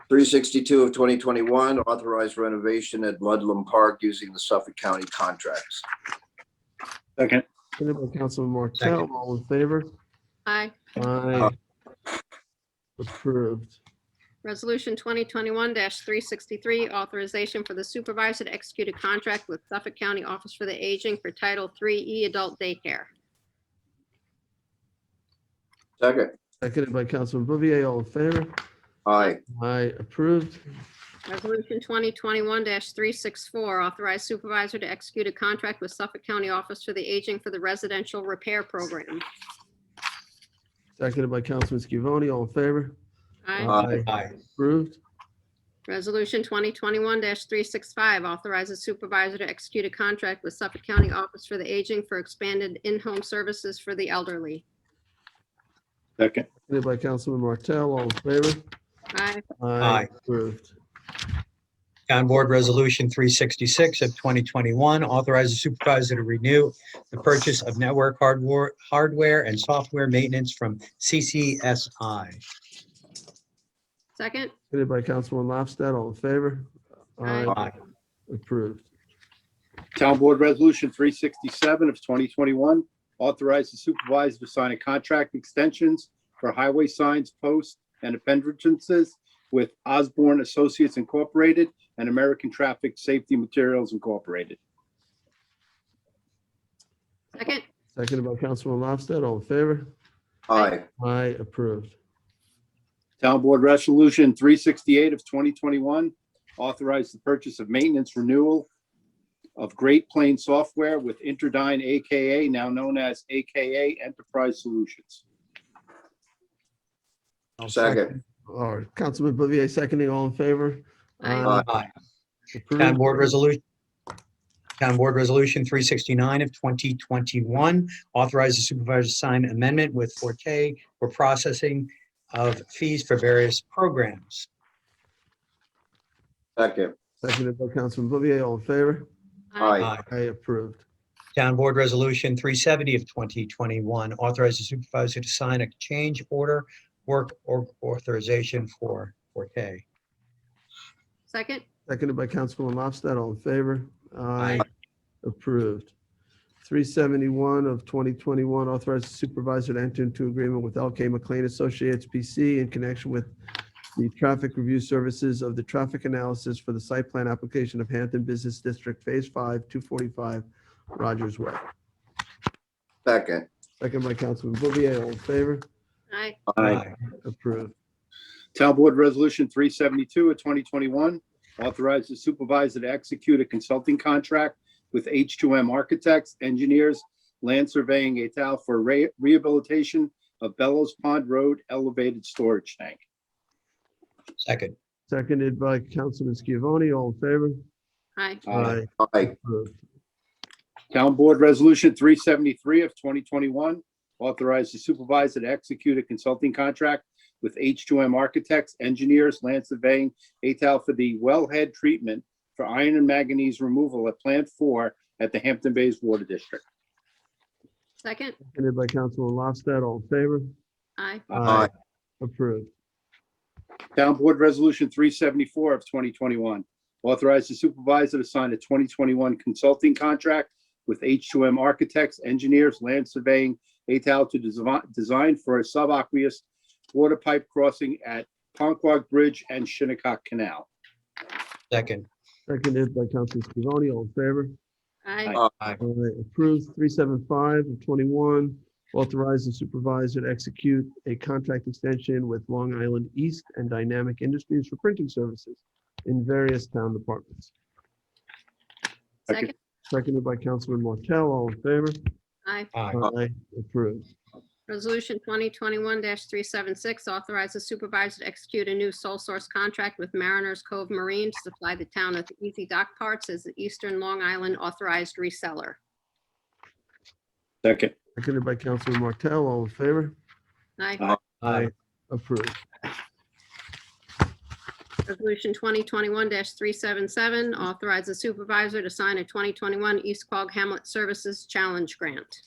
362 of 2021, authorized renovation at Ludlam Park using the Suffolk County contracts. Second. Seconded by Councilman Martell. Second. All in favor? Aye. Aye. Approved. Resolution 2021-363, authorization for the supervisor to execute a contract with Suffolk County Office for the Aging for Title III Adult Daycare. Second. Seconded by Councilman Bouvier. All in favor? Aye. Aye. Approved. Resolution 2021-364, authorize supervisor to execute a contract with Suffolk County Office for the Aging for the residential repair program. Seconded by Councilman Scavone. All in favor? Aye. Aye. Approved. Resolution 2021-365, authorizes supervisor to execute a contract with Suffolk County Office for the Aging for expanded in-home services for the elderly. Second. Seconded by Councilman Martell. All in favor? Aye. Aye. Approved. Town Board Resolution 366 of 2021 authorizes supervisor to renew the purchase of network hardware and software maintenance from CCSI. Second. Seconded by Councilman Lofstad. All in favor? Aye. Approved. Town Board Resolution 367 of 2021 authorizes supervisor to sign a contract extensions for highway signs, posts, and appendages with Osborne Associates Incorporated and American Traffic Safety Materials Incorporated. Second. Seconded by Councilman Lofstad. All in favor? Aye. Aye. Approved. Town Board Resolution 368 of 2021 authorized the purchase of maintenance renewal of Great Plains Software with Interdyne, AKA, now known as AKA Enterprise Solutions. Second. Or Councilman Bouvier seconding. All in favor? Aye. Aye. Approved. Town Board Resolution 369 of 2021 authorizes supervisor to sign amendment with Forte for processing of fees for various programs. Second. Seconded by Councilman Bouvier. All in favor? Aye. Aye. Approved. Town Board Resolution 370 of 2021 authorizes supervisor to sign a change order work or authorization for Forte. Second. Seconded by Councilman Lofstad. All in favor? Aye. Approved. 371 of 2021 authorizes supervisor to enter into agreement with LK McLean Associates PC in connection with the traffic review services of the traffic analysis for the site plan application of Hampton Business District Phase 5, 245 Rogers Way. Second. Second by Councilman Bouvier. All in favor? Aye. Aye. Approved. Town Board Resolution 372 of 2021 authorizes supervisor to execute a consulting contract with H2M Architects, Engineers, Land Surveying et al. For rehabilitation of Bellows Pond Road elevated storage tank. Second. Seconded by Councilman Scavone. All in favor? Aye. Aye. Approved. Town Board Resolution 373 of 2021 authorized the supervisor to execute a consulting contract with H2M Architects, Engineers, Land Surveying et al. For the wellhead treatment for iron and manganese removal at Plant 4 at the Hampton Bays Water District. Second. Seconded by Councilman Lofstad. All in favor? Aye. Aye. Approved. Town Board Resolution 374 of 2021 authorized the supervisor to sign a 2021 consulting contract with H2M Architects, Engineers, Land Surveying et al. To design for a subaqueous water pipe crossing at Ponquag Bridge and Shinnecock Canal. Second. Seconded by Councilman Scavone. All in favor? Aye. Aye. Approved. 375 of 21 authorized the supervisor to execute a contract extension with Long Island East and Dynamic Industries for printing services in various town departments. Second. Seconded by Councilman Martell. All in favor? Aye. Aye. Approved. Resolution 2021-376 authorizes supervisor to execute a new sole source contract with Mariners Cove Marine to supply the town with easy dock parts as the Eastern Long Island authorized reseller. Second. Seconded by Councilman Martell. All in favor? Aye. Aye. Approved. Resolution 2021-377 authorizes supervisor to sign a 2021 East Quogue Hamlet Services Challenge Grant.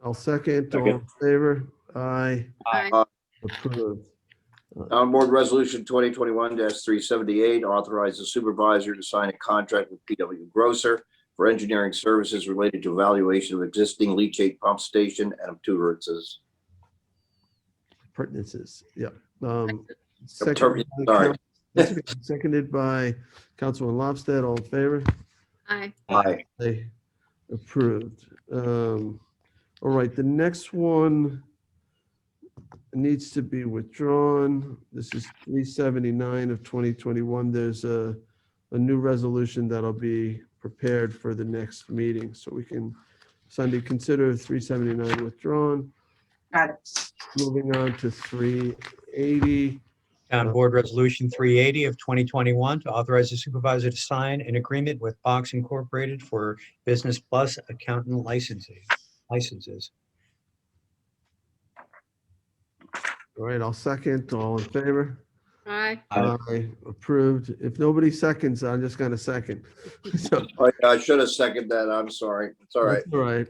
I'll second. All in favor? Aye. Aye. Approved. Town Board Resolution 2021-378 authorizes supervisor to sign a contract with PW Grosser for engineering services related to evaluation of existing leachate pump station and obturances. Pertinences. Yep. Sorry. Seconded by Councilman Lofstad. All in favor? Aye. Aye. Aye. Approved. All right, the next one needs to be withdrawn. This is 379 of 2021. There's a new resolution that'll be prepared for the next meeting, so we can, Sunday, consider 379 withdrawn. Got it. Moving on to 380. Town Board Resolution 380 of 2021 to authorize the supervisor to sign an agreement with Box Incorporated for Business Plus accountant licenses. All right, I'll second. All in favor? Aye. Aye. Approved. If nobody seconds, I'm just gonna second. So, I should have seconded that. I'm sorry. It's all right. that's all right.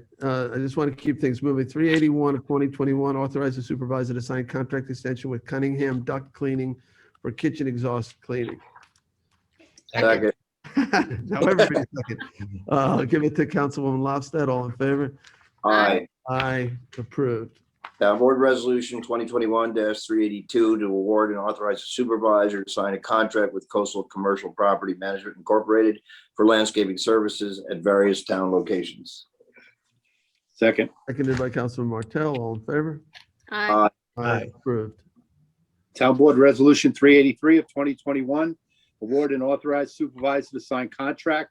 I just want to keep things moving. 381 of 2021, authorize the supervisor to sign contract extension with Cunningham Duct Cleaning for kitchen exhaust cleaning. Second. Now everybody's second. I'll give it to Councilwoman Lofstad. All in favor? Aye. Aye. Approved. Town Board Resolution 2021-382 to award and authorize the supervisor to sign a contract with Coastal Commercial Property Management Incorporated for landscaping services at various town locations. Second. Seconded by Councilman Martell. All in favor? Aye. Aye. Approved. Town Board Resolution 383 of 2021, award and authorize supervisor to sign contract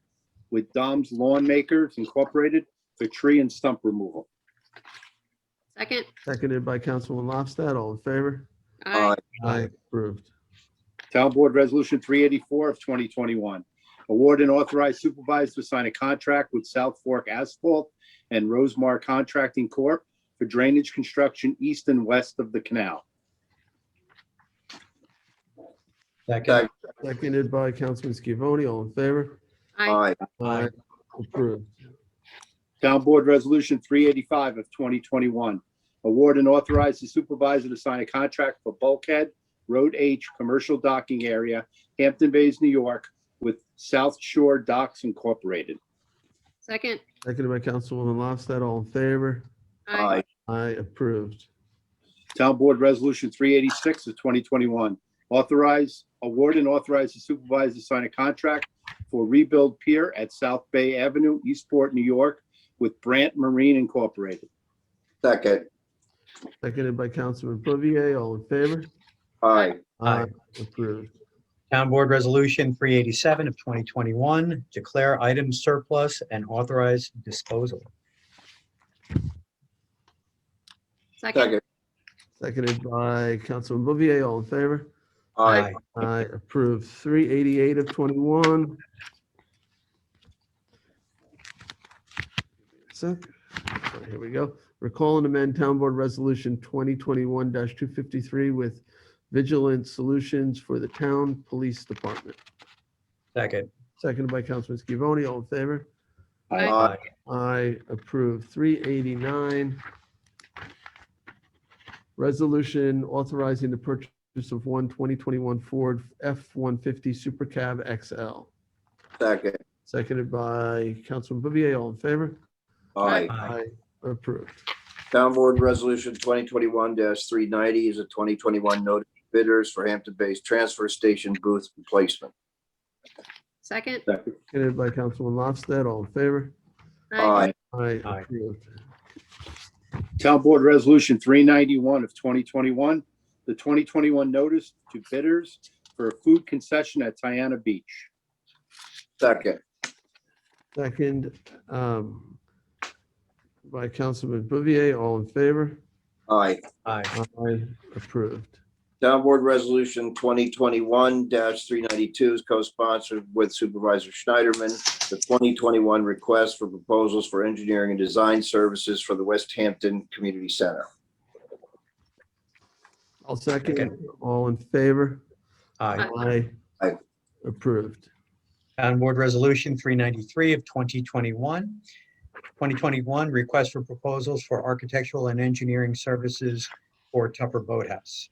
with Dom's Lawn Makers Incorporated for tree and stump removal. Second. Seconded by Councilman Lofstad. All in favor? Aye. Aye. Approved. Town Board Resolution 384 of 2021, award and authorize supervisor to sign a contract with South Fork Asphalt and Rosemar Contracting Corp. for drainage construction east and west of the canal. Second. Seconded by Councilman Scavone. All in favor? Aye. Aye. Approved. Town Board Resolution 385 of 2021, award and authorize the supervisor to sign a contract for Bulkhead Road H Commercial Docking Area, Hampton Bays, New York, with South Shore Docks Incorporated. Second. Seconded by Councilwoman Lofstad. All in favor? Aye. Aye. Approved. Town Board Resolution 386 of 2021, award and authorize the supervisor to sign a contract for rebuild pier at South Bay Avenue, Eastport, New York, with Brant Marine Incorporated. Second. Seconded by Councilman Bouvier. All in favor? Aye. Aye. Approved. Town Board Resolution 387 of 2021, declare items surplus and authorize disposal. Second. Second. Seconded by Councilman Bouvier. All in favor? Aye. Aye. Approved. 388 of 21. Here we go. Recall and amend Town Board Resolution 2021-253 with Vigilant Solutions for the Town Police Department. Second. Seconded by Councilman Scavone. All in favor? Aye. Aye. Approved. 389. Resolution authorizing the purchase of one 2021 Ford F-150 Super Cab XL. Second. Seconded by Councilman Bouvier. All in favor? Aye. Aye. Approved. Town Board Resolution 2021-390 is a 2021 notice of bidders for Hampton Bays Transfer Station booth replacement. Second. Seconded by Councilman Lofstad. All in favor? Aye. Aye. Aye. Approved. Town Board Resolution 391 of 2021, the 2021 notice to bidders for a food concession at Tiana Beach. Second. Second, by Councilman Bouvier. All in favor? Aye. Aye. Aye. Approved. Town Board Resolution 2021-392 is co-sponsored with Supervisor Schneiderman. The 2021 request for proposals for engineering and design services for the West Hampton Community Center. I'll second. All in favor? Aye. Aye. Aye. Approved. Town Board Resolution 393 of 2021. 2021, request for proposals for architectural and engineering services for Tupper Boathouse.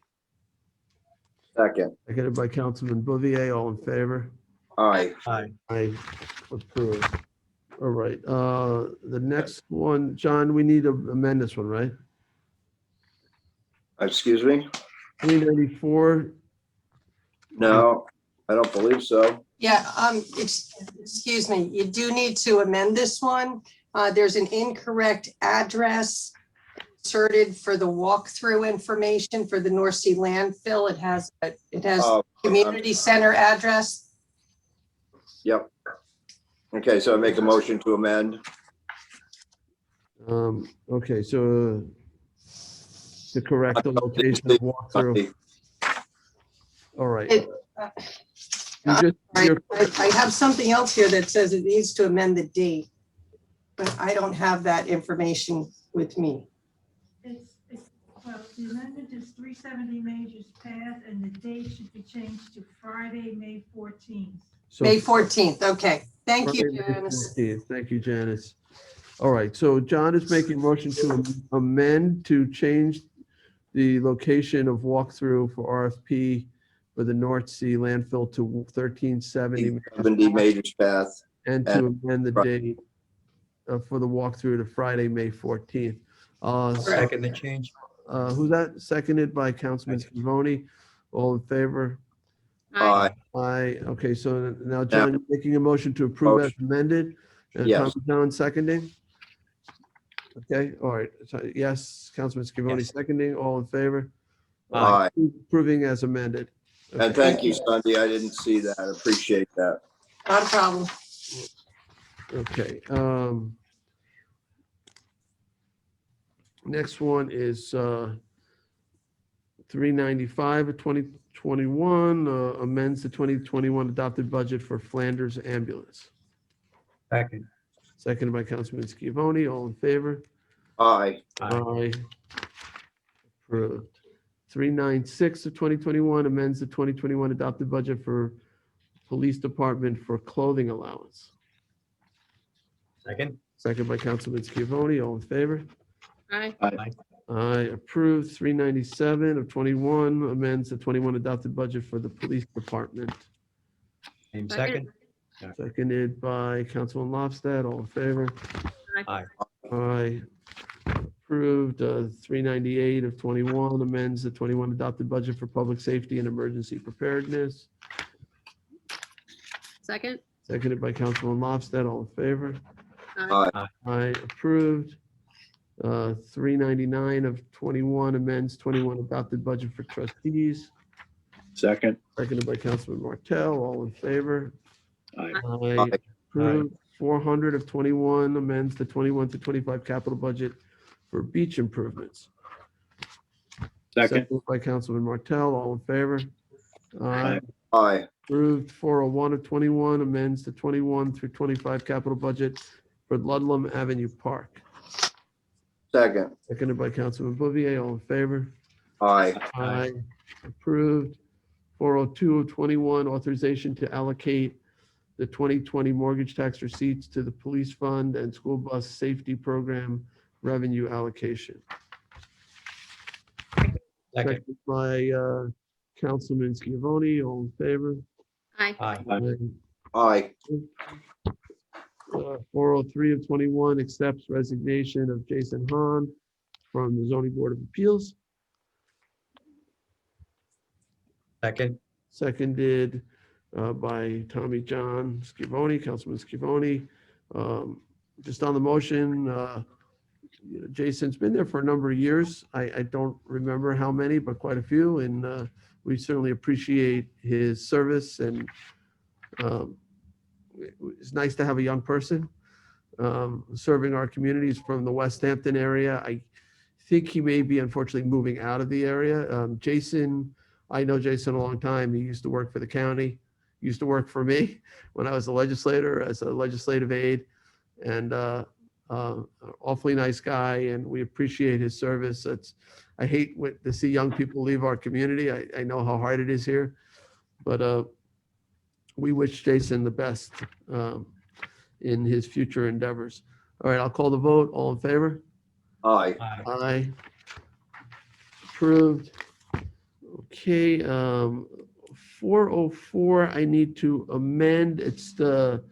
Second. Seconded by Councilman Bouvier. All in favor? Aye. Aye. Aye. Approved. All right, the next one, John, we need to amend this one, right? Excuse me? 394. No, I don't believe so. Yeah, excuse me, you do need to amend this one. There's an incorrect address. inserted for the walkthrough information for the North Sea landfill. It has Oh, community center address. Yep. Okay, so I make a motion to amend. Okay, so to correct the location of walkthrough. All right. It- You just- you're- I have something else here that says it needs to amend the date, but I don't have that information with me. Well, the amendment is 370 Majors Path, and the date should be changed to Friday, May 14th. May 14th, okay. Thank you, Friday, May Janice. 14th. Thank you, Janice. All right, so John is making a motion to amend to change the location of walkthrough for RFP for the North Sea landfill to 1370. 70 Majors Path. And to amend the date for the walkthrough to Friday, May 14th. Second the change. Who's that? Seconded by Councilman Scavone. All in favor? Aye. Aye. Okay, so now John, you're making a motion to approve as amended. And Yes. Tommy John seconding? Okay, all right. So yes, Councilman Scavone Yes. seconding. All in favor? Aye. Approving as amended. And thank you, Sunday. I didn't see that. I appreciate that. Not a problem. Okay. Next one is 395 of 2021, amends the 2021 adopted budget for Flanders ambulance. Second. Seconded by Councilman Scavone. All in favor? Aye. Aye. Approved. 396 of 2021 amends the 2021 adopted budget for police department for clothing allowance. Second. Second by Councilman Scavone. All in favor? Aye. Aye. Aye. Approved. 397 of 21 amends the 21 adopted budget for the police department. Same second. Seconded by Councilman Lofstad. All in favor? Aye. Aye. Approved. 398 of 21 amends the 21 adopted budget for public safety and emergency preparedness. Second? Seconded by Councilman Lofstad. All in favor? Aye. Aye. Approved. 399 of 21 amends 21 adopted budget for trustees. Second. Seconded by Councilman Martell. All in favor? Aye. Aye. Approved. 400 of 21 amends the 21 to 25 capital budget for beach improvements. Second. Seconded by Councilman Martell. All in favor? Aye. Aye. Approved. 401 of 21 amends the 21 through 25 capital budget for Ludlam Avenue Park. Second. Seconded by Councilman Bouvier. All in favor? Aye. Aye. Approved. 402 of 21, authorization to allocate the 2020 mortgage tax receipts to the police fund and school bus safety program revenue allocation. Second. Seconded by Councilman Scavone. All in favor? Aye. Aye. Aye. 403 of 21 accepts resignation of Jason Hahn from the Zoning Board of Appeals. Second. Seconded by Tommy John Scavone, Councilman Scavone. Just on the motion, Jason's been there for a number of years. I don't remember how many, but quite a few. And we certainly appreciate his service. And it's nice to have a young person serving our communities from the West Hampton area. I think he may be unfortunately moving out of the area. Jason, I know Jason a long time. He used to work for the county, used to work for me when I was a legislator as a legislative aide, and awfully nice guy, and we appreciate his service. I hate to see young people leave our community. I know how hard it is here, but we wish Jason the best in his future endeavors. All right, I'll call the vote. All in favor? Aye. Aye. Approved. Okay, 404, I need to amend. It's the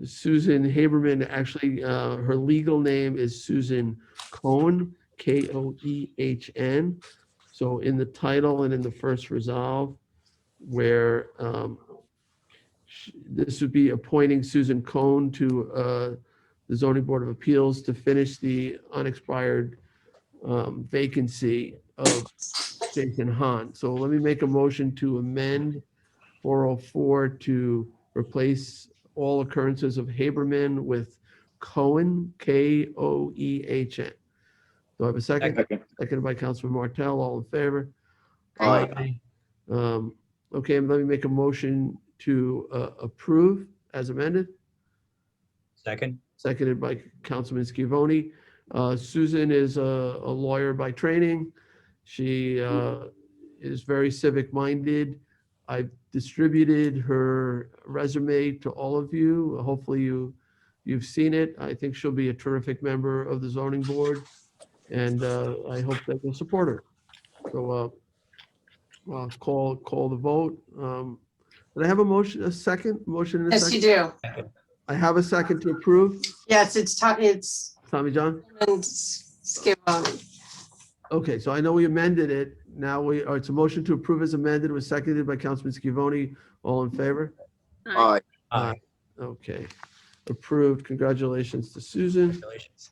Susan Haberman. Actually, her legal name is Susan Cohn, K-O-E-H-N. So in the title and in the first resolve, where this would be appointing Susan Cohn to the Zoning Board of Appeals to finish the unexpired vacancy of Jason Hahn. So let me make a motion to amend 404 to replace all occurrences of Haberman with Cohen, Koehen. Do I have a second? Second. Seconded by Councilman Martell. All in favor? Aye. Okay, let me make a motion to approve as amended. Second. Seconded by Councilman Scavone. Susan is a lawyer by training. She is very civic-minded. I've distributed her resume to all of you. Hopefully you've seen it. I think she'll be a terrific member of the zoning board, and I hope that you'll support her. So I'll call the vote. Did I have a motion, a second? Motion and a Yes, you second? do. I have a second to approve. Yes, it's Tommy John? Scavone. Okay, so I know we amended it. Now it's a motion to approve as amended. It was seconded by Councilman Scavone. All in favor? Aye. Aye. Okay, approved. Congratulations to Susan. Congratulations.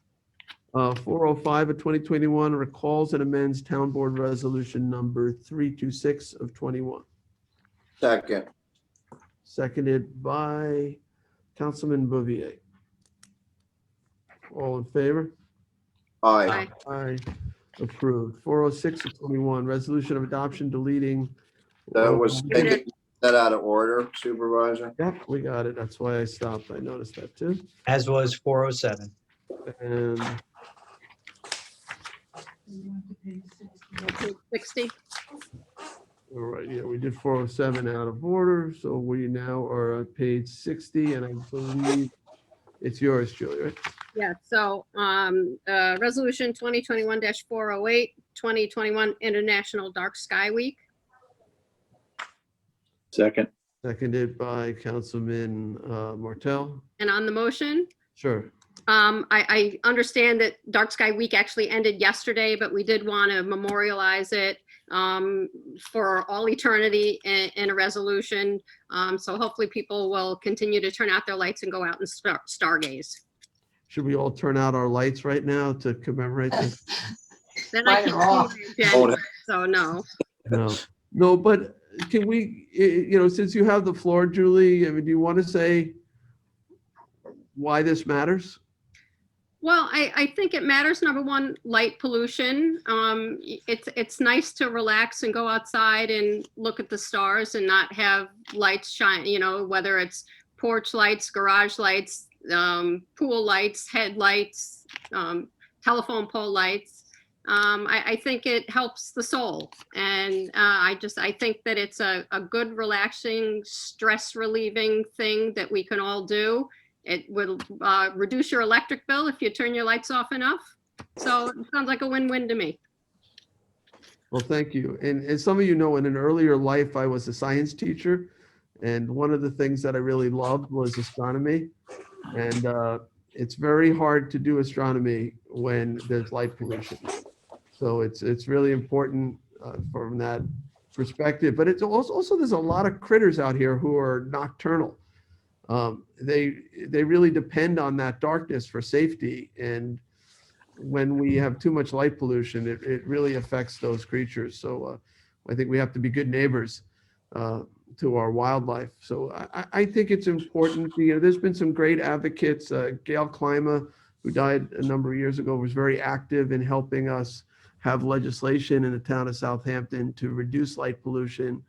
405 of 2021 recalls and amends Town Board Resolution number 326 of 21. Second. Seconded by Councilman Bouvier. All in favor? Aye. Aye. Approved. 406 of 21, resolution of adoption deleting. That was taken that out of order, Supervisor. Yep, we got it. That's why I stopped. I noticed that too. As was 407. And Page 60. all right, yeah, we did 407 out of order. So we now are on page 60, and I believe it's yours, Julie, right? Yeah, so resolution 2021-408, 2021 International Dark Sky Week. Second. Seconded by Councilman Martell. And on the motion, Sure. I understand that Dark Sky Week actually ended yesterday, but we did want to memorialize it for all eternity in a resolution. So hopefully people will continue to turn out their lights and go out and stargaze. Should we all turn out our lights right now to commemorate this? Then I Mine can't are off. see the agenda, so no. No, but can we, since you have the floor, Julie, I mean, do you want to say why this matters? Well, I think it matters. Number one, light pollution. It's nice to relax and go outside and look at the stars and not have lights shine, whether it's porch lights, garage lights, pool lights, headlights, telephone pole lights. I think it helps the soul. And I think that it's a good, relaxing, stress relieving thing that we can all do. It will reduce your electric bill if you turn your lights off enough. So it sounds like a win-win to me. Well, thank you. And as some of you know, in an earlier life, I was a science teacher. And one of the things that I really loved was astronomy. And it's very hard to do astronomy when there's light pollution. So it's really important from that perspective. But it's also there's a lot of critters out here who are nocturnal. They really depend on that darkness for safety. And when we have too much light pollution, it really affects those creatures. So I think we have to be good neighbors to our wildlife. So I think it's important. There's been some great advocates. Gail Klima, who died a number of years ago, was very active in helping us have legislation in the town of Southampton to reduce light pollution.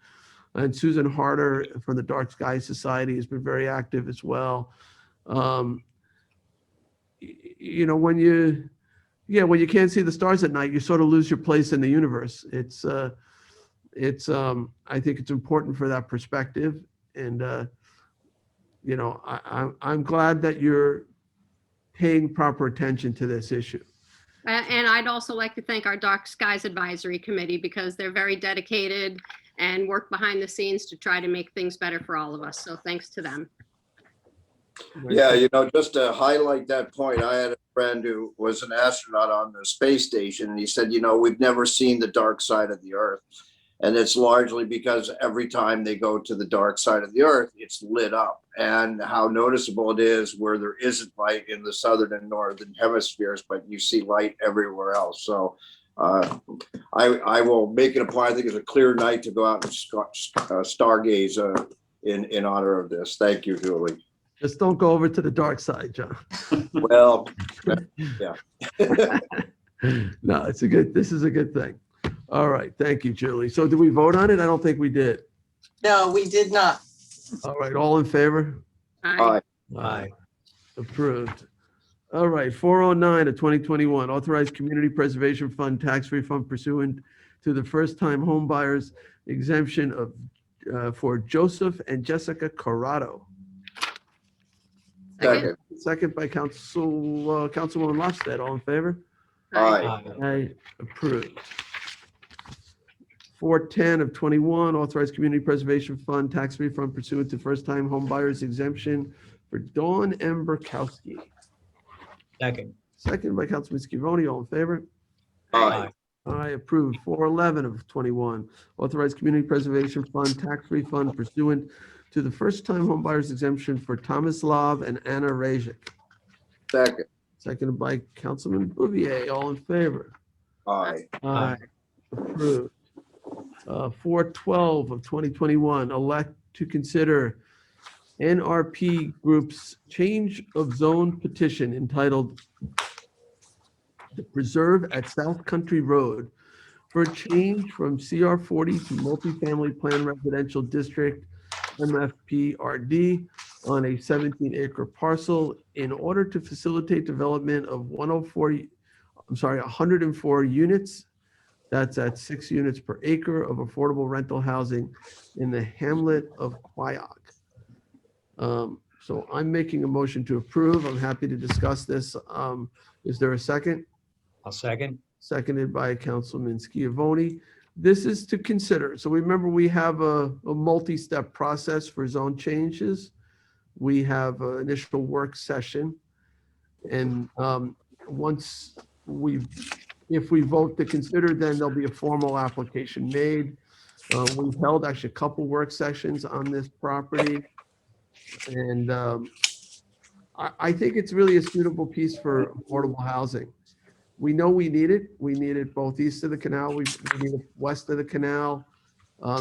And Susan Harder from the Dark Sky Society has been very active as well. When you can't see the stars at night, you sort of lose your place in the universe. I think it's important for that perspective. And, I'm glad that you're paying proper attention to this issue. And I'd also like to thank our Dark Skies Advisory Committee because they're very dedicated and work behind the scenes to try to make things better for all of us. So thanks to them. Yeah, just to highlight that point, I had a friend who was an astronaut on the space station, and he said, we've never seen the dark side of the Earth. And it's largely because every time they go to the dark side of the earth, it's lit up. And how noticeable it is where there isn't light in the southern and northern hemispheres, but you see light everywhere else. So I will make it a point. I think it's a clear night to go out and stargaze in honor of this. Thank you, Julie. Just don't go over to the dark side, John. Well, yeah. No, this is a good thing. All right, thank you, Julie. So did we vote on it? I don't think we did. No, we did not. All right, all in favor? Aye. Aye. Approved. All right, 409 of 2021, authorized community preservation fund tax refund pursuant to the first-time home buyers exemption for Joseph and Jessica Corrado. Second. Second by Councilwoman Lofstad. All in favor? Aye. Aye. Approved. 410 of 21, authorized community preservation fund tax refund pursuant to first-time home buyers exemption for Dawn M. Burkowski. Second. Second by Councilman Scavone. All in favor? Aye. Aye, approved. 411 of 21, authorized community preservation fund tax refund pursuant to the first-time home buyers exemption for Thomas Love and Anna Rajic. Second. Seconded by Councilman Bouvier. All in favor? Aye. Aye. Approved. 412 of 2021, elect to consider NRP Group's change of zone petition entitled "The Preserve at South Country Road" for a change from CR 40 to multifamily plan residential district MFPRD on a 17-acre parcel in order to facilitate development of 104 units. That's at 6 units per acre of affordable rental housing in the hamlet of Quayog. So I'm making a motion to approve. I'm happy to discuss this. Is there a second? I'll second. Seconded by Councilman Schiavone. This is to consider. So remember, we have a multi-step process for zone changes. We have an initial work session. And once if we vote to consider, then there'll be a formal application made. We've held actually a couple work sessions on this property. And I think it's really a suitable piece for affordable housing. We know we need it. We need it both east of the canal. We need it west of the canal.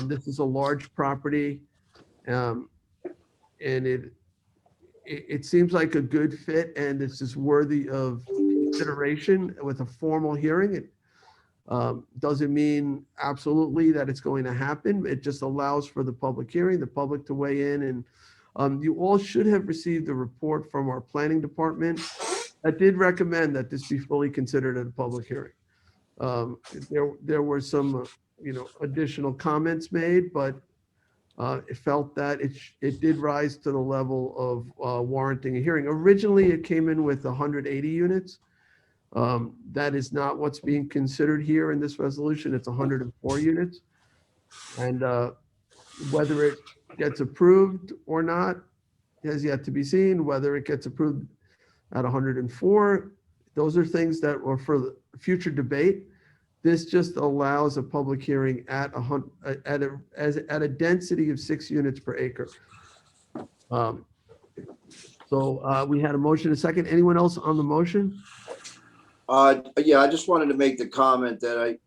This is a large property. And it seems like a good fit, and this is worthy of consideration with a formal hearing. It doesn't mean absolutely that it's going to happen. It just allows for the public hearing, the public to weigh in. And you all should have received a report from our planning department that did recommend that this be fully considered at a public hearing. There were some, additional comments made, but it felt that it did rise to the level of warranting a hearing. Originally, it came in with 180 units. That is not what's being considered here in this resolution. It's 104 units. And whether it gets approved or not has yet to be seen. Whether it gets approved at 104, those are things that are for future debate. This just allows a public hearing at a density of 6 units per acre. So we had a motion, a second. Anyone else on the motion? Yeah, I just wanted to make the comment that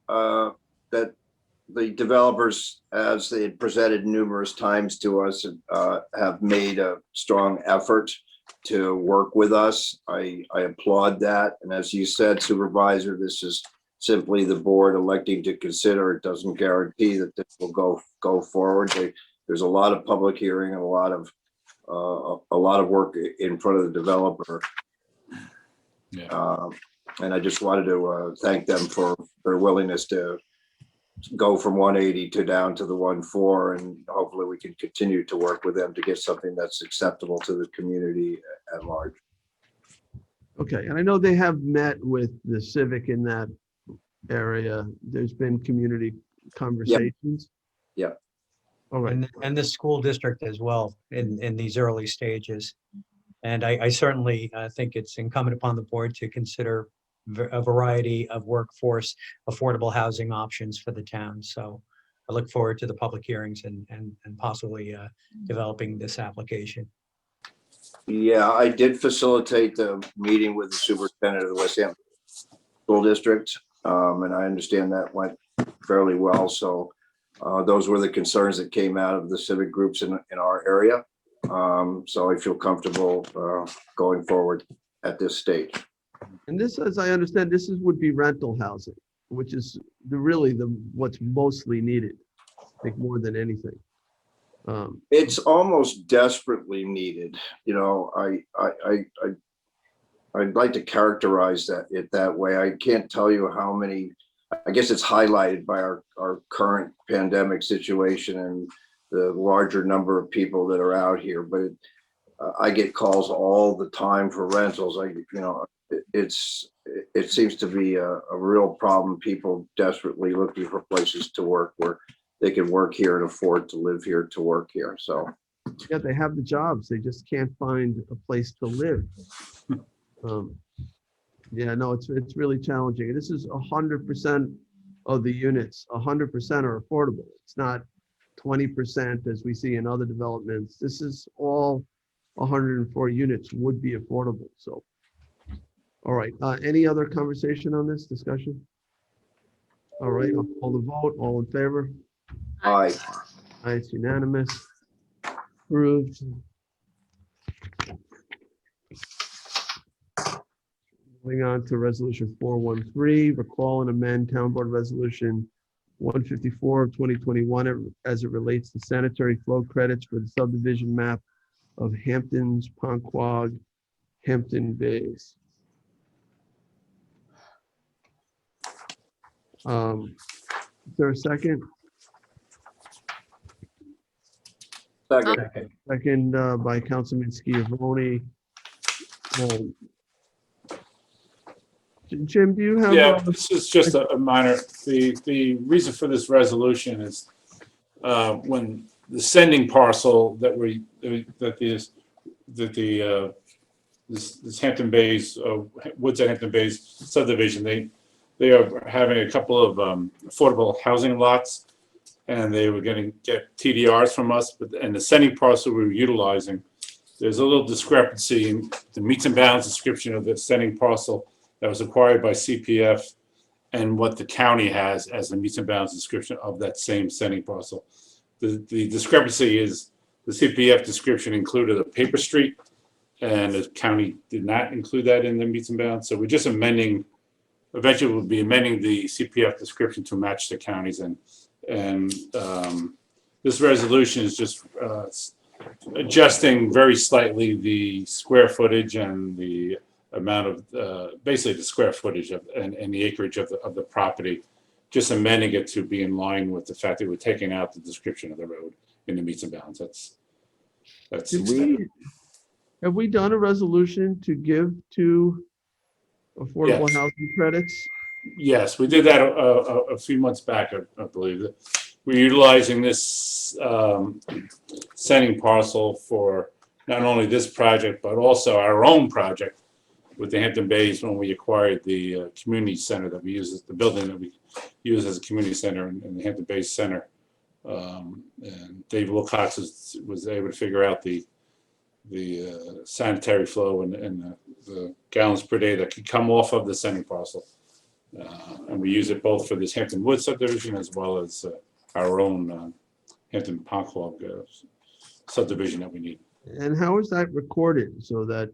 that the developers, as they had presented numerous times to us, have made a strong effort to work with us. I applaud that. And as you said, Supervisor, this is simply the board electing to consider. It doesn't guarantee that this will go forward. There's a lot of public hearing and a lot of work in front of the developer. Yeah. And I just wanted to thank them for their willingness to go from 180 to down to the 1.4, and hopefully we can continue to work with them to get something that's acceptable to the community at large. Okay, and I know they have met with the civic in that area. There's been community conversations. Yeah. All right. And the school district as well in these early stages. And I certainly think it's incumbent upon the board to consider a variety of workforce affordable housing options for the town. So I look forward to the public hearings and possibly developing this application. Yeah, I did facilitate the meeting with the superintendent of the West Hampton School District, and I understand that went fairly well. So those were the concerns that came out of the civic groups in our area. So I feel comfortable going forward at this stage. And this, as I understand, would be rental housing, which is really what's mostly needed, I think, more than anything. It's almost desperately needed. You know, I'd like to characterize it that way. I can't tell you how many. I guess it's highlighted by our current pandemic situation and the larger number of people that are out here. But I get calls all the time for rentals. It seems to be a real problem. People desperately looking for places to work where they can work here and afford to live here to work here. So yeah, they have the jobs. They just can't find a place to live. Yeah, no, it's really challenging. This is 100% of the units. 100% are affordable. It's not 20% as we see in other developments. This is all 104 units would be affordable. So, all right. Any other conversation on this discussion? All right, I'll call the vote. All in favor? Aye. Aye, it's unanimous. Approved. Moving on to resolution 413, recall and amend town board resolution 154 of 2021 as it relates to sanitary flow credits for the subdivision map of Hamptons, Ponquag, Hampton Bays. Is there a second? Second. Second by Councilman Schiavone. Jim, do you have? Yeah, this is just a minor, the reason for this resolution is when the sending parcel this Hampton Bays, Woods at Hampton Bays subdivision, they are having a couple of affordable housing lots, and they were going to get TDRs from us, and the sending parcel we were utilizing, there's a little discrepancy in the meets and bounds description of the sending parcel that was acquired by CPF and what the county has as the meets and bounds description of that same sending parcel. The discrepancy is the CPF description included a paper street, and the county did not include that in the meets and bounds. So we're just eventually we'll be amending the CPF description to match the counties. And this resolution is just adjusting very slightly the square footage and the amount of basically the square footage and the acreage of the property, just amending it to be in line with the fact that we're taking out the description of the road in the meets and bounds. That's Have we done a resolution to give to affordable housing credits? Yes, we did that a few months back, I believe. We're utilizing this sending parcel for not only this project, but also our own project with the Hampton Bays when we acquired the community center that we use as the building that we use as a community center in the Hampton Bays Center. And Dave Wilcox was able to figure out the sanitary flow and the gallons per day that could come off of the sending parcel. And we use it both for this Hampton Woods subdivision as well as our own Hampton Ponquag subdivision that we need. And how is that recorded so that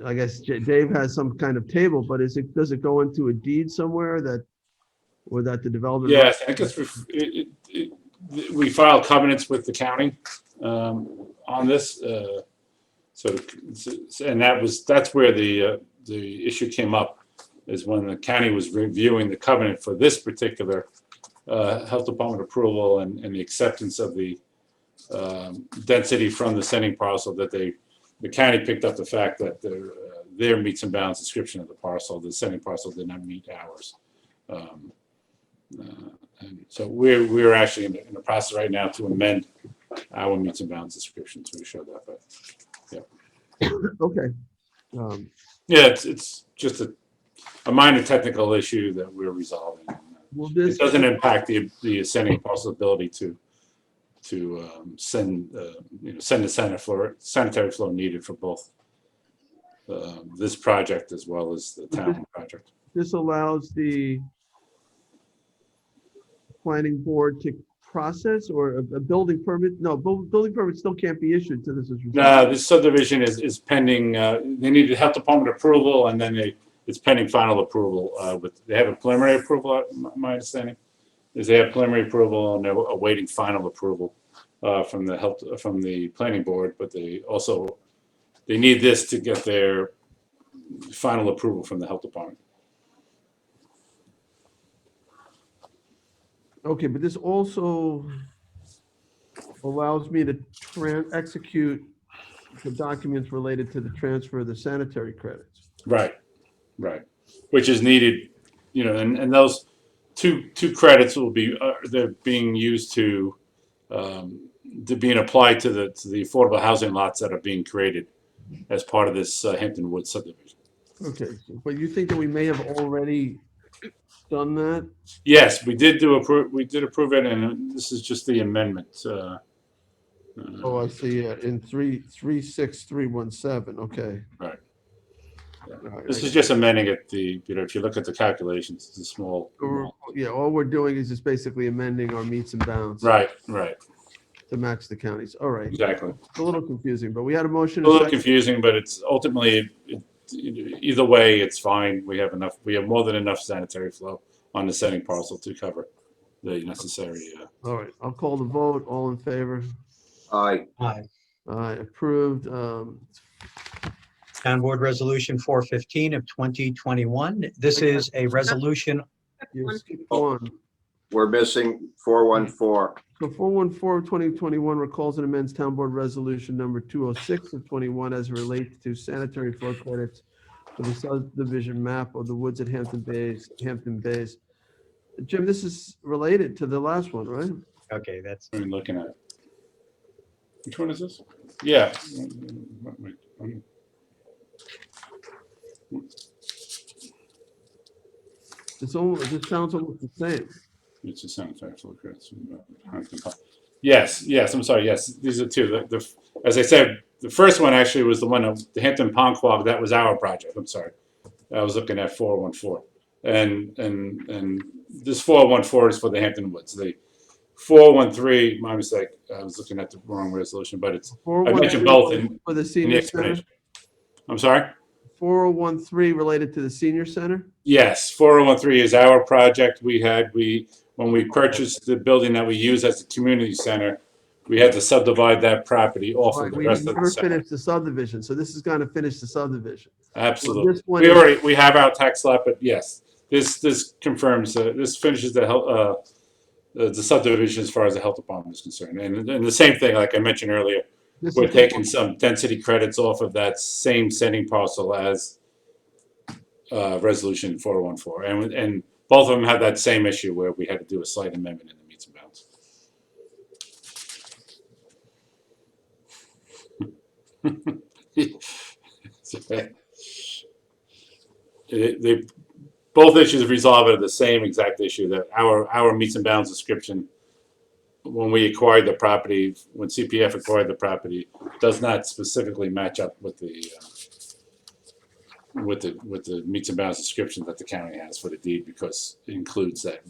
I guess Dave has some kind of table, but does it go into a deed somewhere that the development? Yes, I guess we filed covenants with the county on this. And that's where the issue came up, is when the county was reviewing the covenant for this particular health department approval and the acceptance of the density from the sending parcel, that the county picked up the fact that their meets and bounds description of the parcel, the sending parcel, did not meet ours. And so we're actually in the process right now to amend our meets and bounds description to show that. But yeah. Okay. Yeah, it's just a minor technical issue that we're resolving. Will It this, doesn't impact the ascending possibility to send send the sanitary flow needed for both this project as well as the town project. this allows the planning board to process or a building permit? No, building permit still can't be issued to this is resolved. No, this subdivision is pending. They need the health department approval, and then it's pending final approval. They have a preliminary approval. My understanding is they have preliminary approval, and they're awaiting final approval from the planning board. But they need this to get their final approval from the health department. Okay, but this also allows me to execute the documents related to the transfer of the sanitary credits. Right, which is needed, and those two credits will be they're being used to being applied to the affordable housing lots that are being created as part of this Hampton Woods subdivision. Okay, but you think that we may have already done that? Yes, we did approve it, and this is just the amendment. Oh, I see. In 36317. Okay. Right. Right, This is just amending it. If you look at the calculations, it's a small. Yeah, all we're doing is just basically amending our meets and bounds. Right. To match the counties. All right. Exactly. It's a little confusing, but we had a motion. A little confusing, but it's ultimately either way, it's fine. We have more than enough sanitary flow on the setting parcel to cover the necessary. All right, I'll call the vote. All in favor? Aye. Aye. Aye, approved. Town Board Resolution 415 of 2021. This is a resolution. You skipped one. We're missing 414. So 414 of 2021 recalls and amends Town Board Resolution number 206 of 21 as it relates to sanitary flow credits for the subdivision map of the woods at Hampton Bays. Jim, this is related to the last one, right? Okay, that's. I'm looking at it. Which one is this? Yeah. This sounds almost the same. It's a sanitary flow credits. Yes, I'm sorry. Yes, these are two. As I said, the first one actually was the one of the Hampton Ponquag. That was our project. I'm sorry. I was looking at 414. And this 414 is for the Hampton Woods. The 413, my mistake. I was looking at the wrong resolution, but it's I mentioned both for the in senior the center. explanation. I'm sorry? 4013 related to the senior center? Yes, 4013 is our project. When we purchased the building that we use as a community center, we had to subdivide that property off of the We rest of the never center. finished the subdivision, so this is going to finish the subdivion. Absolutely. This one is- We have our tax lot, but yes, this confirms, this finishes the subdivision as far as the health department is concerned. And the same thing, like I mentioned earlier, we're taking some density credits off of that same setting parcel as resolution 414. And both of them have that same issue where we had to do a slight amendment in the meets and bounds. Both issues resolve it the same exact issue, that our meets and bounds description when we acquired the property, when CPF acquired the property, does not specifically match up with the meets and bounds description that the county has for the deed, because it includes that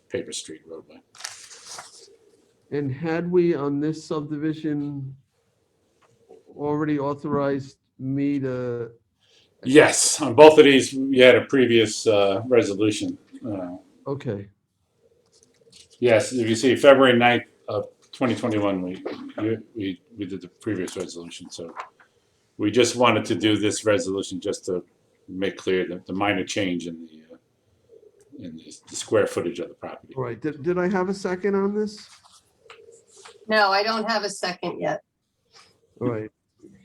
paper street roadway. And had we on this subdivision already authorized me to? Yes, on both of these, we had a previous resolution. Okay. Yes, if you see February 9th of 2021, we did the previous resolution. So we just wanted to do this resolution just to make clear that the minor change in the square footage of the property. All right. Did I have a second on this? No, I don't have a second yet. All right.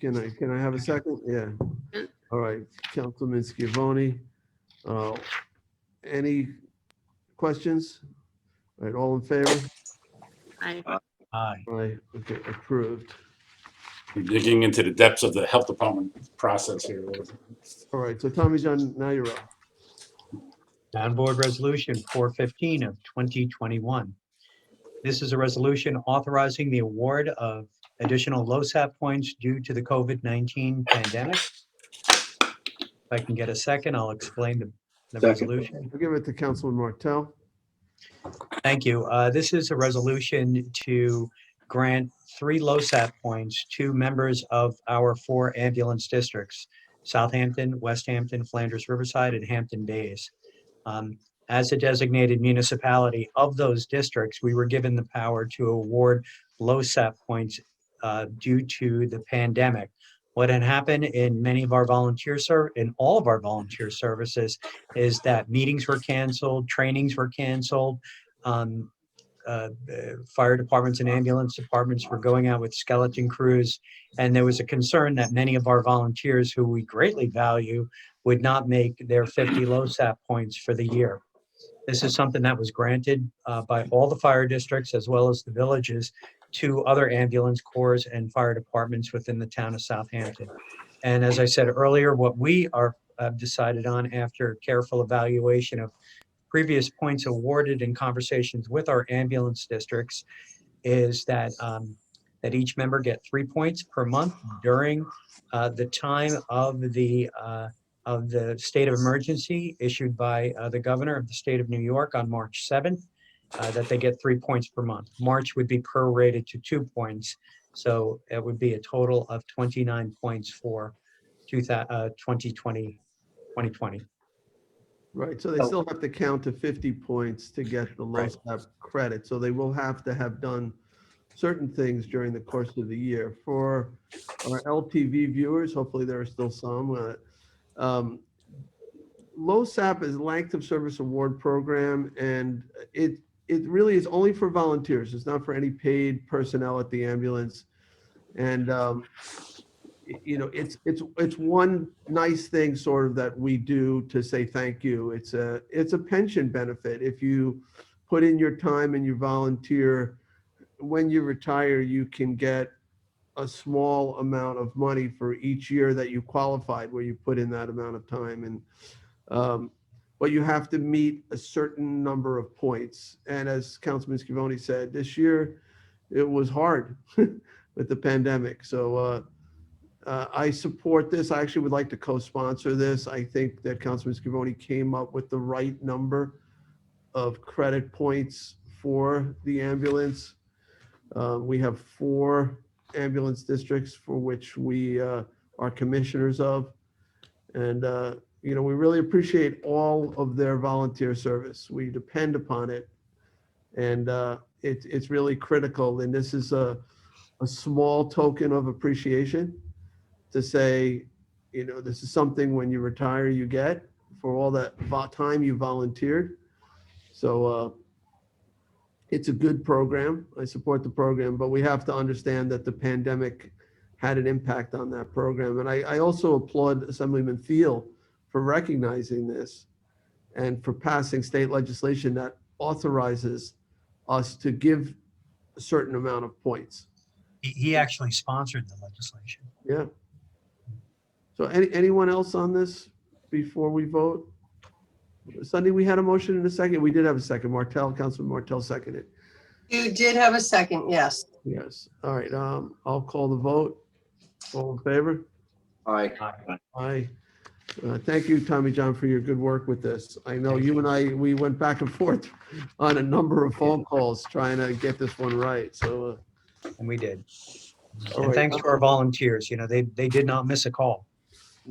Can I have a second? Yeah. All right. Councilman Scavone. Any questions? All right. All in favor? Aye. Aye. Aye. Okay. Approved. We're digging into the depths of the health department process here. All right. So Tommy John, now you're up. Town Board Resolution 415 of 2021. This is a resolution authorizing the award of additional LoSAP points due to the COVID-19 pandemic. If I can get a second, I'll explain the Second. resolution. I'll give it to Councilman Martell. Thank you. This is a resolution to grant 3 LoSAP points to members of our 4 ambulance districts: Southampton, West Hampton, Flanders Riverside, and Hampton Bays. As a designated municipality of those districts, we were given the power to award LoSAP points due to the pandemic. What had happened in many of our in all of our volunteer services is that meetings were canceled, trainings were canceled. Fire departments and ambulance departments were going out with skeleton crews. And there was a concern that many of our volunteers, who we greatly value, would not make their 50 LoSAP points for the year. This is something that was granted by all the fire districts as well as the villages to other ambulance corps and fire departments within the town of Southampton. And as I said earlier, what we are decided on after careful evaluation of previous points awarded in conversations with our ambulance districts is that that each member get 3 points per month during the time of the state of emergency issued by the governor of the state of New York on March 7th, that they get 3 points per month. March would be prorated to 2 points. So it would be a total of 29 points for 2020. Right, so they still have to count to 50 points to get the LoSAP credit. So they will have to have done certain things during the course of the year. For our LTV viewers, hopefully there are still some, LoSAP is Length of Service Award Program, and it really is only for volunteers. It's not for any paid personnel at the ambulance. And you know, it's one nice thing sort of that we do to say thank you. It's a pension benefit. If you put in your time and you volunteer, when you retire, you can get a small amount of money for each year that you qualified, where you put in that amount of time. And but you have to meet a certain number of points. And as Councilman Scavone said, this year it was hard with the pandemic. So I support this. I actually would like to co-sponsor this. I think that Councilman Scavone came up with the right number of credit points for the ambulance. We have 4 ambulance districts for which we are commissioners of. And, you know, we really appreciate all of their volunteer service. We depend upon it. And it's really critical. And this is a small token of appreciation to say, you know, this is something when you retire you get for all that time you volunteered. So it's a good program. I support the program, but we have to understand that the pandemic had an impact on that program. And I also applaud Assemblyman Thiel for recognizing this and for passing state legislation that authorizes us to give a certain amount of points. He actually sponsored the legislation. Yeah. So anyone else on this before we vote? Sunday, we had a motion in a second. We did have a second. Councilman Martell seconded. You did have a second, yes. Yes. All right. I'll call the vote. All in favor? Aye. Aye. Thank you, Tommy John, for your good work with this. I know you and I, we went back and forth on a number of phone calls trying to get this one right. So. And we did. All And right. thanks to our volunteers. You know, they did not miss a call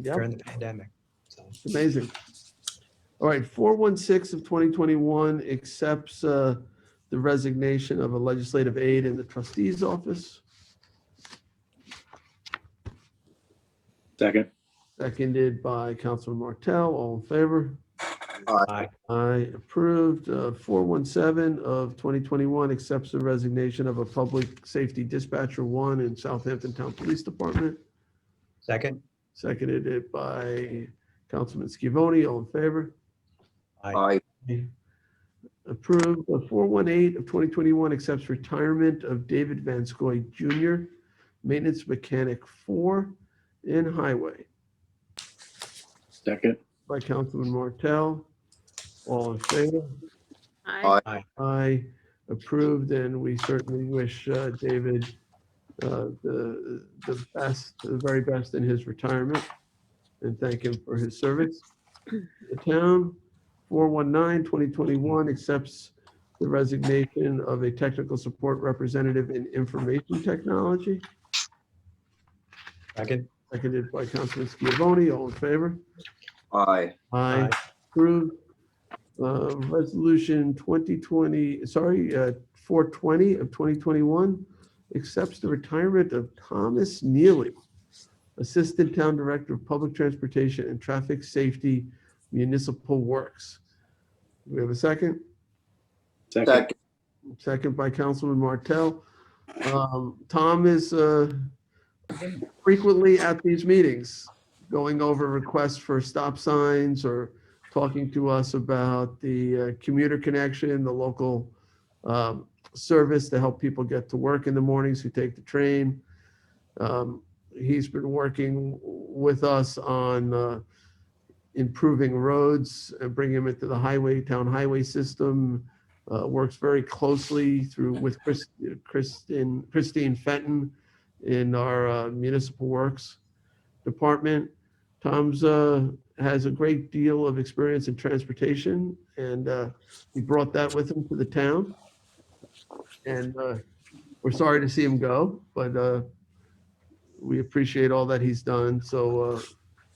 during the pandemic. So. It's amazing. All right, 416 of 2021 accepts the resignation of a legislative aide in the trustee's office. Second. Seconded by Councilman Martell. All in favor? Aye. Aye, approved. 417 of 2021 accepts the resignation of a public safety dispatcher 1 in Southampton Town Police Department. Second. Seconded by Councilman Scavone. All in favor? Aye. Approved. 418 of 2021 accepts retirement of David Van Scoy Jr., maintenance mechanic 4 in highway. Second. By Councilman Martell. All in favor? Aye. Aye, approved, and we certainly wish David the best, the very best in his retirement, and thank him for his service. The town, 419-2021 accepts the resignation of a technical support representative in information technology. Second. Seconded by Councilman Schiavone. All in favor? Aye. Aye. Approved. Resolution 420 of 2021 accepts the retirement of Thomas Neely, Assistant Town Director of Public Transportation and Traffic Safety Municipal Works. Do we have a second? Second. Second by Councilman Martell. Tom is frequently at these meetings, going over requests for stop signs or talking to us about the commuter connection, the local service to help people get to work in the mornings who take the train. He's been working with us on improving roads and bringing them into the town highway system. Works very closely with Christine Fenton in our municipal works department. Tom's has a great deal of experience in transportation, and he brought that with him to the town. And we're sorry to see him go, but we appreciate all that he's done. So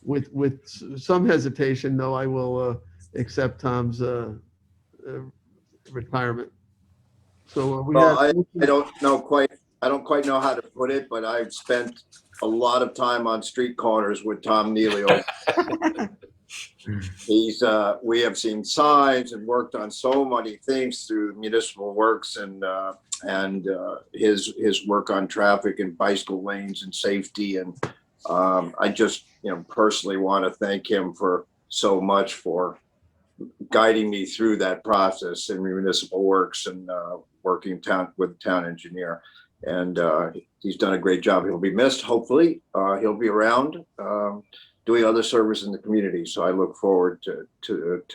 with some hesitation, though, I will accept Tom's retirement. So Well, I don't quite know how to put it, but I've spent a lot of time on street corners with Tom Neely. We have seen signs and worked on so many things through municipal works and his work on traffic and bicycle lanes and safety. And I just, personally want to thank him for so much for guiding me through that process in municipal works and working with town engineer. And he's done a great job. He'll be missed. Hopefully he'll be around doing other service in the community. So I look forward to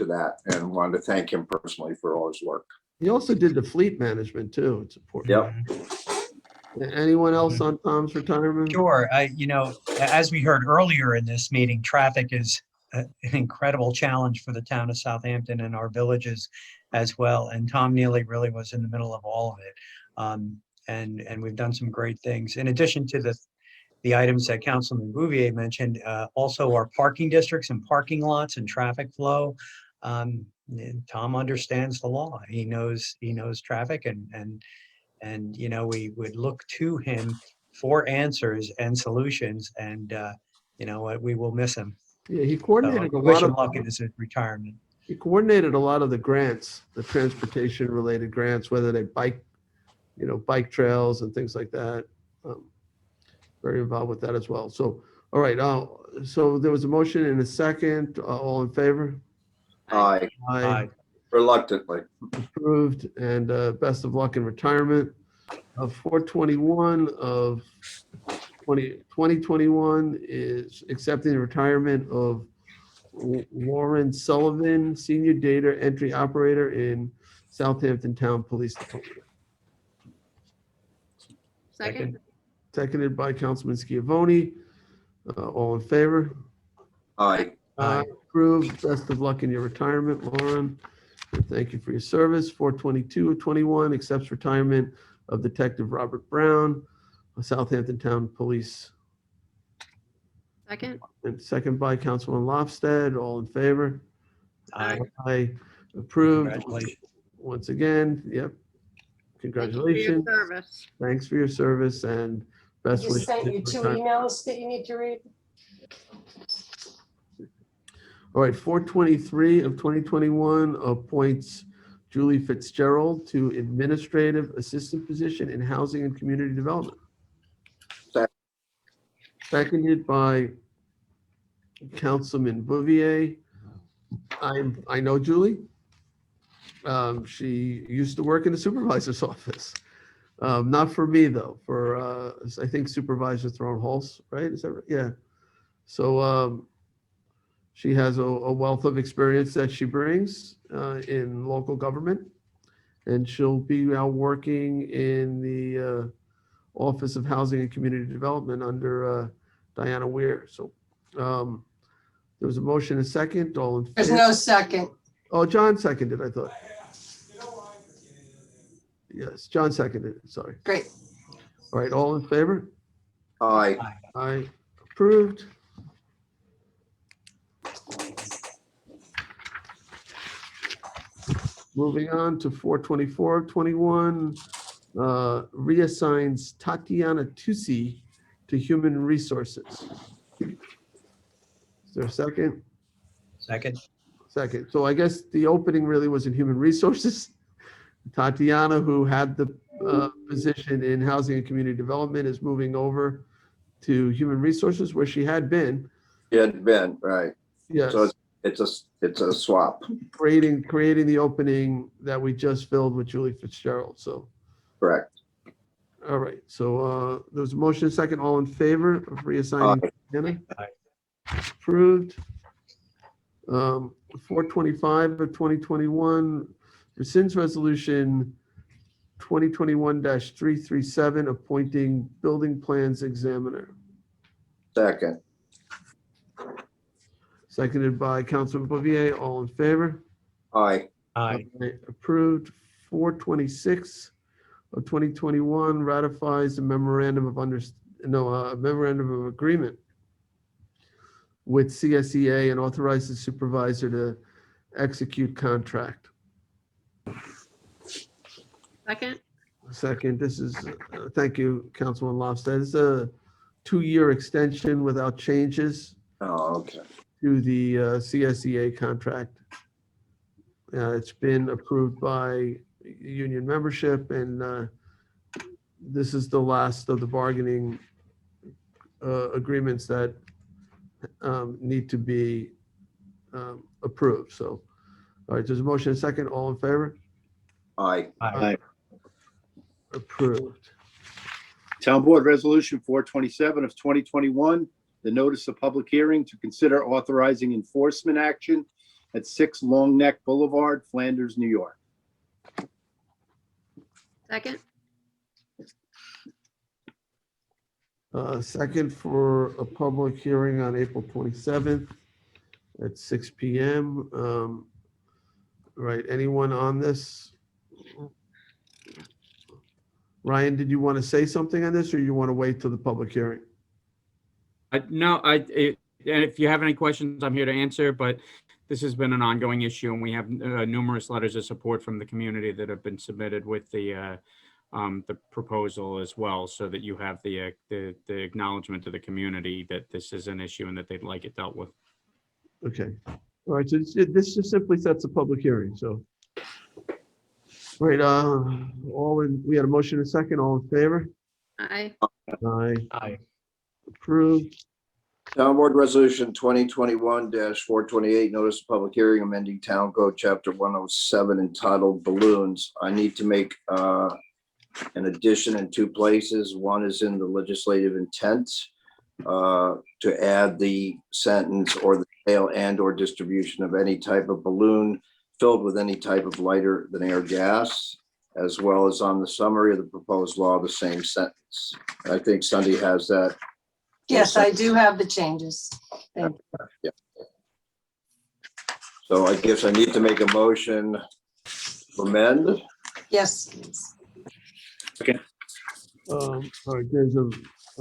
that and wanted to thank him personally for all his work. he also did the fleet management too. It's important. Yep. Anyone else on Tom's retirement? Sure. As we heard earlier in this meeting, traffic is an incredible challenge for the town of Southampton and our villages as well. And Tom Neely really was in the middle of all of it. And we've done some great things. In addition to the items that Councilman Bouvier mentioned, also our parking districts and parking lots and traffic flow. Tom understands the law. He knows traffic and we would look to him for answers and solutions, and we will miss him. Yeah, he coordinated So, a wish lot him of luck in his retirement. He coordinated a lot of the grants, the transportation related grants, whether they bike trails and things like that. Very involved with that as well. So, all right. So there was a motion and a second. All in favor? Aye. Aye. Reluctantly. Approved, and best of luck in retirement. 421 of 2021 is accepting the retirement of Lauren Sullivan, Senior Data Entry Operator in Southampton Town Police Department. Second. Seconded by Councilman Schiavone. All in favor? Aye. Approved. Best of luck in your retirement, Lauren. And thank you for your service. 422 of 21 accepts retirement of Detective Robert Brown, Southampton Town Police. Second. And second by Councilman Lofstad. All in favor? Aye. Aye. Approved. Congratulations. Once again, yep. Congratulations. For your service. Thanks for your service and I best just wishes. sent in you 2 retirement. emails that you need to read. All right, 423 of 2021 appoints Julie Fitzgerald to Administrative Assistant position in Housing and Community Development. Seconded by Councilman Bouvier. I know Julie. She used to work in the supervisor's office. Not for me though, for I think Supervisor Thornholz, right? Is that right? Yeah. So She has a wealth of experience that she brings in local government, and she'll be now working in the Office of Housing and Community Development under Diana Weir. So there was a motion, a second, all in favor? There's no second. Oh, John seconded, I thought. Yes, John seconded, sorry. Great. All right, all in favor? Aye. Aye, approved. Moving on to 42421, reassigns Tatiana Tusi to Human Resources. Is there a second? Second. Second. So I guess the opening really was in Human Resources. Tatiana, who had the position in Housing and Community Development, is moving over to Human Resources, where she had been. Yeah, Ben, right. Yes. So it's a swap. Creating the opening that we just filled with Julie Fitzgerald. So, Correct. all right. So there was a motion, a second. All in favor of reassigning Tatiana? Approved. 425 of 2021 rescinds resolution 2021-337 appointing building plans examiner. Second. Seconded by Councilman Bouvier. All in favor? Aye. Aye. Approved. 426 of 2021 ratifies the memorandum of memorandum of agreement with CSEA and authorizes supervisor to execute contract. Second. Second, this is, thank you, Councilman Lofstad. This is a 2-year extension without changes Oh, okay. to the CSEA contract. It's been approved by union membership, and this is the last of the bargaining agreements that need to be approved. So, all right, there's a motion, a second. All in favor? Aye. Aye. Approved. Town Board Resolution 427 of 2021, the notice of public hearing to consider authorizing enforcement action at 6 Long Neck Boulevard, Flanders, New York. Second. Second for a public hearing on April 27th at 6 p.m. Right, anyone on this? Ryan, did you want to say something on this, or you want to wait till the public hearing? No, and if you have any questions, I'm here to answer, but this has been an ongoing issue, and we have numerous letters of support from the community that have been submitted with the proposal as well, so that you have the acknowledgement to the community that this is an issue and that they'd like it dealt with. Okay, all right, so this just simply sets a public hearing, so. Right, we had a motion, a second, all in favor? Aye. Aye. Aye. Approved. Town Board Resolution 2021-428, notice of public hearing amending Town Code Chapter 107 entitled Balloons. I need to make an addition in 2 places. One is in the legislative intent to add the sentence or the sale and or distribution of any type of balloon filled with any type of lighter than air gas, as well as on the summary of the proposed law, the same sentence. I think Sunday has that. Yes, I do have the changes. Thank you. Yeah. So I guess I need to make a motion to amend. Yes, please. All right, there's a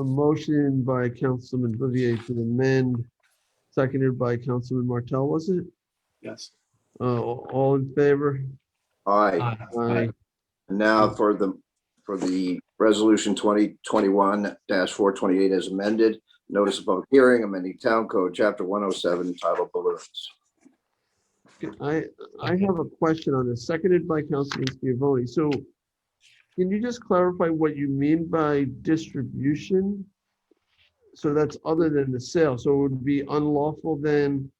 motion by Councilman Bouvier to amend, seconded by Councilman Martell, was it? Yes. All in favor? Aye. Aye. And now for the resolution 2021-428 as amended, notice of public hearing, amending Town Code Chapter 107 entitled Balloons. I have a question on this, seconded by Councilman Schiavone. So can you just clarify what you mean by distribution? So that's other than the sale. So it would be unlawful then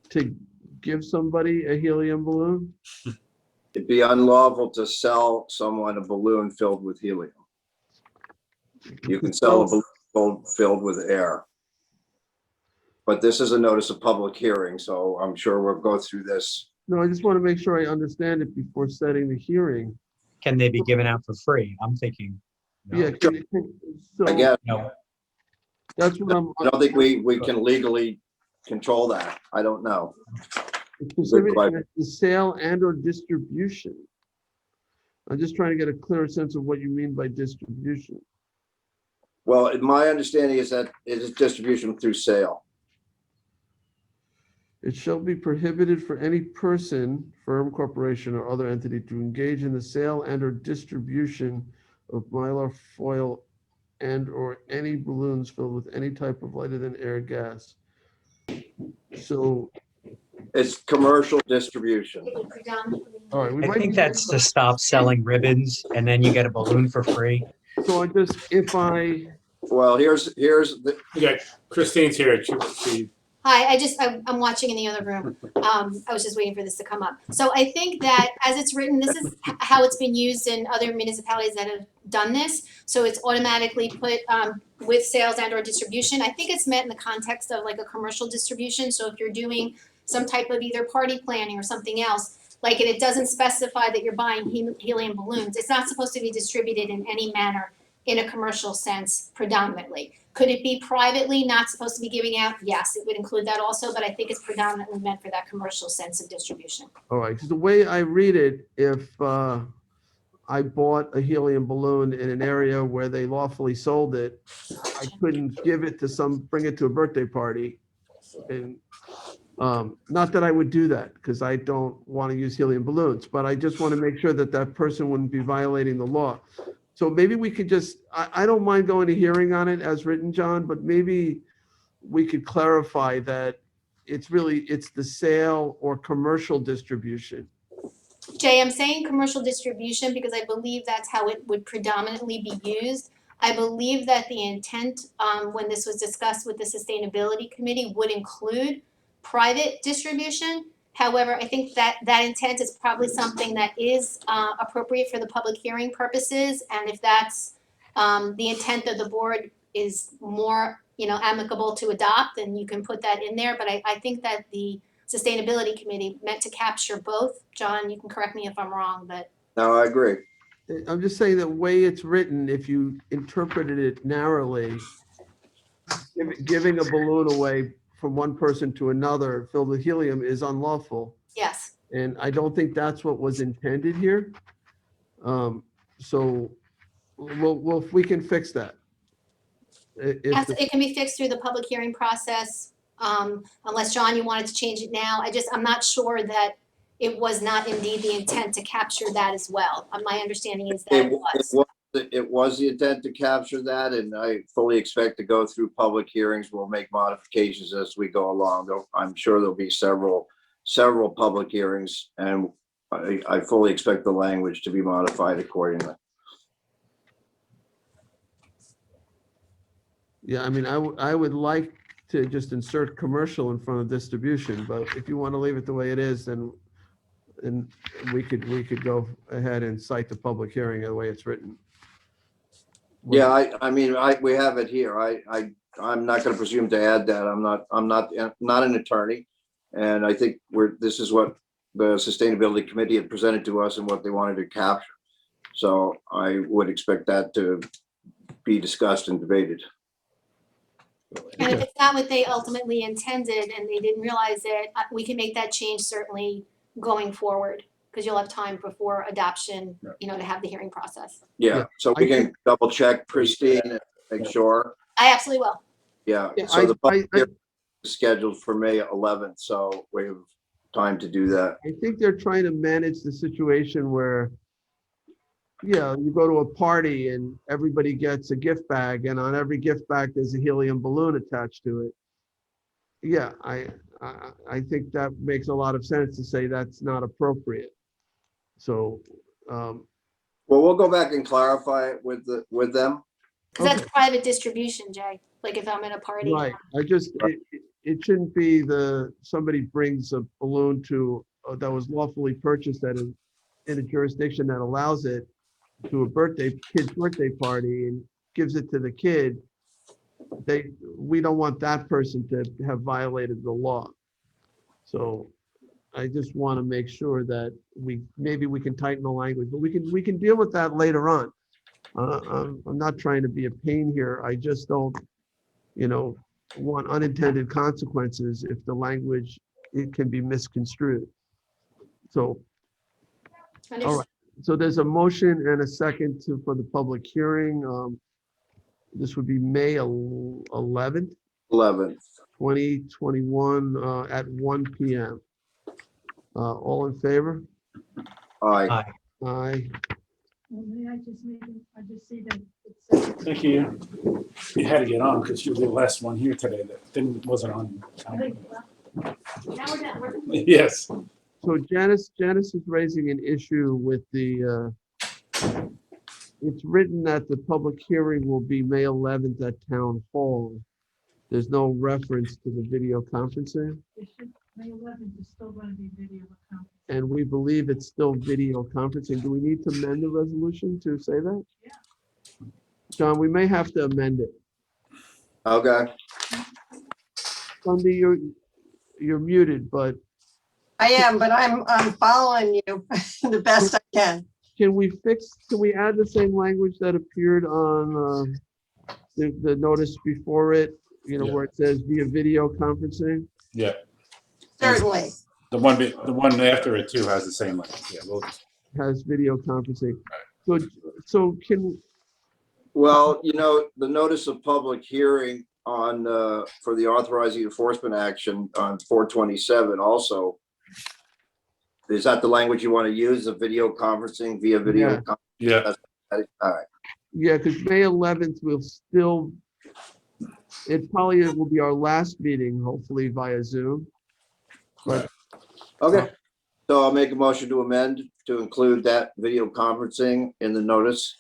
to give somebody a helium balloon? It'd be unlawful to sell someone a balloon filled with helium. You can sell a balloon filled with air. But this is a notice of public hearing, so I'm sure we'll go through this. No, I just want to make sure I understand it before setting the hearing. Can they be given out for free? I'm thinking. no. Yeah, so I guess, No. that's what I'm. I don't think we can legally control that. I don't know. Specifically, the sale and or distribution. I'm just trying to get a clearer sense of what you mean by distribution. Well, my understanding is that it is distribution through sale. It shall be prohibited for any person, firm, corporation, or other entity to engage in the sale and or distribution of mylar foil and or any balloons filled with any type of lighter than air gas. So It's commercial distribution. all right, we I might think be- that's to stop selling ribbons and then you get a balloon for free. So I just, if I, Well, here's the, Okay, Christine's here. Hi, I'm watching in the other room. I was just waiting for this to come up. So I think that as it's written, this is how it's been used in other municipalities that have done this. So it's automatically put with sales and or distribution. I think it's meant in the context of like a commercial distribution. So if you're doing some type of either party planning or something else, like it doesn't specify that you're buying helium balloons. It's not supposed to be distributed in any manner in a commercial sense predominantly. Could it be privately, not supposed to be giving out? Yes, it would include that also, but I think it's predominantly meant for that commercial sense of distribution. all right, 'cause the way I read it, if I bought a helium balloon in an area where they lawfully sold it, I couldn't give it to bring it to a birthday party. And not that I would do that, because I don't want to use helium balloons, but I just want to make sure that that person wouldn't be violating the law. So maybe we could just, I don't mind going to hearing on it as written, John, but maybe we could clarify that it's the sale or commercial distribution. Jay, I'm saying commercial distribution because I believe that's how it would predominantly be used. I believe that the intent, when this was discussed with the Sustainability Committee, would include private distribution. However, I think that intent is probably something that is appropriate for the public hearing purposes. And if that's the intent that the board is more, amicable to adopt, then you can put that in there. But I think that the Sustainability Committee meant to capture both. John, you can correct me if I'm wrong, but. no, I agree. I'm just saying the way it's written, if you interpreted it narrowly, giving a balloon away from one person to another filled with helium is unlawful. Yes. And I don't think that's what was intended here. So if we can fix that. Yes, it can be fixed through the public hearing process, unless, John, you wanted to change it now. I'm not sure that it was not indeed the intent to capture that as well. My understanding is that it was. It was the intent to capture that, and I fully expect to go through public hearings. We'll make modifications as we go along. I'm sure there'll be several public hearings, and I fully expect the language to be modified accordingly. Yeah, I mean, I would like to just insert commercial in front of distribution, but if you want to leave it the way it is, then we could go ahead and cite the public hearing the way it's written. Yeah, I mean, we have it here. I'm not going to presume to add that. I'm not an attorney, and I think this is what the Sustainability Committee had presented to us and what they wanted to capture. So I would expect that to be discussed and debated. And if it's not what they ultimately intended and they didn't realize it, we can make that change certainly going forward, because you'll have time before adoption, to have the hearing process. Yeah, so we can double check, Christine, and make sure. I absolutely will. Yeah, so the public hearing is scheduled for May 11th, so we have time to do that. I think they're trying to manage the situation where, you go to a party and everybody gets a gift bag, and on every gift bag, there's a helium balloon attached to it. Yeah, I think that makes a lot of sense to say that's not appropriate. So, well, we'll go back and clarify it with them. Because that's private distribution, Jay. Like if I'm at a party. Right, it shouldn't be somebody brings a balloon that was lawfully purchased in a jurisdiction that allows it to a kid's birthday party and gives it to the kid. we don't want that person to have violated the law. So I just want to make sure that maybe we can tighten the language, but we can deal with that later on. I'm not trying to be a pain here. I just don't, want unintended consequences if the language, it can be misconstrued. So, all right. So there's a motion and a second for the public hearing. This would be May 11th, 2021 at 1 p.m. All in favor? Aye. Aye. Well, may I just see that it's. Thank you. You had to get on because you were the last one here today that wasn't on. Yes. So Janice is raising an issue with it's written that the public hearing will be May 11th at Town Hall. There's no reference to the video conferencing. May 11th is still going to be video conference. And we believe it's still video conferencing. Do we need to amend the resolution to say that? Yeah. John, we may have to amend it. Okay. Sunday, you're muted, but. I am, but I'm following you the best I can. Can we add the same language that appeared on the notice before it, where it says via video conferencing? Yeah. Certainly. The one after it too has the same language. Yeah. Has video conferencing. So Well, the notice of public hearing on, for the authorizing enforcement action on 4/27 also. Is that the language you want to use, the video conferencing via video? Yeah. Yeah. All right. Yeah, because May 11th it probably will be our last meeting, hopefully via Zoom. But Okay. So I'll make a motion to amend to include that video conferencing in the notice.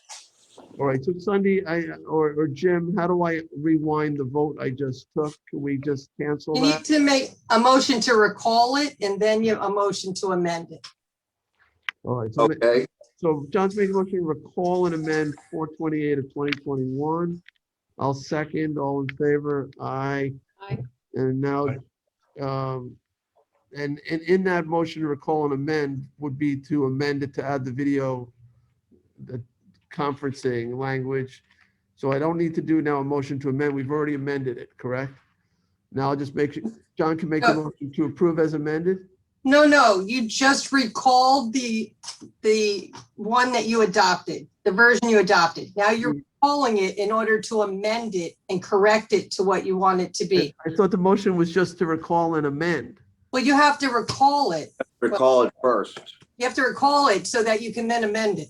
all right, so Sunday, or Jim, how do I rewind the vote I just took? Can we just cancel You need that? to make a motion to recall it and then a motion to amend it. All right. Okay. So John's making a motion to recall and amend 4/28 of 2021. I'll second. All in favor? Aye. Aye. And now, and in that motion to recall and amend would be to amend it to add the video, the conferencing language. So I don't need to do now a motion to amend. We've already amended it, correct? Now I'll just John can make a motion to approve as amended. No, you just recalled the one that you adopted, the version you adopted. Now you're recalling it in order to amend it and correct it to what you want it to be. I thought the motion was just to recall and amend. Well, you have to recall it. Recall it first. You have to recall it so that you can then amend it.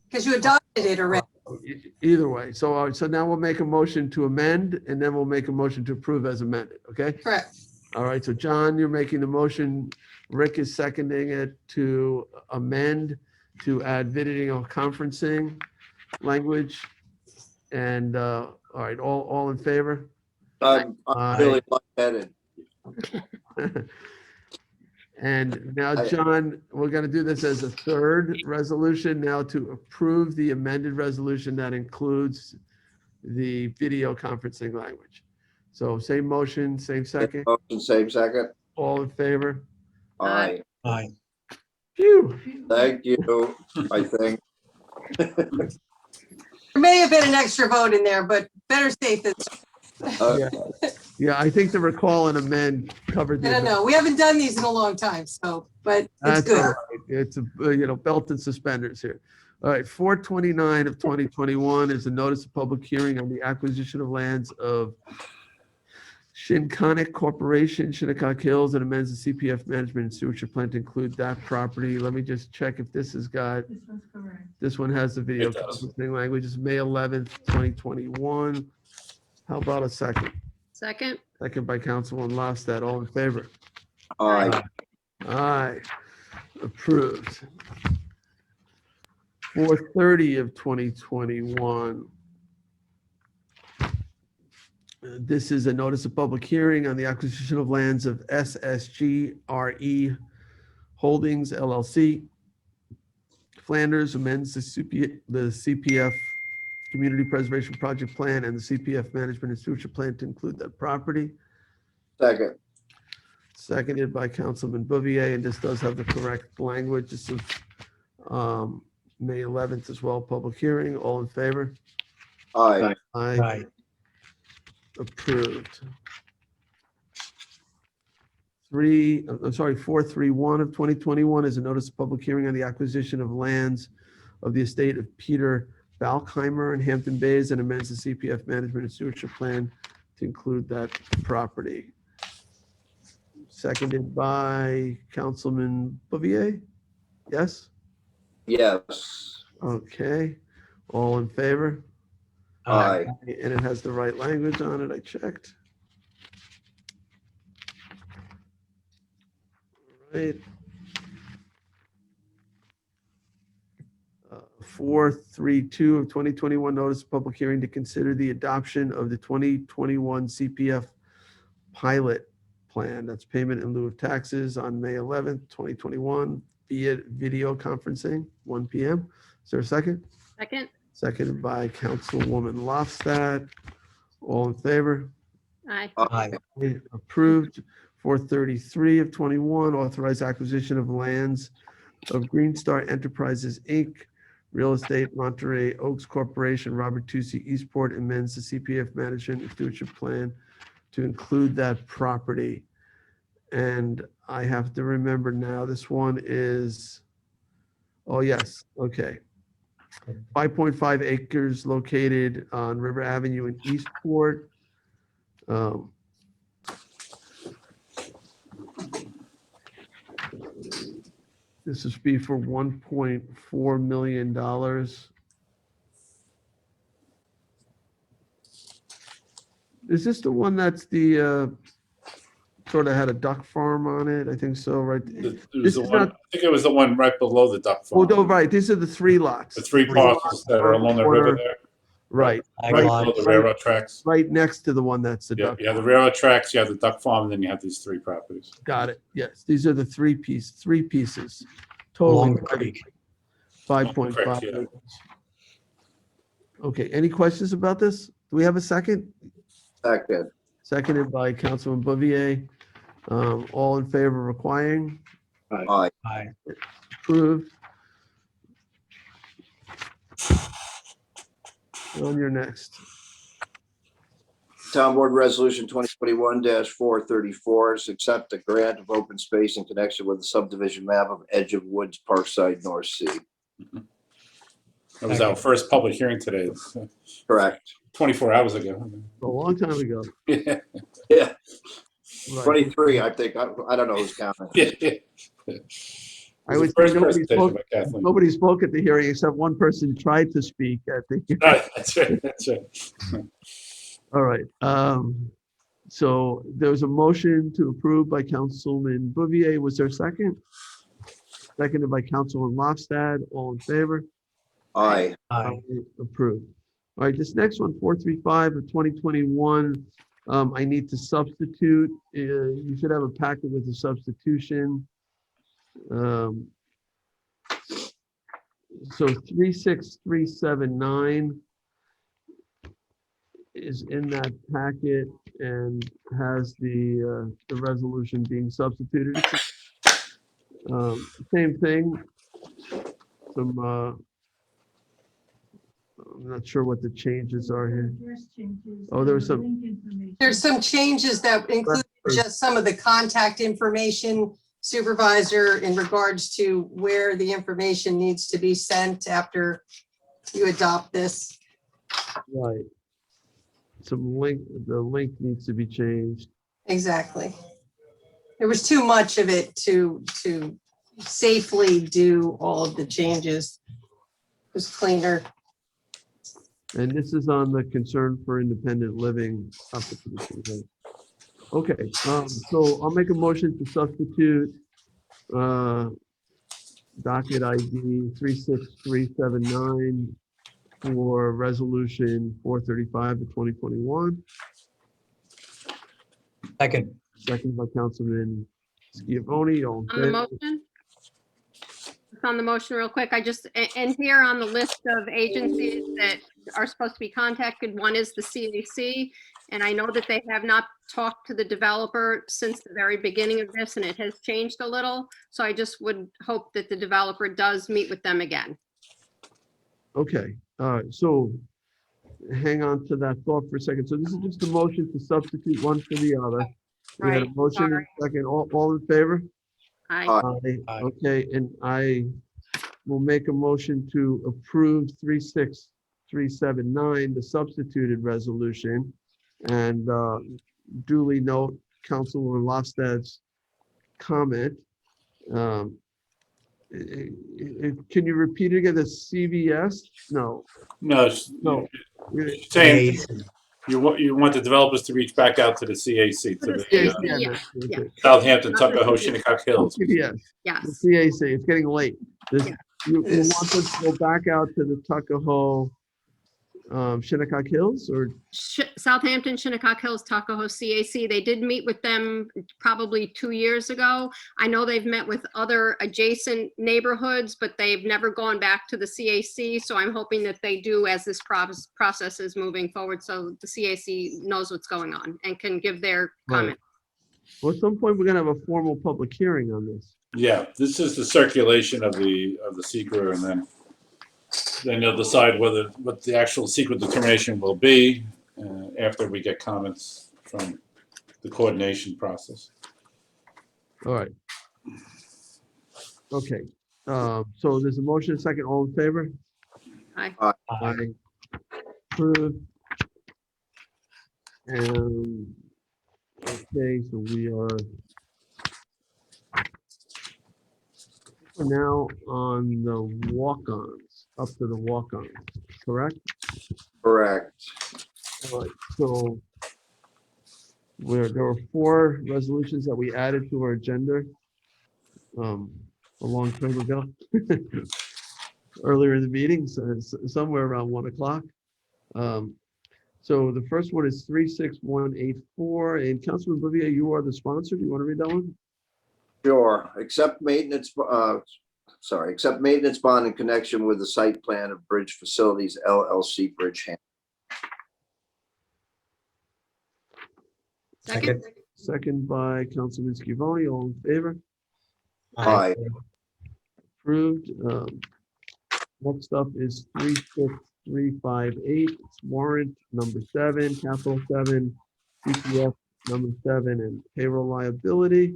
Because you adopted it already. Either way. So now we'll make a motion to amend and then we'll make a motion to approve as amended, okay? Correct. All right, so John, you're making the motion. Rick is seconding it to amend, to add video conferencing language. And, all right, all in favor? I'm really lightheaded. And now, John, we're going to do this as a third resolution now to approve the amended resolution that includes the video conferencing language. So same motion, same second. Motion, same second. All in favor? Aye. Aye. Phew. Thank you, I think. There may have been an extra vote in there, but better safe than Yeah. Yeah, I think the recall and amend covered. I don't know. We haven't done these in a long time, but it's That's good. all right. It's belt and suspenders here. All right, 4/29 of 2021 is a notice of public hearing on the acquisition of lands of Shinnecock Corporation, Shinnecock Hills, and amends the CPF management and stewardship plan to include that property. Let me just check if this has got, This one's correct. this one has the video It does. conferencing language. It's May 11th, 2021. How about a second? Second? Second by Councilman Lostat. All in favor? Aye. Aye. Approved. 4/30 of 2021. This is a notice of public hearing on the acquisition of lands of SSGRE Holdings LLC. Flanders amends the CPF Community Preservation Project Plan and the CPF Management and Stewardship Plan to include that property. Second. Seconded by Councilman Bouvier, and this does have the correct language. This is May 11th as well, public hearing. All in favor? Aye. Aye. Approved. 431 of 2021 is a notice of public hearing on the acquisition of lands of the estate of Peter Balkheimer in Hampton Bays and amends the CPF Management and Stewardship Plan to include that property. Seconded by Councilman Bouvier. Yes? Yes. Okay. All in favor? Aye. And it has the right language on it. I checked. Right. 432 of 2021 notice of public hearing to consider the adoption of the 2021 CPF pilot plan. That's payment in lieu of taxes on May 11th, 2021 via video conferencing, 1 p.m. Is there a second? Second. Seconded by Councilwoman Lofstad. All in favor? Aye. Aye. Approved. 433 of 21, authorized acquisition of lands of Green Star Enterprises, Inc., Real Estate, Monterey Oaks Corporation, Robert Tucci, Eastport, amends the CPF Management and Stewardship Plan to include that property. And I have to remember now, this one is, oh, yes, okay. 5.5 acres located on River Avenue in Eastport. This is be for $1.4 million. Is this the one that's the sort of had a duck farm on it? I think so, right? This is I think it was the one right below the duck farm. Oh, no, right. These are the 3 lots. The 3 parcels that are along the river there. Right. Right below the railroad tracks. Right next to the one that's the Yeah, duck. you have the railroad tracks, you have the duck farm, and then you have these 3 properties. Got it. Yes, these are the 3 pieces. Totally. Along the creek. 5.5 Correct, yeah. acres. Okay, any questions about this? Do we have a second? Second. Seconded by Councilman Bouvier. All in favor of requiring? Aye. Aye. Approved. On your next. Town Board Resolution 2021-434 is accept a grant of open space in connection with the subdivision map of Edge of Woods, Parkside, North Sea. That was our first public hearing today. Correct. 24 hours ago. A long time ago. Yeah. Yeah. Right. 23, I think. I don't know who's counting. I would say nobody spoke at the hearing except one person tried to speak at the hearing. That's right. That's right. All right. So there was a motion to approve by Councilman Bouvier. Was there a second? Seconded by Councilman Lofstad. All in favor? Aye. Aye. Approved. All right, this next one, 435 of 2021, I need to substitute. You should have a packet with a substitution. So 36379 is in that packet and has the resolution being substituted. Same thing. I'm not sure what the changes are here. Oh, there was some. There's some changes that include just some of the contact information, supervisor, in regards to where the information needs to be sent after you adopt this. Right. The link needs to be changed. Exactly. There was too much of it to safely do all of the changes. It was cleaner. And this is on the concern for independent living application. Okay, so I'll make a motion to substitute docket ID 36379 for resolution 435 of 2021. Second. Second by Councilman Schiavone. All in On the favor? motion? Just on the motion real quick, I just, and here on the list of agencies that are supposed to be contacted. One is the CAC, and I know that they have not talked to the developer since the very beginning of this, and it has changed a little. So I just would hope that the developer does meet with them again. Okay, so hang on to that thought for a second. So this is just a motion to substitute one for the other. We had a Right, motion and a second. All in favor? Aye. Aye. Okay, and I will make a motion to approve 36379, the substituted resolution, and duly note Councilwoman Lofstad's comment. Can you repeat it again? The CVS? No. No, No. saying you want the developers to reach back out to the CAC, to the Southampton, Tuckahoe, Shinnecock Hills. Yes. Yes. The CAC, it's getting late. You want us to go back out to the Tuckahoe, Shinnecock Hills, or? Southampton, Shinnecock Hills, Tuckahoe, CAC. They did meet with them probably 2 years ago. I know they've met with other adjacent neighborhoods, but they've never gone back to the CAC. So I'm hoping that they do as this process is moving forward, so the CAC knows what's going on and can give their comment. Well, at some point, we're gonna have a formal public hearing on this. Yeah, this is the circulation of the secret, and then they'll decide what the actual secret determination will be after we get comments from the coordination process. All right. Okay, so there's a motion, a second, all in favor? Aye. Aye. Approved. And, okay, so we're now on the walk-ons, up to the walk-ons, correct? Correct. All right, so there were 4 resolutions that we added to our agenda a long time ago, earlier in the meetings, somewhere around 1 o'clock. So the first one is 36184, and Councilman Bouvier, you are the sponsor. Do you want to read that one? Sure. Accept maintenance bond in connection with the site plan of Bridge Facilities LLC Bridgehampton. Second. Second by Councilman Scavone. All in favor? Aye. Approved. Next up is 36358. It's warrant number 7, capital 7, CPF number 7, and payroll liability.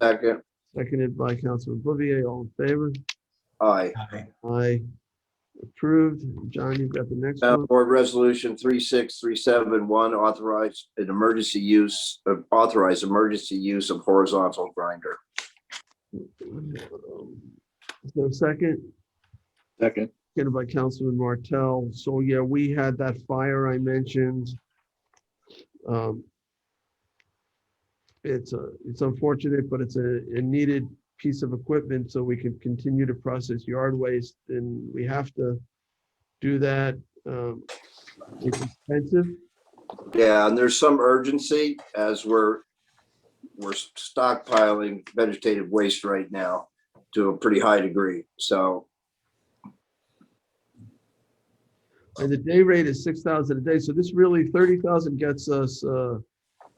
Second. Seconded by Councilman Bouvier. All in favor? Aye. Aye. Approved. John, you've got the next one. Board Resolution 36371, authorize emergency use of horizontal grinder. Is there a second? Second. Seconded by Councilman Martell. So yeah, we had that fire I mentioned. It's unfortunate, but it's a needed piece of equipment so we can continue to process yard waste, and we have to do that. It's expensive. Yeah, and there's some urgency as we're stockpiling vegetative waste right now to a pretty high degree. So, And the day rate is 6,000 a day. So this really 30,000 gets us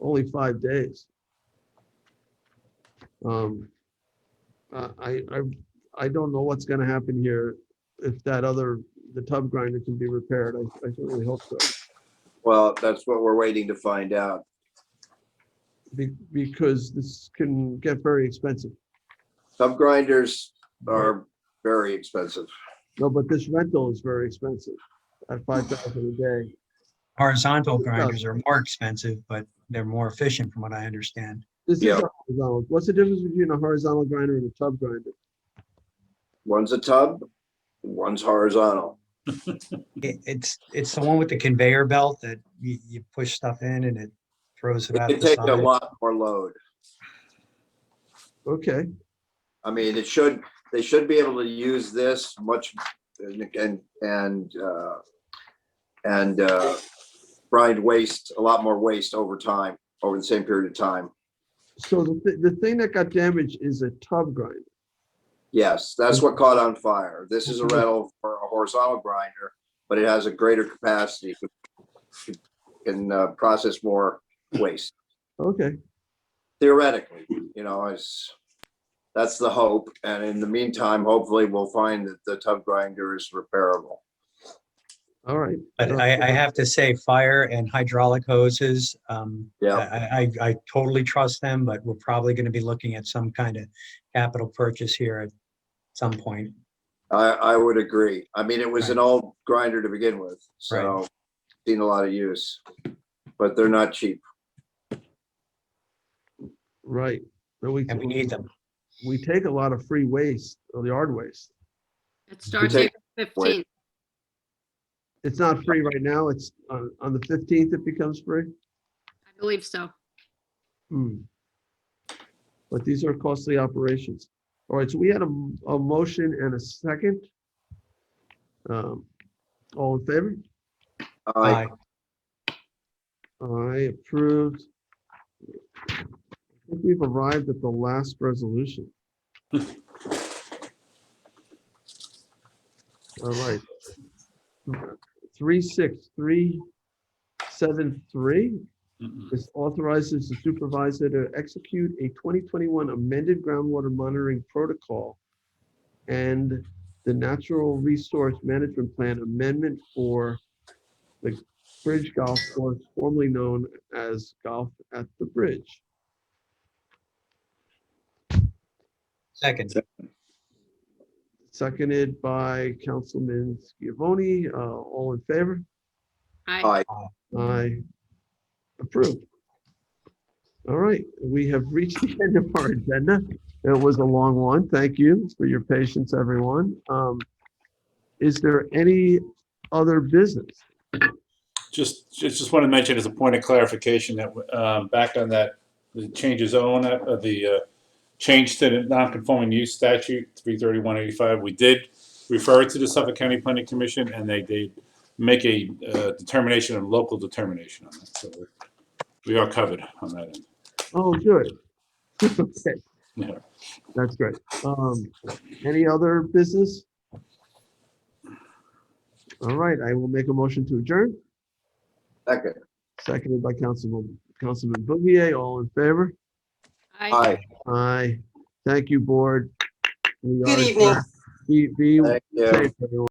only 5 days. I don't know what's going to happen here if the tub grinder can be repaired. I certainly hope so. well, that's what we're waiting to find out. Because this can get very expensive. Tub grinders are very expensive. No, but this rental is very expensive at 5,000 a day. Horizontal grinders are more expensive, but they're more efficient from what I understand. This is a horizontal. What's the difference between a horizontal grinder and a tub grinder? One's a tub, one's horizontal. It's the one with the conveyor belt that you push stuff in and it throws it out It the takes side. a lot more load. Okay. I mean, they should be able to use this much and grind waste, a lot more waste over time, over the same period of time. So the thing that got damaged is a tub grinder. Yes, that's what caught on fire. This is a rental for a horizontal grinder, but it has a greater capacity, can process more waste. Okay, Theoretically, that's the hope. And in the meantime, hopefully we'll find that the tub grinder is repairable. all right. But I have to say, fire and hydraulic hoses, Yeah. I totally trust them, but we're probably going to be looking at some kind of capital purchase here at some point. I would agree. I mean, it was an old grinder to begin with, so Right. seen a lot of use, but they're not cheap. Right. So And we need them. We take a lot of free waste, or the yard waste. It starts take- April 15th. It's not free right now. It's on the 15th it becomes free. I believe so. But these are costly operations. All right, so we had a motion and a second. All in favor? Aye. I approved. I think we've arrived at the last resolution. All right. 36373. This authorizes the supervisor to execute a 2021 amended groundwater monitoring protocol and the natural resource management plan amendment for the Bridge Golf Course, formerly known as Golf at the Bridge. Second. Seconded by Councilman Schiavone. All in favor? Aye. Aye. Approved. All right, we have reached the end of our agenda. It was a long one. Thank you for your patience, everyone. Is there any other business? Just want to mention as a point of clarification that back on that, the change of zone, the change to the non-conforming use statute 33185, we did refer it to the Suffolk County Planning Commission, and they make a determination, a local determination on that. So we are covered on that end. Oh, good. Okay, Yeah. that's great. Any other business? All right, I will make a motion to adjourn. Second. Seconded by Councilman Bouvier. All in favor? Aye. Aye. Thank you, board. We Good are evening. adjourned. Be Thank you. safe, everyone.